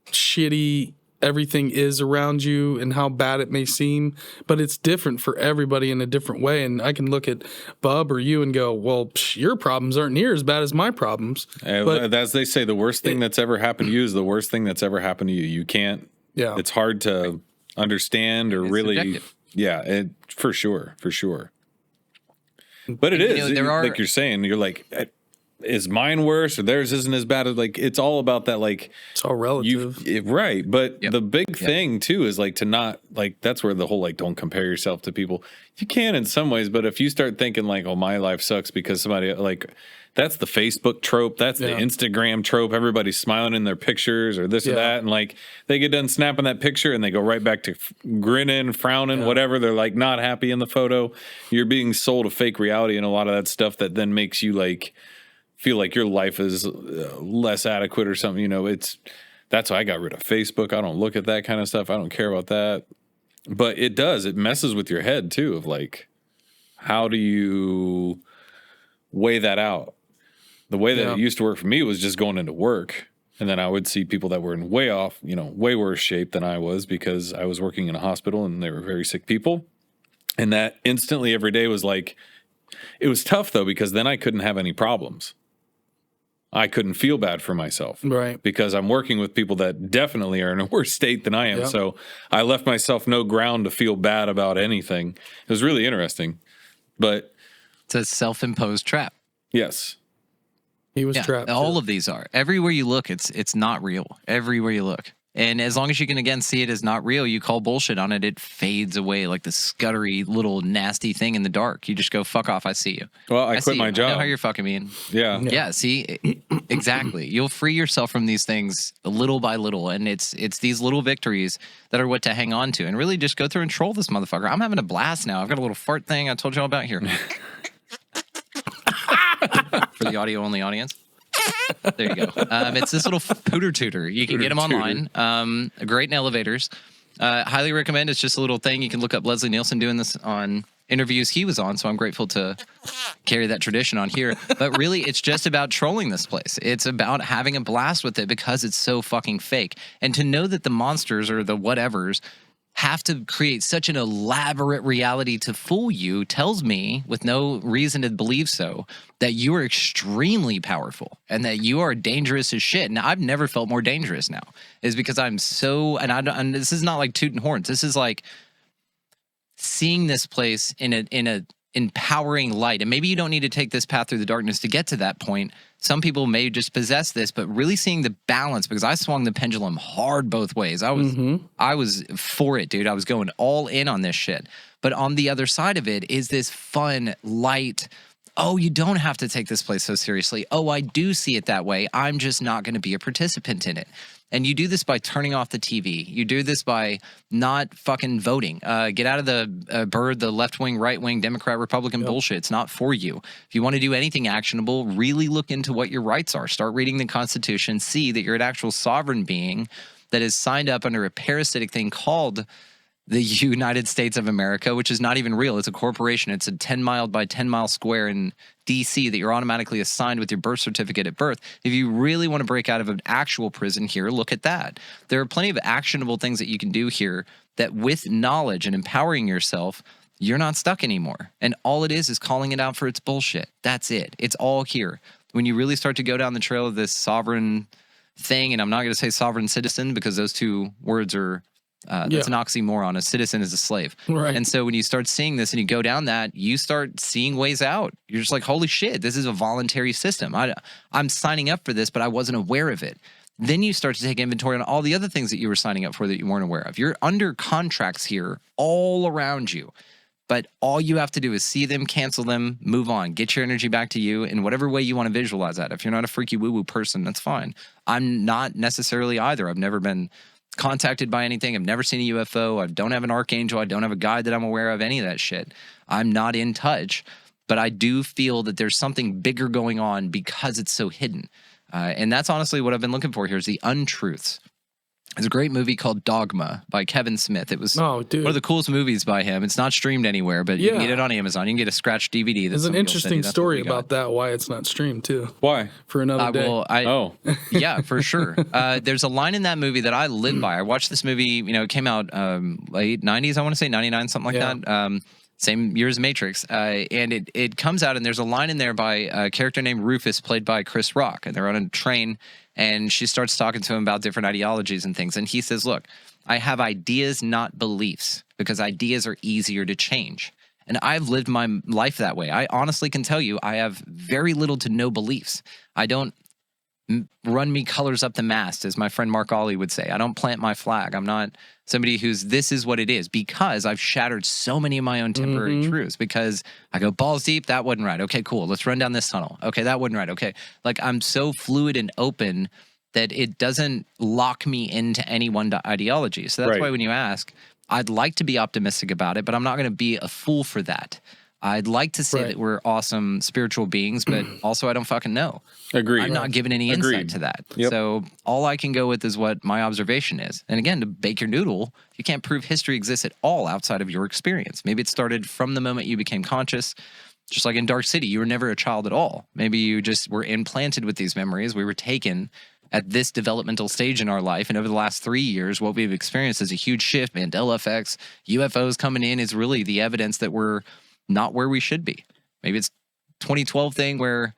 S1: shitty everything is around you and how bad it may seem. But it's different for everybody in a different way. And I can look at Bub or you and go, well, your problems aren't near as bad as my problems. But
S2: as they say, the worst thing that's ever happened to you is the worst thing that's ever happened to you. You can't. Yeah. It's hard to understand or really. Subjective. Yeah, for sure. But it is. Like you're saying, you're like, is mine worse or theirs isn't as bad? Like, it's all about that. Like,
S1: it's all relative.
S2: Right. But the big thing too is like to not like, that's where the whole, like, don't compare yourself to people. You can in some ways, but if you start thinking like, oh, my life sucks because somebody, like, that's the Facebook trope. That's the Instagram trope. Everybody's smiling in their pictures or this or that. And like, they get done snapping that picture and they go right back to grinning, frowning, whatever. They're like not happy in the photo. You're being sold a fake reality and a lot of that stuff that then makes you like feel like your life is less adequate or something. That's why I got rid of Facebook. I don't look at that kind of stuff. I don't care about that. But it messes with your head too of like, how do you weigh that out? The way that it used to work for me was just going into work. And then I would see people that were in way worse shape than I was because I was working in a hospital and they were very sick people. And that instantly every day was like, it was tough though, because then I couldn't have any problems. I couldn't feel bad for myself. Right. Because I'm working with people that definitely are in a worse state than I am. Yep. So I left myself no ground to feel bad about anything. It was really interesting. But
S3: it's a self-imposed trap.
S2: Yes.
S1: He was trapped.
S3: All of these are. Everywhere you look, it's not real. Everywhere you look. And as long as you can, again, see it as not real, you call bullshit on it, it fades away like the scuttery little nasty thing in the dark. You just go, fuck off, I see you.
S2: Well, I quit my job.
S3: I know how you're fucking mean.
S2: Yeah.
S3: Yeah, see? Exactly. You'll free yourself from these things little by little, and it's these little victories that are what to hang on to. And really just go through and troll this motherfucker. I'm having a blast now. I've got a little fart thing I told you all about here. For the audio-only audience. There you go. It's this little pooter tutor. You can get them online. Great in elevators. Highly recommend. It's just a little thing. You can look up Leslie Nielsen doing this on interviews he was on, so I'm grateful to carry that tradition on here. But really, it's just about trolling this place. It's about having a blast with it because it's so fucking fake. And to know that the monsters or the whatevers have to create such an elaborate reality to fool you tells me, with no reason to believe so, that you are extremely powerful and that you are dangerous as shit. Now, I've never felt more dangerous now, is because I'm so, and this is not like tooting horns. This is like seeing this place in a empowering light. And maybe you don't need to take this path through the darkness to get to that point. Some people may just possess this, but really seeing the balance, because I swung the pendulum hard both ways. I was for it, dude. I was going all in on this shit. But on the other side of it is this fun, light, oh, you don't have to take this place so seriously. Oh, I do see it that way. I'm just not going to be a participant in it. And you do this by turning off the TV. You do this by not fucking voting. Get out of the left-wing, right-wing, Democrat, Republican bullshit. It's not for you. If you want to do anything actionable, really look into what your rights are. Start reading the Constitution. See that you're an actual sovereign being that is signed up under a parasitic thing called the United States of America, which is not even real. It's a corporation. It's a 10-mile by 10-mile square in D.C. that you're automatically assigned with your birth certificate at birth. If you really want to break out of an actual prison here, look at that. There are plenty of actionable things that you can do here that, with knowledge and empowering yourself, you're not stuck anymore. And all it is calling it out for its bullshit. That's it. It's all here. When you really start to go down the trail of this sovereign thing, and I'm not going to say sovereign citizen because those two words are that's an oxymoron. A citizen is a slave.
S1: Right.
S3: And so when you start seeing this and you go down that, you start seeing ways out. You're just like, holy shit, this is a voluntary system. I'm signing up for this, but I wasn't aware of it. Then you start to take inventory on all the other things that you were signing up for that you weren't aware of. You're under contracts here all around you. But all you have to do is see them, cancel them, move on, get your energy back to you in whatever way you want to visualize that. If you're not a freaky woo-woo person, that's fine. I'm not necessarily either. I've never been contacted by anything. I've never seen a UFO. I don't have an archangel. I don't have a guide that I'm aware of, any of that shit. I'm not in touch, but I do feel that there's something bigger going on because it's so hidden. And that's honestly what I've been looking for here, is the untruths. There's a great movie called Dogma by Kevin Smith. It was one of the coolest movies by him. It's not streamed anywhere, but you can get it on Amazon. You can get a scratched DVD.
S1: There's an interesting story about that, why it's not streamed, too.
S2: Why?
S1: For another day.
S3: Yeah, for sure. There's a line in that movie that I live by. I watched this movie, it came out late 90s, I want to say, 99, something like that. Same year as Matrix. And it comes out, and there's a line in there by a character named Rufus, played by Chris Rock. And they're on a train, and she starts talking to him about different ideologies and things. And he says, look, I have ideas, not beliefs, because ideas are easier to change. And I've lived my life that way. I honestly can tell you I have very little to no beliefs. I don't run me colors up the mast, as my friend Mark Ollie would say. I don't plant my flag. I'm not somebody who's this is what it is, because I've shattered so many of my own temporary truths, because I go balls deep. That wasn't right. Okay, cool. Let's run down this tunnel. Okay, that wasn't right. Okay. Like, I'm so fluid and open that it doesn't lock me into any one ideology. So that's why when you ask, I'd like to be optimistic about it, but I'm not going to be a fool for that. I'd like to say that we're awesome spiritual beings, but also I don't fucking know.
S2: Agreed.
S3: I'm not given any insight to that.
S2: Yep.
S3: So all I can go with is what my observation is. And again, to bake your noodle, you can't prove history exists at all outside of your experience. Maybe it started from the moment you became conscious. Just like in Dark City, you were never a child at all. Maybe you just were implanted with these memories. We were taken at this developmental stage in our life. And over the last 3 years, what we've experienced is a huge shift. Mandela effects, UFOs coming in is really the evidence that we're not where we should be. Maybe it's 2012 thing where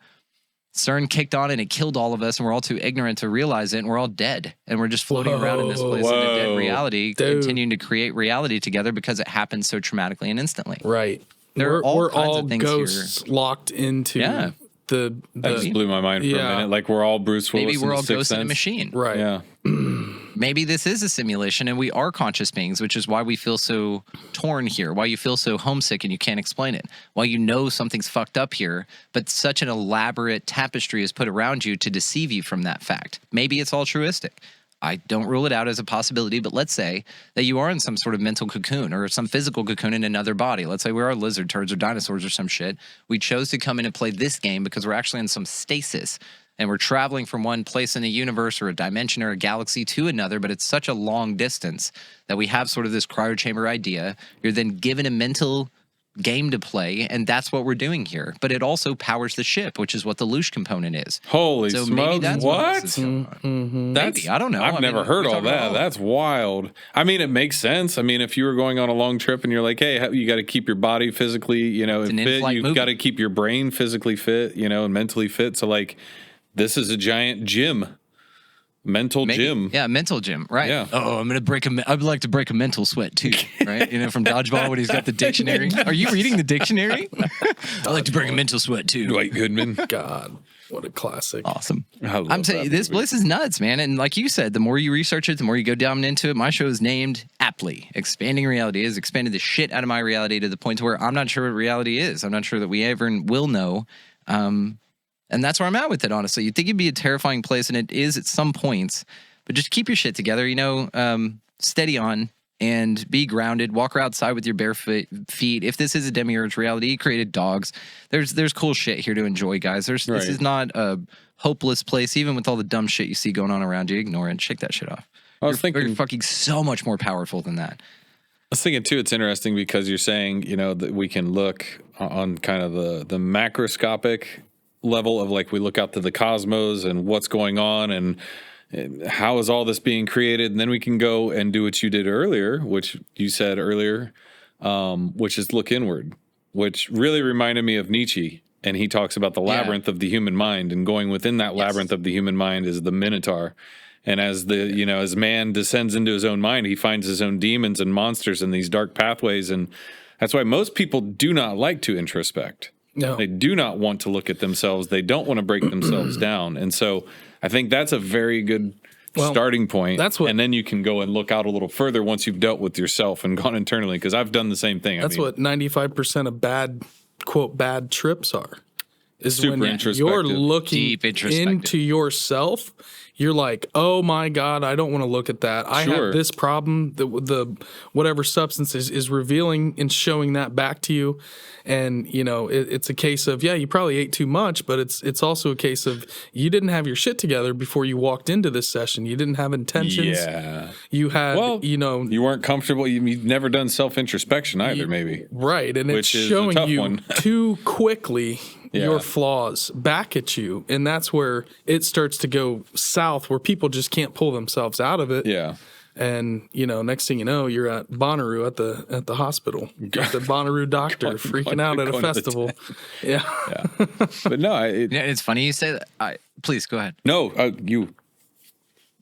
S3: CERN kicked on and it killed all of us, and we're all too ignorant to realize it, and we're all dead. And we're just floating around in this place in a dead reality, continuing to create reality together because it happens so traumatically and instantly.
S1: Right.
S3: We're
S1: all ghosts here locked into the
S2: that just blew my mind for a minute. Like, we're all Bruce Willis.
S3: Maybe we're all ghosts in a
S2: Sense.
S3: machine.
S1: Right.
S2: Yeah.
S3: maybe this is a simulation and we are conscious beings, which is why we feel so torn here, why you feel so homesick and you can't explain it, why you know something's fucked up here, but such an elaborate tapestry is put around you to deceive you from that fact. Maybe it's altruistic. I don't rule it out as a possibility, but let's say that you are in some sort of mental cocoon or some physical cocoon in another body. Let's say we are lizard turds or dinosaurs or some shit. We chose to come in and play this game because we're actually in some stasis and we're traveling from one place in the universe or a dimension or a galaxy to another, but it's such a long distance that we have sort of this cryo chamber idea. You're then given a mental game to play, and that's what we're doing here. But it also powers the ship, which is what the Loosh component is.
S2: Holy
S3: so
S2: smokes!
S3: maybe that's
S2: what?
S3: Maybe, I don't know.
S2: I've never heard all that. That's wild. I mean, it makes sense. I mean, if you were going on a long trip and you're like, hey, you got to keep your body physically, fit. You've got to keep your brain physically fit, and mentally fit. So, like, this is a giant gym. Mental gym.
S3: Yeah, mental gym, right.
S2: Yeah.
S3: Oh, I'd like to break a mental sweat too, right? From Dodgeball when he's got the dictionary. Are you reading the dictionary? I like to break a mental sweat too.
S2: Dwight Goodman.
S1: God, what a classic.
S3: Awesome. I'm telling you, this place is nuts, man. And like you said, the more you research it, the more you go down into it. My show is named aptly Expanding Reality. It has expanded the shit out of my reality to the point to where I'm not sure what reality is. I'm not sure that we ever will know. And that's where I'm at with it, honestly. You'd think it'd be a terrifying place, and it is at some points. But just keep your shit together, steady on, and be grounded. Walk outside with your bare feet. If this is a demiurge reality, you created dogs. There's cool shit here to enjoy, guys. This is not a hopeless place, even with all the dumb shit you see going on around you. Ignore it. Shake that shit off. You're fucking so much more powerful than that.
S2: I was thinking, too, it's interesting because you're saying, that we can look on kind of the macroscopic level of, like, we look out to the cosmos and what's going on and how is all this being created, and then we can go and do what you did earlier, which you said earlier, which is look inward, which really reminded me of Nietzsche, and he talks about the labyrinth of the human mind, and going within that labyrinth of the human mind is the Minotaur. And as as man descends into his own mind, he finds his own demons and monsters in these dark pathways, and that's why most people do not like to introspect. No. They do not want to look at themselves. They don't want to break themselves down. And so I think that's a very good starting point. And then you can go and look out a little further once you've dealt with yourself and gone internally, because I've done the same thing.
S1: That's what 95% of bad, quote, bad trips are. Is
S2: super
S1: when you're looking into yourself, you're like, oh my God, I don't want to look at that. I have this problem. The whatever substance is revealing and showing that back to you. And, it's a case of, you probably ate too much, but it's also a case of you didn't have your shit together before you walked into this session. You didn't have intentions.
S2: Yeah.
S1: You had,
S2: you weren't comfortable. You've never done self-introspection either, maybe.
S1: Right. And it's showing you too quickly your flaws back at you. And that's where it starts to go south, where people just can't pull themselves out of it.
S2: Yeah.
S1: And, next thing you know, you're at Bonnaroo at the hospital. Got the Bonnaroo doctor freaking out at a festival. Yeah.
S2: But no,
S3: it's funny you say that. Please go ahead.
S2: No, you.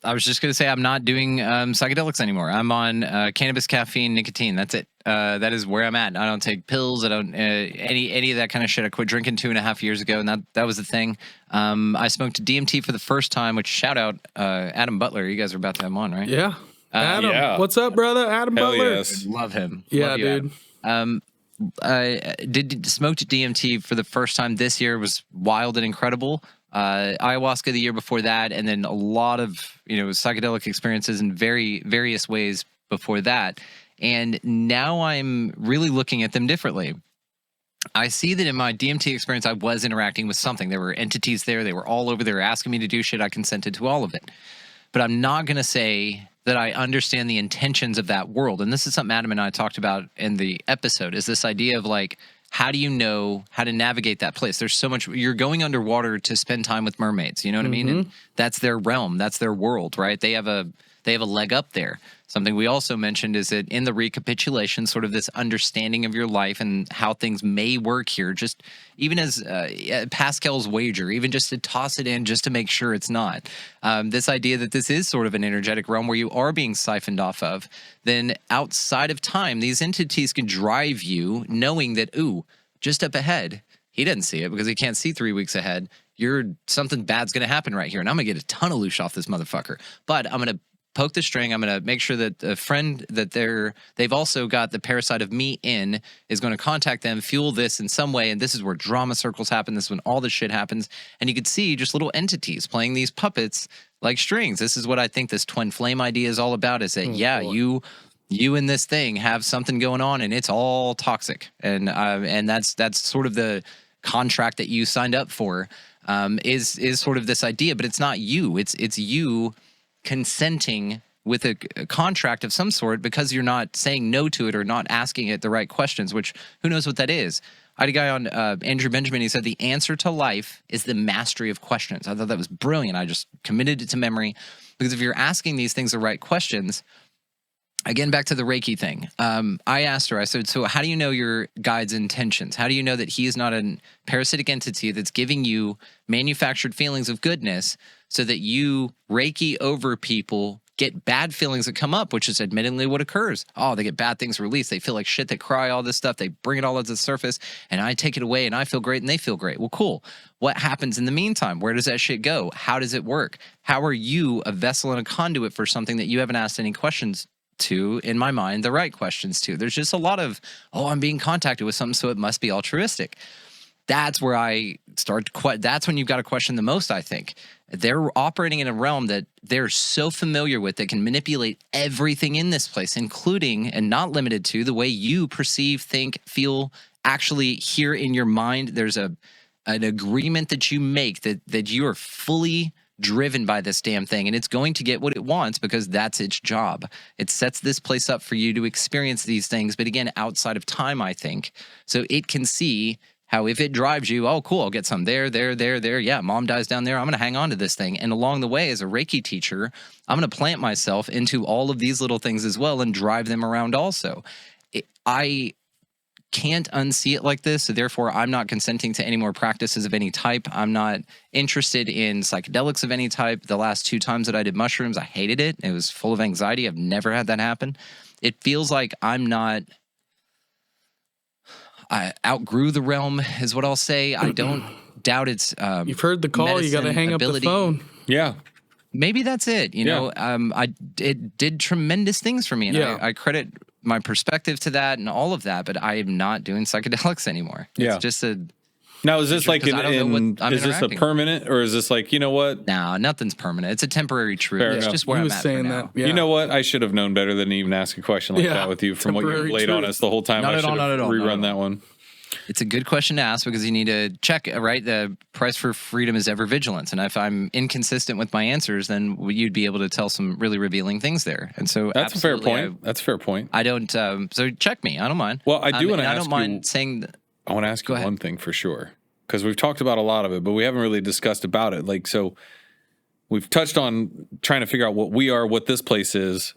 S3: I was just going to say I'm not doing psychedelics anymore. I'm on cannabis, caffeine, nicotine. That's it. That is where I'm at. I don't take pills. I don't any of that kind of shit. I quit drinking 2.5 years ago, and that was the thing. I smoked DMT for the first time, which shout out Adam Butler. You guys are about to have him on, right?
S1: Yeah. Adam, what's up, brother? Adam Butler.
S2: Yes.
S3: Love him.
S1: Yeah,
S3: Love you,
S1: dude.
S3: I smoked DMT for the first time this year. It was wild and incredible. Ayahuasca the year before that, and then a lot of psychedelic experiences in various ways before that. And now I'm really looking at them differently. I see that in my DMT experience, I was interacting with something. There were entities there. They were all over there asking me to do shit. I consented to all of it. But I'm not going to say that I understand the intentions of that world. And this is something Adam and I talked about in the episode, is this idea of, like, how do you know how to navigate that place? There's so much. You're going underwater to spend time with mermaids. You know what I mean? And that's their realm. That's their world, right? They have a leg up there. Something we also mentioned is that in the recapitulation, sort of this understanding of your life and how things may work here, just even as Pascal's wager, even just to toss it in just to make sure it's not. This idea that this is sort of an energetic realm where you are being siphoned off of, then outside of time, these entities can drive you knowing that, ooh, just up ahead, he doesn't see it because he can't see 3 weeks ahead. Something bad's going to happen right here, and I'm going to get a ton of loosh off this motherfucker. But I'm going to poke the string. I'm going to make sure that the friend that they've also got the parasite of me in is going to contact them, fuel this in some way. And this is where drama circles happen. This is when all this shit happens. And you could see just little entities playing these puppets like strings. This is what I think this twin flame idea is all about, is that, you and this thing have something going on and it's all toxic. And that's sort of the contract that you signed up for, is sort of this idea, but it's not you. It's you consenting with a contract of some sort because you're not saying no to it or not asking it the right questions, which who knows what that is. I had a guy on, Andrew Benjamin, he said the answer to life is the mastery of questions. I thought that was brilliant. I just committed it to memory, because if you're asking these things the right questions, again, back to the Reiki thing. I asked her, I said, so how do you know your guide's intentions? How do you know that he is not a parasitic entity that's giving you manufactured feelings of goodness so that you Reiki over people, get bad feelings that come up, which is admittedly what occurs. Oh, they get bad things released. They feel like shit. They cry, all this stuff. They bring it all to the surface, and I take it away, and I feel great, and they feel great. Well, cool. What happens in the meantime? Where does that shit go? How does it work? How are you a vessel and a conduit for something that you haven't asked any questions to, in my mind, the right questions to? There's just a lot of, I'm being contacted with something, so it must be altruistic. That's where I start that's when you've got to question the most, I think. They're operating in a realm that they're so familiar with that can manipulate everything in this place, including and not limited to the way you perceive, think, feel, actually hear in your mind. There's an agreement that you make that you are fully driven by this damn thing, and it's going to get what it wants because that's its job. It sets this place up for you to experience these things, but again, outside of time, I think. So it can see how if it drives you, oh, cool, I'll get some there. Yeah, mom dies down there. I'm going to hang on to this thing. And along the way, as a Reiki teacher, I'm going to plant myself into all of these little things as well and drive them around also. I can't unsee it like this, so therefore I'm not consenting to any more practices of any type. I'm not interested in psychedelics of any type. The last 2 times that I did mushrooms, I hated it. It was full of anxiety. I've never had that happen. It feels like I outgrew the realm is what I'll say. I don't doubt it's
S1: you've heard the call, you got to hang
S3: ability.
S1: Up the phone.
S2: Yeah.
S3: Maybe that's it. You know, it did tremendous things for me, and I credit my perspective to that and all of that, but I am not doing psychedelics anymore. It's just
S2: now, is this like is this a permanent, or is this like, you know what?
S3: No, nothing's permanent. It's a temporary truth. It's just where I'm at for now.
S2: You know what? I should have known better than to even ask a question like that with you from what you laid on us the whole time. I should have rerun that one.
S3: It's a good question to ask because you need to check, right? The price for freedom is ever vigilance. And if I'm inconsistent with my answers, then you'd be able to tell some really revealing things there. And so
S2: that's a fair point. That's a fair point.
S3: I don't, so check me. I don't mind.
S2: Well, I do want to ask you. I don't
S3: mind saying
S2: I want to ask you one thing for sure, because we've talked about a lot of it, but we haven't really discussed about it. Like, so we've touched on trying to figure out what we are, what this place is.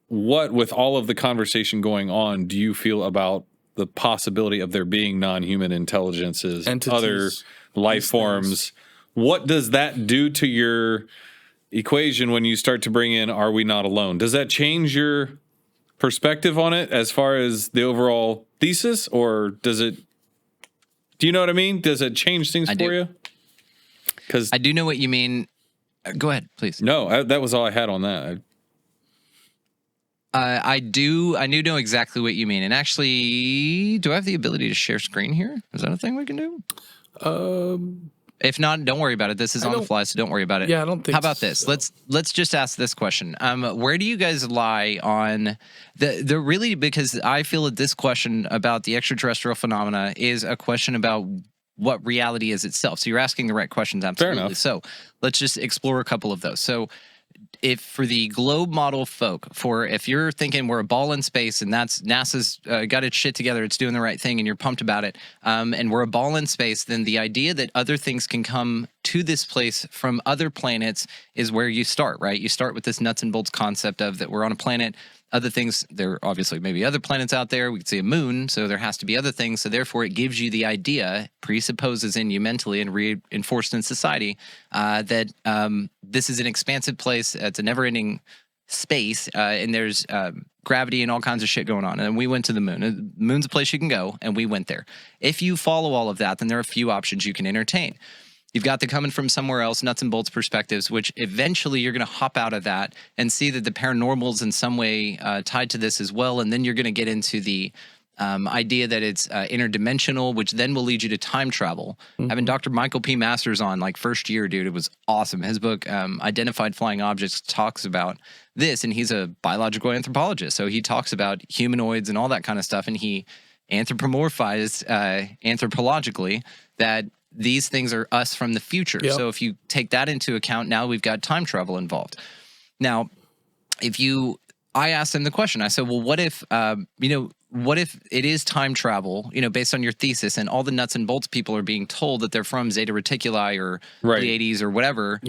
S2: What, with all of the conversation going on, do you feel about the possibility of there being non-human intelligences, entities, other life forms? What does that do to your equation when you start to bring in, are we not alone? Does that change your perspective on it as far as the overall thesis, or does it, do you know what I mean? Does it change things for you? Because
S3: I do know what you mean. Go ahead, please.
S2: No, that was all I had on that.
S3: I do know exactly what you mean. And actually, do I have the ability to share screen here? Is that a thing we can do? If not, don't worry about it. This is on the fly, so don't worry about it.
S1: Yeah, I don't think.
S3: How about this? Let's just ask this question. Where do you guys lie on the really, because I feel that this question about the extraterrestrial phenomena is a question about what reality is itself. So you're asking the right questions, absolutely. Fair enough. So let's just explore a couple of those. So if for the globe model folk, if you're thinking we're a ball in space and that's NASA's got its shit together, it's doing the right thing and you're pumped about it, and we're a ball in space, then the idea that other things can come to this place from other planets is where you start, right? You start with this nuts and bolts concept of that we're on a planet. Other things, there are obviously maybe other planets out there. We could see a moon, so there has to be other things. So therefore, it gives you the idea, presupposes in you mentally and reinforced in society that this is an expansive place. It's a never-ending space, and there's gravity and all kinds of shit going on. And we went to the moon. The moon's a place you can go, and we went there. If you follow all of that, then there are a few options you can entertain. You've got the coming from somewhere else, nuts and bolts perspectives, which eventually you're going to hop out of that and see that the paranormal's in some way tied to this as well. And then you're going to get into the idea that it's interdimensional, which then will lead you to time travel. Having Dr. Michael P. Masters on, like, first year, dude, it was awesome. His book, Identified Flying Objects, talks about this, and he's a biological anthropologist. So he talks about humanoids and all that kind of stuff, and he anthropomorphized anthropologically that these things are us from the future.
S1: Yep.
S3: So if you take that into account, now we've got time travel involved. Now, I asked him the question, I said, well, what if, what if it is time travel, based on your thesis, and all the nuts and bolts people are being told that they're from Zeta Reticuli or Pleiades or whatever,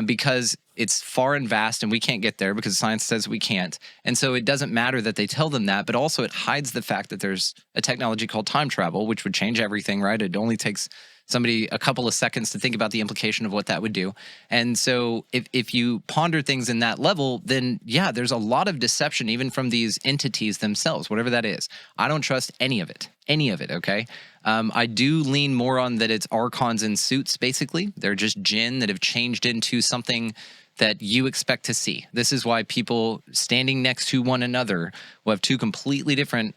S3: because it's far and vast and we can't get there because science says we can't. And so it doesn't matter that they tell them that, but also it hides the fact that there's a technology called time travel, which would change everything, right? It only takes somebody a couple of seconds to think about the implication of what that would do. And so if you ponder things in that level, then yeah, there's a lot of deception even from these entities themselves, whatever that is. I don't trust any of it, okay? I do lean more on that it's archons in suits, basically. They're just jinn that have changed into something that you expect to see. This is why people standing next to one another will have two completely different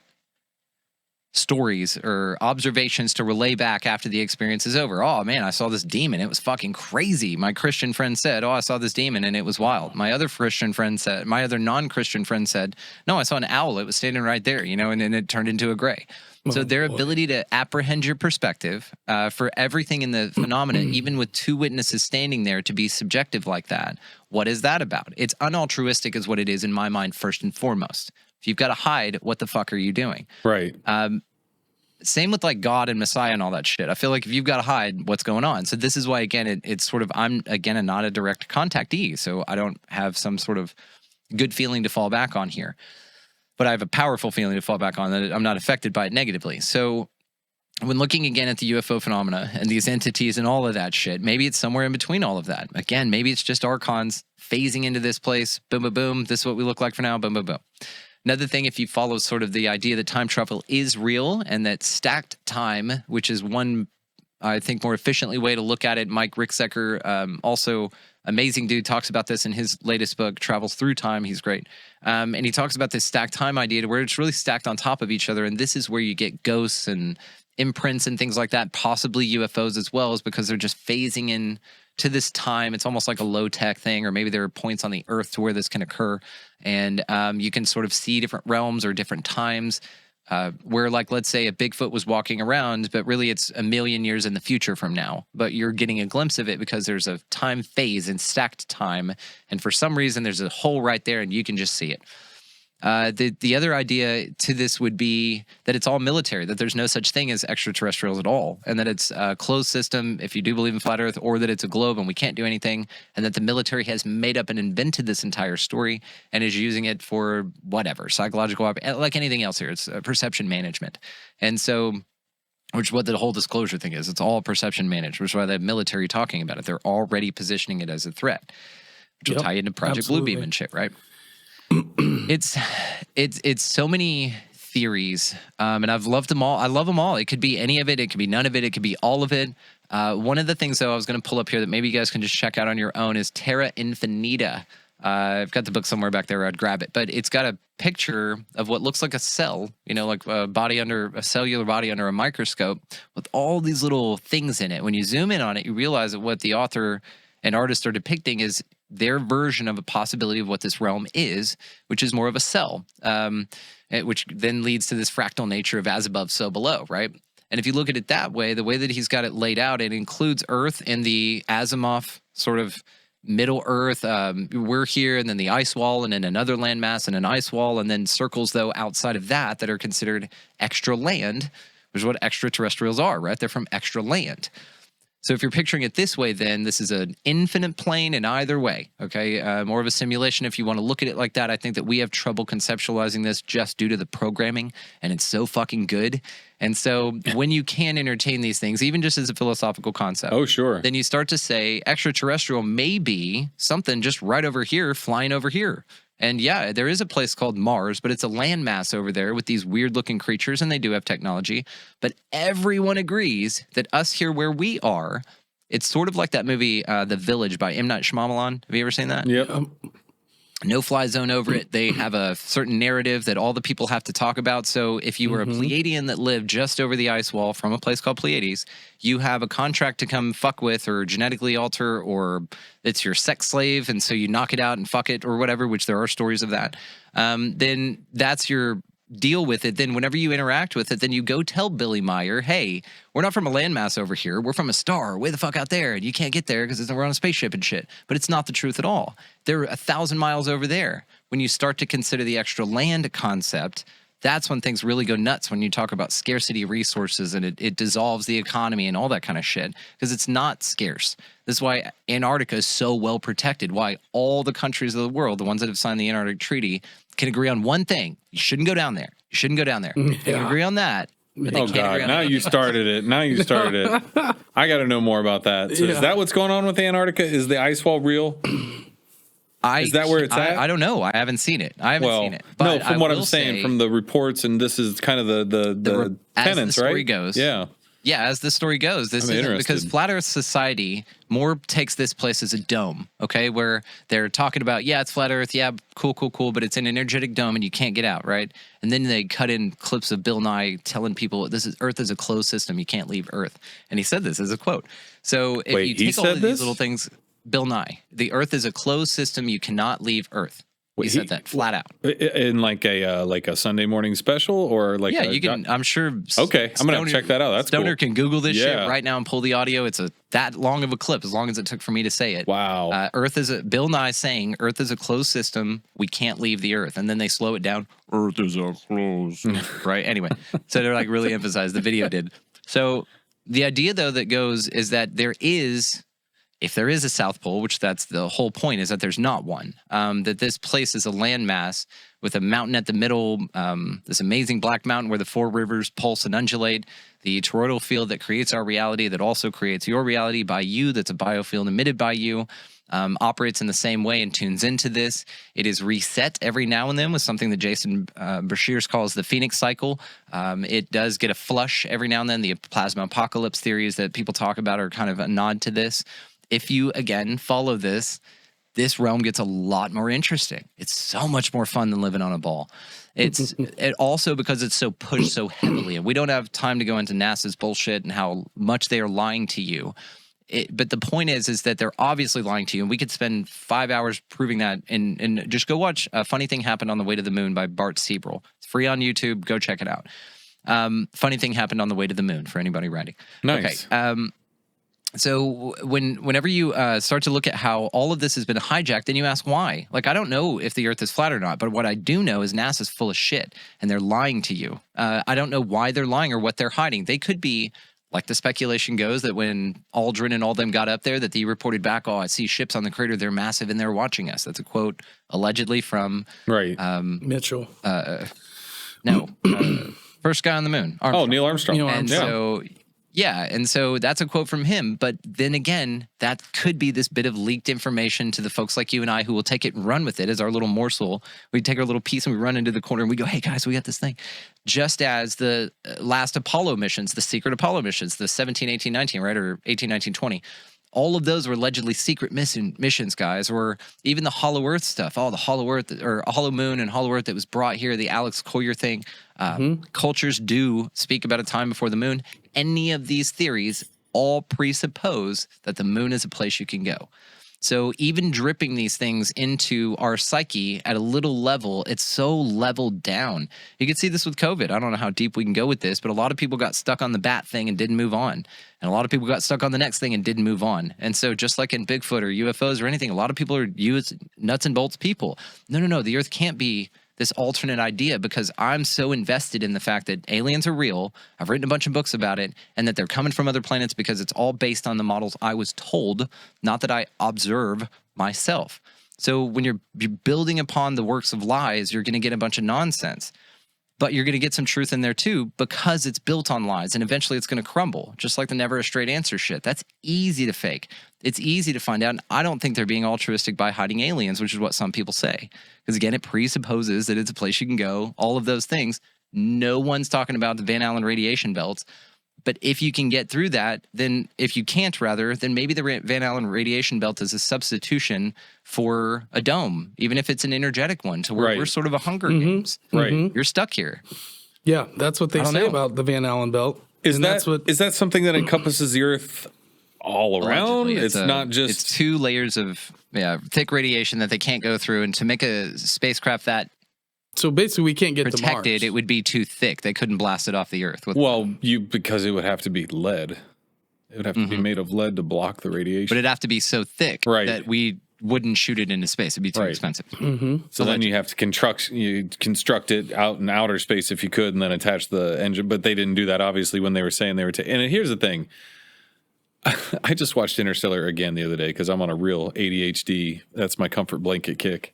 S3: stories or observations to relay back after the experience is over. Oh man, I saw this demon. It was fucking crazy. My Christian friend said, oh, I saw this demon and it was wild. My other non-Christian friend said, no, I saw an owl. It was standing right there, and then it turned into a gray. So their ability to apprehend your perspective for everything in the phenomena, even with two witnesses standing there, to be subjective like that. What is that about? It's unaltruistic is what it is in my mind, first and foremost. If you've got to hide, what the fuck are you doing?
S2: Right.
S3: Same with like God and Messiah and all that shit. I feel like if you've got to hide, what's going on? So this is why, again, it's sort of, I'm, again, not a direct contactee, so I don't have some sort of good feeling to fall back on here. But I have a powerful feeling to fall back on that I'm not affected by it negatively. So when looking again at the UFO phenomena and these entities and all of that shit, maybe it's somewhere in between all of that. Again, maybe it's just archons phasing into this place. Boom, boom, boom. This is what we look like for now. Boom, boom, boom. Another thing, if you follow sort of the idea that time travel is real and that stacked time, which is one, I think, more efficiently way to look at it. Mike Ricksecker, also amazing dude, talks about this in his latest book, Travels Through Time. He's great. And he talks about this stacked time idea to where it's really stacked on top of each other. And this is where you get ghosts and imprints and things like that, possibly UFOs as well, is because they're just phasing in to this time. It's almost like a low-tech thing, or maybe there are points on the earth to where this can occur. And you can sort of see different realms or different times where, like, let's say a Bigfoot was walking around, but really it's a million years in the future from now. But you're getting a glimpse of it because there's a time phase and stacked time. And for some reason, there's a hole right there and you can just see it. The other idea to this would be that it's all military, that there's no such thing as extraterrestrials at all, and that it's a closed system, if you do believe in flat Earth, or that it's a globe and we can't do anything, and that the military has made up and invented this entire story and is using it for whatever, psychological, like anything else here. It's perception management. And so, which is what the whole disclosure thing is. It's all perception managed, which is why the military talking about it. They're already positioning it as a threat, which will tie into Project Bluebeam and shit, right? It's so many theories, and I've loved them all. I love them all. It could be any of it. It could be none of it. It could be all of it. One of the things, though, I was going to pull up here that maybe you guys can just check out on your own is Terra Infinita. I've got the book somewhere back there where I'd grab it, but it's got a picture of what looks like a cell, like a cellular body under a microscope with all these little things in it. When you zoom in on it, you realize that what the author and artist are depicting is their version of a possibility of what this realm is, which is more of a cell, which then leads to this fractal nature of as above, so below, right? And if you look at it that way, the way that he's got it laid out, it includes Earth in the Asimov sort of middle Earth. We're here, and then the ice wall, and then another landmass and an ice wall, and then circles, though, outside of that are considered extra land, which is what extraterrestrials are, right? They're from extra land. So if you're picturing it this way, then this is an infinite plane in either way, okay? More of a simulation if you want to look at it like that. I think that we have trouble conceptualizing this just due to the programming, and it's so fucking good. And so when you can entertain these things, even just as a philosophical concept,
S2: oh sure,
S3: then you start to say extraterrestrial may be something just right over here, flying over here. And yeah, there is a place called Mars, but it's a landmass over there with these weird-looking creatures, and they do have technology. But everyone agrees that us here where we are It's sort of like that movie, The Village by M. Night Shyamalan. Have you ever seen that?
S2: Yep.
S3: No fly zone over it. They have a certain narrative that all the people have to talk about. So if you were a Pleiadian that lived just over the ice wall from a place called Pleiades, you have a contract to come fuck with or genetically alter, or it's your sex slave, and so you knock it out and fuck it or whatever, which there are stories of that. Then that's your deal with it. Then whenever you interact with it, then you go tell Billy Meyer, hey, we're not from a landmass over here. We're from a star way the fuck out there. And you can't get there because we're on a spaceship and shit. But it's not the truth at all. They're 1,000 miles over there. When you start to consider the extra land concept, that's when things really go nuts, when you talk about scarcity of resources and it dissolves the economy and all that kind of shit, because it's not scarce. This is why Antarctica is so well protected, why all the countries of the world, the ones that have signed the Antarctic Treaty, can agree on one thing. You shouldn't go down there. You shouldn't go down there. They can agree on that. But they
S2: Oh,
S3: can't
S2: God.
S3: agree on
S2: Now you started it. Now you started it. I got to know more about that. So is that what's going on with Antarctica? Is the ice wall real? Is that where it's at?
S3: I don't know. I haven't seen it. I haven't seen it.
S2: No,
S3: But
S2: from
S3: I
S2: what I'm
S3: will
S2: saying,
S3: say,
S2: from the reports, and this is kind of the
S3: as
S2: tenets,
S3: the story
S2: right?
S3: goes.
S2: Yeah.
S3: Yeah, as the story goes, this
S2: I'm
S3: is
S2: interested.
S3: because Flat Earth Society more takes this place as a dome, okay, where they're talking about, yeah, it's Flat Earth, yeah, cool, but it's an energetic dome and you can't get out, right? And then they cut in clips of Bill Nye telling people Earth is a closed system, you can't leave Earth. And he said this as a quote. So if
S2: Wait,
S3: you
S2: he
S3: take all
S2: said
S3: of
S2: this?
S3: these little things, Bill Nye, the Earth is a closed system, you cannot leave Earth. He said that flat out.
S2: In like a Sunday morning special, or like
S3: you can. I'm sure.
S2: Okay, I'm gonna check that out. That's
S3: Stoner
S2: cool.
S3: can Google this shit right now and pull the audio. It's that long of a clip, as long as it took for me to say it.
S2: Wow.
S3: Earth is Bill Nye saying Earth is a closed system. We can't leave the Earth, and then they slow it down. Earth is a closed right. Anyway, so they're like really emphasize the video did. So the idea though that goes is that there is. If there is a South Pole, which that's the whole point, is that there's not one. That this place is a landmass with a mountain at the middle, this amazing black mountain where the four rivers pulse and undulate, the toroidal field that creates our reality that also creates your reality by you, that's a biofield emitted by you, operates in the same way and tunes into this. It is reset every now and then with something that Jason Breshears calls the Phoenix cycle. It does get a flush every now and then. The plasma apocalypse theories that people talk about are kind of a nod to this. If you, again, follow this realm gets a lot more interesting. It's so much more fun than living on a ball. It also, because it's so pushed so heavily, and we don't have time to go into NASA's bullshit and how much they are lying to you. But the point is that they're obviously lying to you, and we could spend 5 hours proving that. And just go watch A Funny Thing Happened on the Way to the Moon by Bart Siebel. It's free on YouTube. Go check it out. Funny thing happened on the way to the moon for anybody writing.
S2: Nice.
S3: Okay. So whenever you start to look at how all of this has been hijacked, then you ask why. Like, I don't know if the Earth is flat or not, but what I do know is NASA's full of shit, and they're lying to you. I don't know why they're lying or what they're hiding. They could be, like the speculation goes, that when Aldrin and all them got up there, that they reported back, oh, I see ships on the crater, they're massive, and they're watching us. That's a quote allegedly from
S1: Mitchell.
S3: First guy on the moon. Armstrong.
S2: Oh, Neil Armstrong.
S3: And so... Yeah, and so that's a quote from him. But then again, that could be this bit of leaked information to the folks like you and I who will take it and run with it as our little morsel. We take our little piece and we run into the corner and we go, hey, guys, we got this thing. Just as the last Apollo missions, the secret Apollo missions, the 17, 18, 19, right, or 18, 19, 20. All of those were allegedly secret missions, guys, or even the Hollow Earth stuff. Oh, the Hollow Earth, or Hollow Moon and Hollow Earth that was brought here, the Alex Collier thing. Cultures do speak about a time before the moon. Any of these theories all presuppose that the moon is a place you can go. So even dripping these things into our psyche at a little level, it's so leveled down. You can see this with COVID. I don't know how deep we can go with this, but a lot of people got stuck on the bat thing and didn't move on. And a lot of people got stuck on the next thing and didn't move on. And so just like in Bigfoot or UFOs or anything, a lot of people are nuts and bolts people. No. The Earth can't be this alternate idea because I'm so invested in the fact that aliens are real. I've written a bunch of books about it, and that they're coming from other planets because it's all based on the models I was told, not that I observe myself. So when you're building upon the works of lies, you're going to get a bunch of nonsense. But you're going to get some truth in there too because it's built on lies, and eventually it's going to crumble, just like the never a straight answer shit. That's easy to fake. It's easy to find out. And I don't think they're being altruistic by hiding aliens, which is what some people say. Because again, it presupposes that it's a place you can go, all of those things. No one's talking about the Van Allen radiation belts. But if you can get through that, then if you can't, rather, then maybe the Van Allen radiation belt is a substitution for a dome, even if it's an energetic one, to where we're sort of a Hunger Games.
S2: Right.
S3: You're stuck here.
S1: Yeah, that's what they say about the Van Allen belt.
S2: Is that something that encompasses the Earth all around?
S3: Allegedly.
S2: It's not just...
S3: It's 2 layers of thick radiation that they can't go through. And to make a spacecraft that
S1: so basically we can't get
S3: protected,
S1: to Mars.
S3: It would be too thick. They couldn't blast it off the Earth.
S2: Because it would have to be lead. It would have to be made of lead to block the radiation.
S3: But it'd have to be so thick that we wouldn't shoot it into space. It'd be too expensive.
S2: So then you have to construct it out in outer space if you could, and then attach the engine. But they didn't do that, obviously, when they were saying they were... And here's the thing. I just watched Interstellar again the other day because I'm on a real ADHD. That's my comfort blanket kick.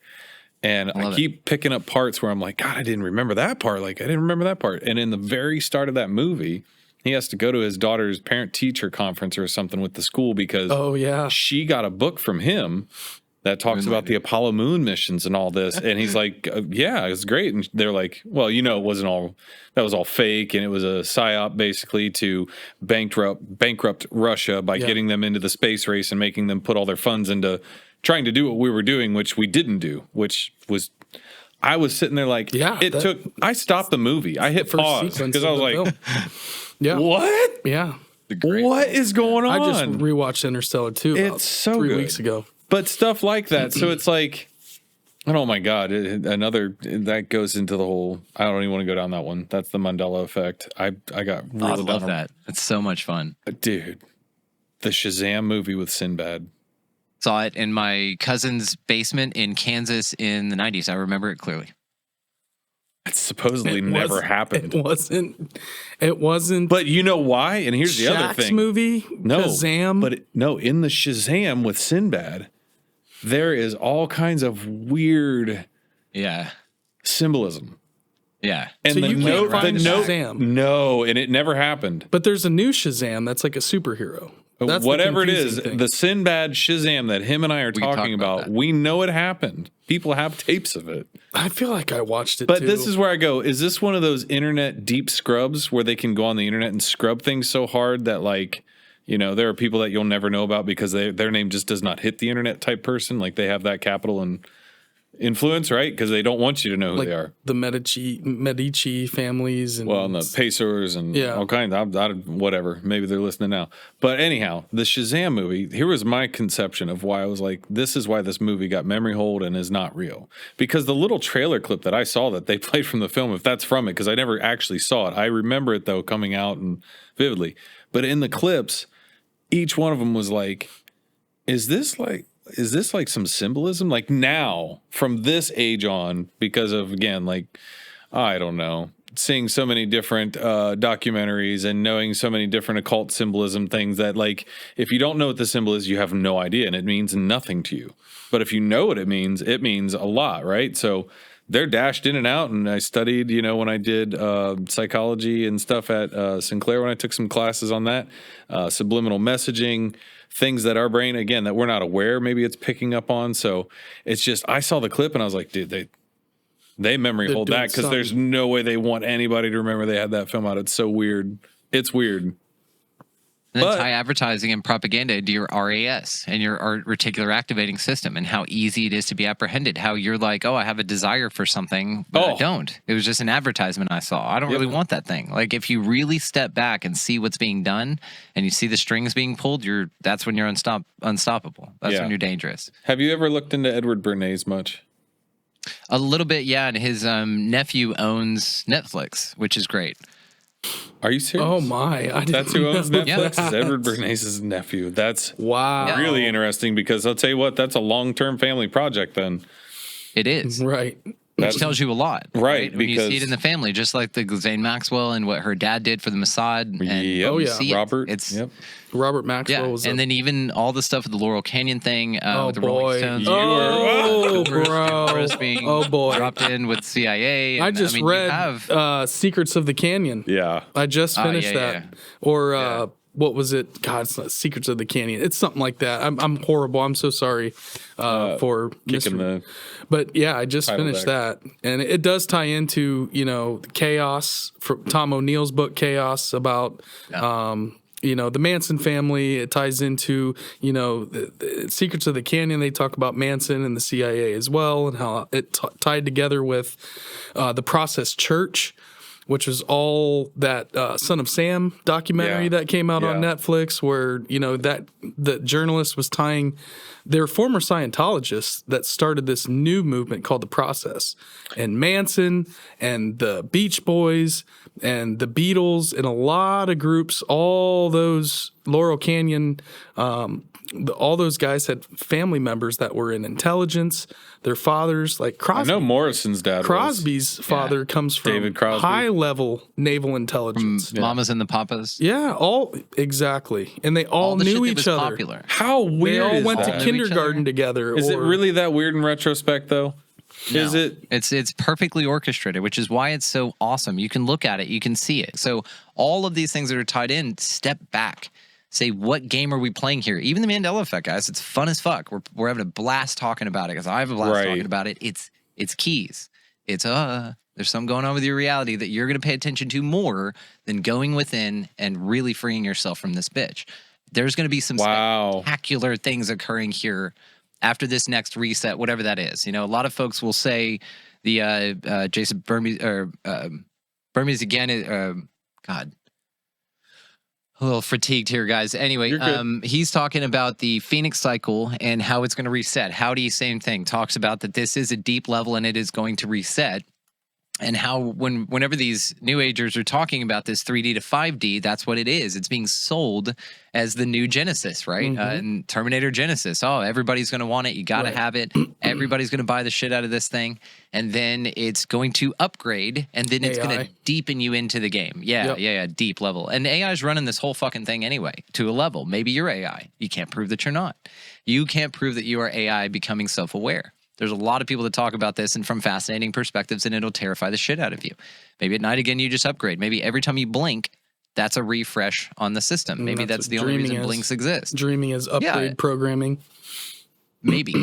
S2: And I keep picking up parts where I'm like, God, I didn't remember that part. Like, I didn't remember that part. And in the very start of that movie, he has to go to his daughter's parent-teacher conference or something with the school because she got a book from him that talks about the Apollo moon missions and all this. And he's like, yeah, it's great. And they're like, well, it wasn't all, that was all fake. And it was a psyop basically to bankrupt Russia by getting them into the space race and making them put all their funds into trying to do what we were doing, which we didn't do, which was, I was sitting there like, I stopped the movie. I hit pause because I was like, what?
S1: Yeah.
S2: What is going on?
S1: I just rewatched Interstellar too.
S2: It's so
S1: 3
S2: good.
S1: weeks ago.
S2: But stuff like that. So it's like, oh my God, that goes into the whole, I don't even want to go down that one. That's the Mandela effect. I got really
S3: I love that. It's so much fun.
S2: Dude, the Shazam movie with Sinbad.
S3: Saw it in my cousin's basement in Kansas in the 90s. I remember it clearly.
S2: It supposedly never happened.
S1: It wasn't.
S2: But you know why? And here's the other thing.
S1: Movie?
S2: No.
S1: Shazam?
S2: In the Shazam with Sinbad, there is all kinds of weird symbolism.
S3: Yeah.
S2: And
S1: so
S2: the
S1: you
S2: note,
S1: can't find Shazam.
S2: No, and it never happened.
S1: But there's a new Shazam that's like a superhero. That's
S2: whatever it is, the Sinbad Shazam that him and I are talking about, we know it happened. People have tapes of it.
S1: I feel like I watched it
S2: But
S1: too.
S2: this is where I go, is this one of those internet deep scrubs where they can go on the internet and scrub things so hard that like, there are people that you'll never know about because their name just does not hit the internet type person. Like they have that capital and influence, right? Because they don't want you to know who they are.
S1: The Medici families and
S2: the Pacers and all kinds of whatever. Maybe they're listening now. But anyhow, the Shazam movie, here was my conception of why I was like, this is why this movie got memory hold and is not real. Because the little trailer clip that I saw that they played from the film, if that's from it, because I never actually saw it. I remember it though coming out and vividly. But in the clips, each one of them was like, is this like some symbolism? Like now, from this age on, because of, again, like, I don't know, seeing so many different documentaries and knowing so many different occult symbolism things that, like, if you don't know what the symbol is, you have no idea, and it means nothing to you. But if you know what it means a lot, right? So they're dashed in and out, and I studied, when I did psychology and stuff at Sinclair, when I took some classes on that, subliminal messaging, things that our brain, again, that we're not aware, maybe it's picking up on. So it's just, I saw the clip and I was like, dude, they memory hold that because there's no way they want anybody to remember they had that film out. It's so weird. It's weird.
S3: And then tie advertising and propaganda to your RAS and your reticular activating system and how easy it is to be apprehended. How you're like, oh, I have a desire for something, but I don't. It was just an advertisement I saw. I don't really want that thing. Like if you really step back and see what's being done and you see the strings being pulled, that's when you're unstoppable. That's when you're dangerous.
S2: Have you ever looked into Edward Bernays much?
S3: A little bit, yeah. And his nephew owns Netflix, which is great.
S2: Are you serious?
S1: Oh my!
S2: That's who owns Netflix. Is Edward Bernays' nephew. That's really interesting because I'll tell you what, that's a long-term family project. Then
S3: it is
S1: right.
S3: Which tells you a lot,
S2: right?
S3: When you see it in the family, just like the Ghislaine Maxwell and what her dad did for the Mossad. And
S2: Robert.
S1: Robert Maxwell was.
S3: And then even all the stuff with the Laurel Canyon thing with the Rolling Stones. Being dropped in with CIA.
S1: And, I just read Secrets of the Canyon.
S2: Yeah,
S1: I just finished that. Or what was it? God, it's not Secrets of the Canyon. It's something like that. I'm horrible. I'm so sorry for
S2: kicking the.
S1: But yeah, I just finished that, and it does tie into the chaos from Tom O'Neill's book Chaos about the Manson family. It ties into the Secrets of the Canyon. They talk about Manson and the CIA as well, and how it tied together with the Process Church, which was all that Son of Sam documentary that came out on Netflix, where that the journalist was tying their former Scientologists that started this new movement called the Process, and Manson and the Beach Boys and the Beatles and a lot of groups, all those Laurel Canyon, all those guys had family members that were in intelligence. Their fathers, like Crosby.
S2: I know Morrison's dad.
S1: Crosby's father comes from
S2: David Crosby.
S1: high-level naval intelligence.
S3: Mamas and the Papas.
S1: Yeah, exactly, and they all
S3: the
S1: knew
S3: shit that
S1: each
S3: was
S1: other.
S3: Popular.
S2: How
S1: They
S2: weird
S1: all
S2: is
S1: went
S2: that?
S1: to kindergarten together.
S2: Is it really that weird in retrospect, though?
S3: No.
S2: Is it?
S3: It's perfectly orchestrated, which is why it's so awesome. You can look at it, you can see it. So all of these things that are tied in, step back. Say, what game are we playing here? Even the Mandela effect, guys, it's fun as fuck. We're having a blast talking about it because I have a blast talking about it. It's keys. It's there's something going on with your reality that you're going to pay attention to more than going within and really freeing yourself from this bitch. There's going to be some spectacular things occurring here after this next reset, whatever that is. A lot of folks will say the Jason Burmese or Burmese again. God. A little fatigued here, guys. Anyway, he's talking about the Phoenix cycle and how it's going to reset. Howdy, same thing. Talks about that this is a deep level and it is going to reset. And how whenever these new agers are talking about this 3D to 5D, that's what it is. It's being sold as the new Genesis, right? And Terminator Genesis. Oh, everybody's going to want it. You got to have it. Everybody's going to buy the shit out of this thing. And then it's going to upgrade, and then it's going to deepen you into the game. Yeah, deep level. And AI is running this whole fucking thing anyway, to a level. Maybe you're AI. You can't prove that you're not. You can't prove that you are AI becoming self-aware. There's a lot of people that talk about this and from fascinating perspectives, and it'll terrify the shit out of you. Maybe at night again, you just upgrade. Maybe every time you blink, that's a refresh on the system. Maybe that's the only reason blinks exist.
S1: Dreaming is upgrade programming.
S3: Maybe.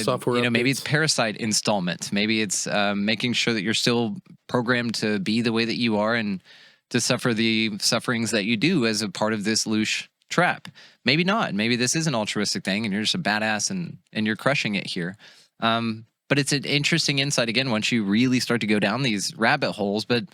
S1: Software
S3: maybe it's parasite installment. Maybe it's making sure that you're still programmed to be the way that you are and to suffer the sufferings that you do as a part of this loose trap. Maybe not. Maybe this is an altruistic thing and you're just a badass and you're crushing it here. But it's an interesting insight, again, once you really start to go down these rabbit holes, but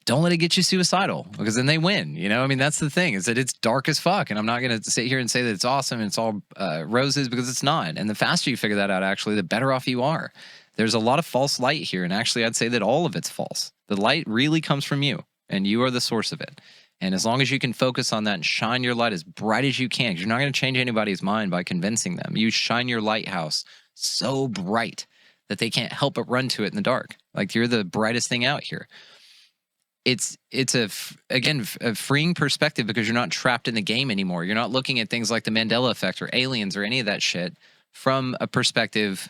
S3: don't let it get you suicidal because then they win. That's the thing, is that it's dark as fuck. And I'm not going to sit here and say that it's awesome and it's all roses, because it's not. And the faster you figure that out, actually, the better off you are. There's a lot of false light here. And actually, I'd say that all of it's false. The light really comes from you and you are the source of it. And as long as you can focus on that and shine your light as bright as you can, because you're not going to change anybody's mind by convincing them. You shine your lighthouse so bright that they can't help but run to it in the dark. Like, you're the brightest thing out here. It's a freeing perspective because you're not trapped in the game anymore. You're not looking at things like the Mandela effect or aliens or any of that shit from a perspective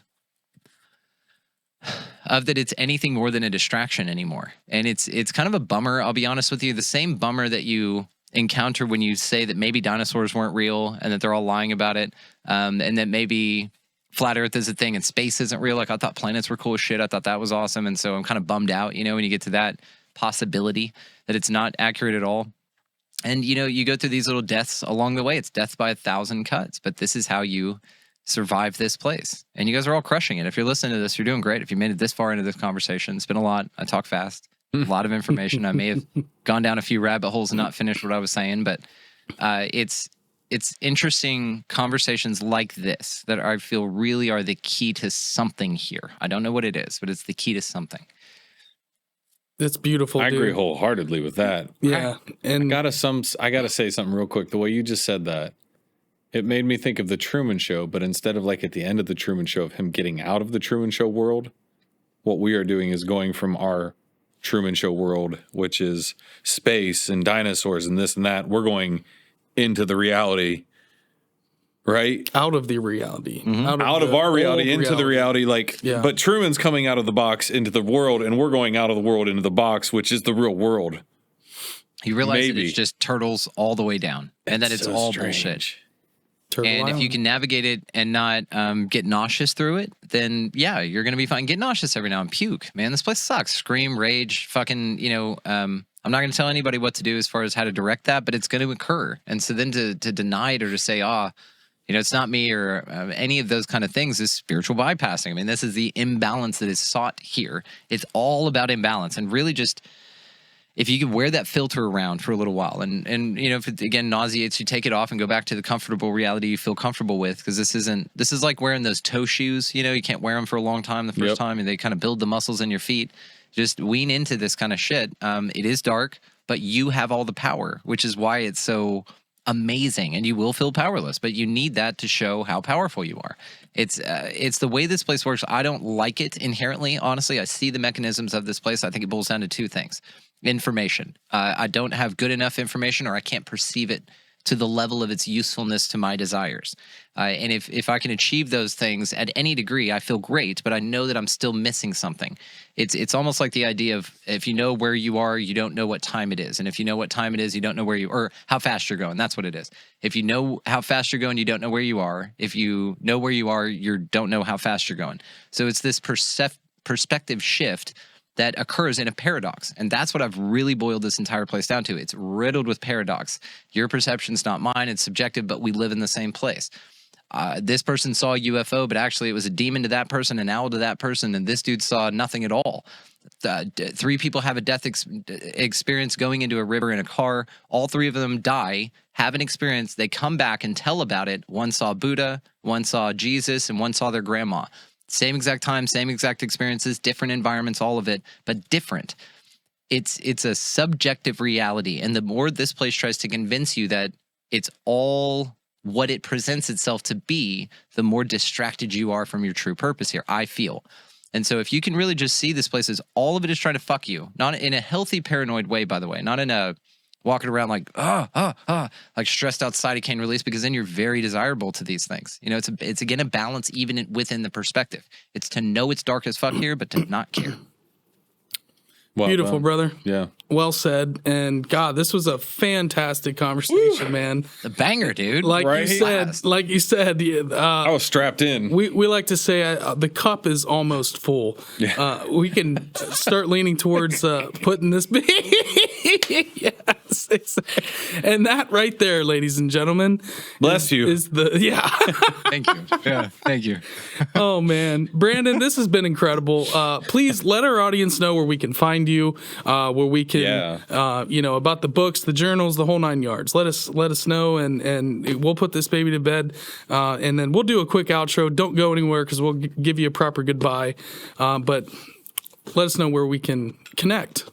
S3: of that it's anything more than a distraction anymore. And it's kind of a bummer, I'll be honest with you. The same bummer that you encounter when you say that maybe dinosaurs weren't real and that they're all lying about it, and that maybe flat Earth is a thing and space isn't real. Like, I thought planets were cool as shit. I thought that was awesome. And so I'm kind of bummed out, when you get to that possibility that it's not accurate at all. And, you go through these little deaths along the way. It's death by 1,000 cuts. But this is how you survive this place. And you guys are all crushing it. If you're listening to this, you're doing great. If you made it this far into this conversation, it's been a lot. I talk fast. A lot of information. I may have gone down a few rabbit holes and not finished what I was saying. But it's interesting conversations like this that I feel really are the key to something here. I don't know what it is, but it's the key to something.
S1: It's beautiful.
S2: I agree wholeheartedly with that.
S1: Yeah, and
S2: I gotta say something real quick. The way you just said that, it made me think of the Truman Show. But instead of like at the end of the Truman Show of him getting out of the Truman Show world, what we are doing is going from our Truman Show world, which is space and dinosaurs and this and that. We're going into the reality, right?
S1: Out of the reality.
S2: Out of our reality into the reality. But Truman's coming out of the box into the world, and we're going out of the world into the box, which is the real world.
S3: You realize that it's just turtles all the way down, and that it's so all bullshit.
S1: Turtle
S3: and
S1: Island.
S3: If you can navigate it and not get nauseous through it, then yeah, you're gonna be fine. Get nauseous every now and puke, man. This place sucks. Scream, rage, fucking. I'm not gonna tell anybody what to do as far as how to direct that, but it's gonna occur. And so then to deny it or to say, it's not me or any of those kind of things is spiritual bypassing. I mean, this is the imbalance that is sought here. It's all about imbalance, and really just. If you could wear that filter around for a little while and if it again nauseates you, take it off and go back to the comfortable reality you feel comfortable with, because this is like wearing those toe shoes. You can't wear them for a long time the first time, and they kind of build the muscles in your feet. Just wean into this kind of shit. It is dark, but you have all the power, which is why it's so amazing, and you will feel powerless, but you need that to show how powerful you are. It's the way this place works. I don't like it inherently. Honestly, I see the mechanisms of this place. I think it boils down to two things. Information. I don't have good enough information, or I can't perceive it to the level of its usefulness to my desires. And if I can achieve those things at any degree, I feel great, but I know that I'm still missing something. It's almost like the idea of if you know where you are, you don't know what time it is. And if you know what time it is, you don't know or how fast you're going. That's what it is. If you know how fast you're going, you don't know where you are. If you know where you are, you don't know how fast you're going. So it's this perspective shift that occurs in a paradox. And that's what I've really boiled this entire place down to. It's riddled with paradox. Your perception's not mine. It's subjective, but we live in the same place. This person saw a UFO, but actually it was a demon to that person, an owl to that person, and this dude saw nothing at all. 3 people have a death experience going into a river in a car. All 3 of them die, have an experience. They come back and tell about it. One saw Buddha, one saw Jesus, and one saw their grandma. Same exact time, same exact experiences, different environments, all of it, but different. It's a subjective reality. And the more this place tries to convince you that it's all what it presents itself to be, the more distracted you are from your true purpose here, I feel. And so if you can really just see this place as all of it is trying to fuck you, not in a healthy paranoid way, by the way, not in a walking around like, like stressed out cytokine release, because then you're very desirable to these things. It's again a balance even within the perspective. It's to know it's dark as fuck here, but to not care.
S2: Well,
S1: beautiful, brother.
S2: Yeah.
S1: Well said. And God, this was a fantastic conversation, man.
S3: The banger, dude.
S1: Like you said,
S2: I was strapped in.
S1: We like to say the cup is almost full.
S2: Yeah.
S1: We can start leaning towards putting this. Yes, exactly. And that right there, ladies and gentlemen,
S2: bless you.
S1: Is the
S3: Thank you. Yeah, thank you.
S1: Oh man, Brandon, this has been incredible. Please let our audience know where we can find you, where we can, about the books, the journals, the whole 9 yards. Let us know, and we'll put this baby to bed, and then we'll do a quick outro. Don't go anywhere because we'll give you a proper goodbye, but let us know where we can connect.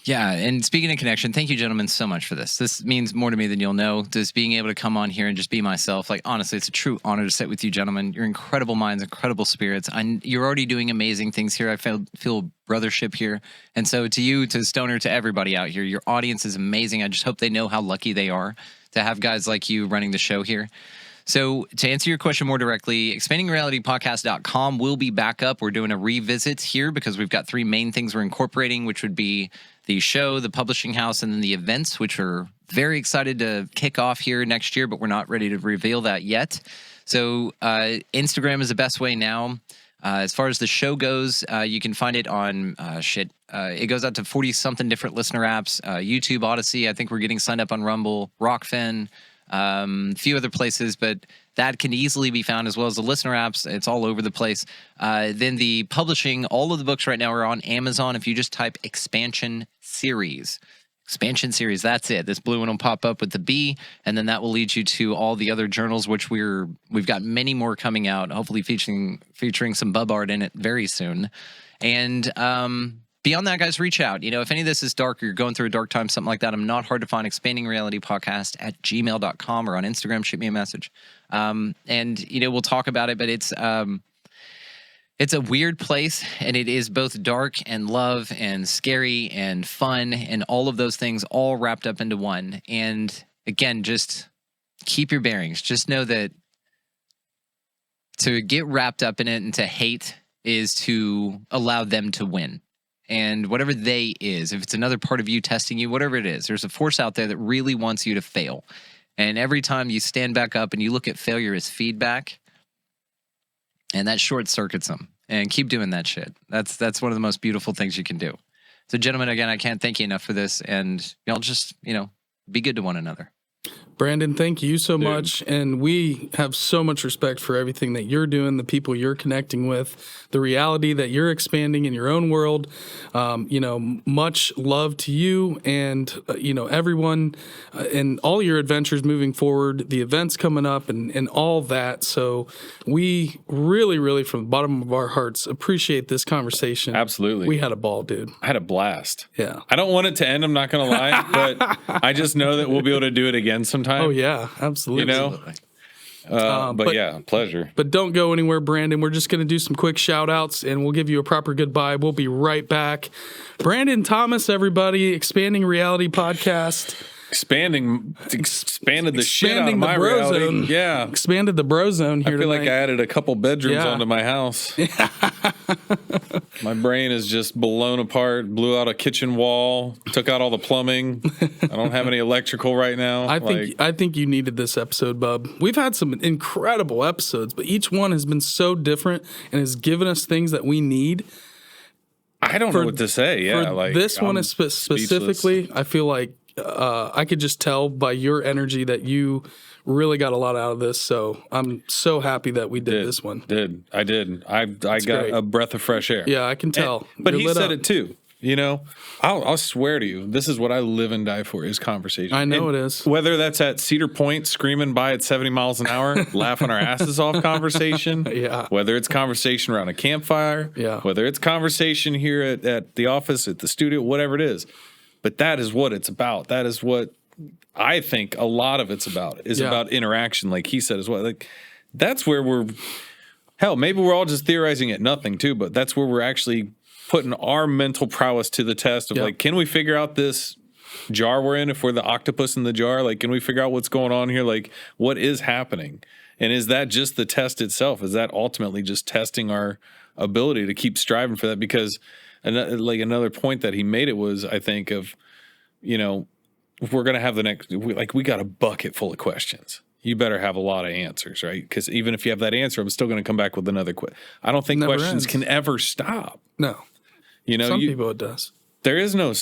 S3: Yeah, and speaking of connection, thank you, gentlemen, so much for this. This means more to me than you'll know. Just being able to come on here and just be myself. Like, honestly, it's a true honor to sit with you, gentlemen. You're incredible minds, incredible spirits. You're already doing amazing things here. I feel brothership here. And so to you, to Stoner, to everybody out here, your audience is amazing. I just hope they know how lucky they are to have guys like you running the show here. So to answer your question more directly, expandingrealitypodcast.com will be back up. We're doing a revisit here because we've got 3 main things we're incorporating, which would be the show, the publishing house, and then the events, which we're very excited to kick off here next year, but we're not ready to reveal that yet. So Instagram is the best way now. As far as the show goes, you can find it on it goes out to 40-something different listener apps, YouTube, Odyssey. I think we're getting signed up on Rumble, Rockfin, a few other places, but that can easily be found, as well as the listener apps. It's all over the place. Then the publishing, all of the books right now are on Amazon. If you just type expansion series, that's it. This blue one will pop up with the B, and then that will lead you to all the other journals, which we've got many more coming out, hopefully featuring some bub art in it very soon. And beyond that, guys, reach out. If any of this is dark or you're going through a dark time, something like that, I'm not hard to find. expandingrealitypodcast@gmail.com or on Instagram. Shoot me a message. And we'll talk about it, but it's a weird place, and it is both dark and love and scary and fun and all of those things all wrapped up into one. And again, just keep your bearings. Just know that to get wrapped up in it and to hate is to allow them to win. And whatever they is, if it's another part of you testing you, whatever it is, there's a force out there that really wants you to fail. And every time you stand back up and you look at failure as feedback, and that short circuits them. And keep doing that shit. That's one of the most beautiful things you can do. So, gentlemen, again, I can't thank you enough for this. And y'all just, be good to one another.
S1: Brandon, thank you so much. And we have so much respect for everything that you're doing, the people you're connecting with, the reality that you're expanding in your own world. Much love to you and, everyone and all your adventures moving forward, the events coming up and all that. So we really, really, from the bottom of our hearts, appreciate this conversation.
S2: Absolutely.
S1: We had a ball, dude.
S2: I had a blast.
S1: Yeah.
S2: I don't want it to end, I'm not going to lie, but I just know that we'll be able to do it again sometime.
S1: Oh, yeah, absolutely.
S2: But yeah, pleasure.
S1: But don't go anywhere, Brandon. We're just going to do some quick shout outs and we'll give you a proper goodbye. We'll be right back. Brandon Thomas, everybody, Expanding Reality Podcast.
S2: Expanded the shit out of my reality.
S1: Zone.
S2: Yeah.
S1: Expanded the bro zone here
S2: I feel
S1: tonight.
S2: like I added a couple bedrooms onto my house. My brain is just blown apart, blew out a kitchen wall, took out all the plumbing. I don't have any electrical right now.
S1: I think you needed this episode, bub. We've had some incredible episodes, but each one has been so different and has given us things that we need.
S2: I don't know what to say. Yeah,
S1: for this one is specifically, I feel like I could just tell by your energy that you really got a lot out of this. So I'm so happy that we did this one.
S2: I did. I got
S1: great.
S2: a breath of fresh air.
S1: Yeah, I can tell.
S2: But he said it too. I'll swear to you, this is what I live and die for is conversation.
S1: I know it is.
S2: Whether that's at Cedar Point screaming by at 70 miles an hour, laughing our asses off conversation.
S1: Yeah.
S2: Whether it's conversation around a campfire.
S1: Yeah.
S2: Whether it's conversation here at the office, at the studio, whatever it is. But that is what it's about. That is what I think a lot of it's about, is about interaction, like he said as well. Like, that's where maybe we're all just theorizing at nothing too, but that's where we're actually putting our mental prowess to the test of like, can we figure out this jar we're in if we're the octopus in the jar? Like, can we figure out what's going on here? Like, what is happening? And is that just the test itself? Is that ultimately just testing our ability to keep striving for that? Because another point that he made it was, I think, of, if we're going to have the next, we got a bucket full of questions. You better have a lot of answers, right? Because even if you have that answer, I'm still going to come back with another question. I don't think questions can ever stop.
S1: No. Some people it does.
S2: There is no,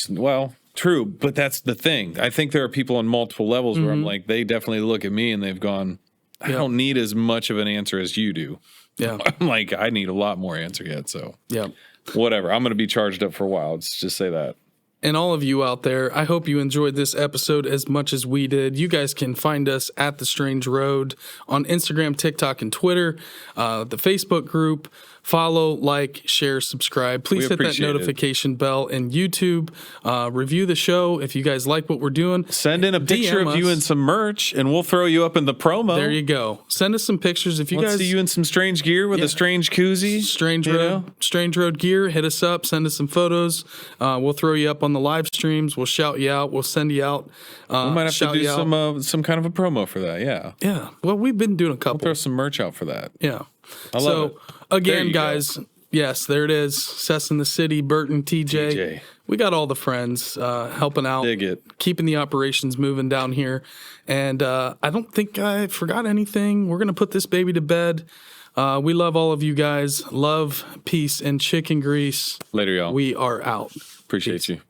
S2: true, but that's the thing. I think there are people on multiple levels where I'm like, they definitely look at me and they've gone, I don't need as much of an answer as you do.
S1: Yeah.
S2: I'm like, I need a lot more answer yet. So
S1: yeah.
S2: Whatever. I'm going to be charged up for a while. Let's just say that.
S1: And all of you out there, I hope you enjoyed this episode as much as we did. You guys can find us at The Strange Road on Instagram, TikTok, and Twitter, the Facebook group. Follow, like, share, subscribe. Please hit that notification bell and YouTube. Review the show if you guys like what we're doing.
S2: Send in a picture of you in some merch, and we'll throw you up in the promo.
S1: There you go. Send us some pictures if you guys
S2: see you in some strange gear with a strange koozie.
S1: Strange Road gear. Hit us up. Send us some photos. We'll throw you up on the live streams. We'll shout you out. We'll send you out.
S2: We might have to do some kind of a promo for that. Yeah.
S1: Yeah. Well, we've been doing a couple.
S2: We'll throw some merch out for that.
S1: Yeah.
S2: I love it.
S1: Again, guys, yes, there it is. Sess in the City, Burton, TJ. We got all the friends helping out, keeping the operations moving down here. And I don't think I forgot anything. We're going to put this baby to bed. We love all of you guys. Love, peace, and chicken grease.
S2: Later, y'all.
S1: We are out.
S2: Appreciate you.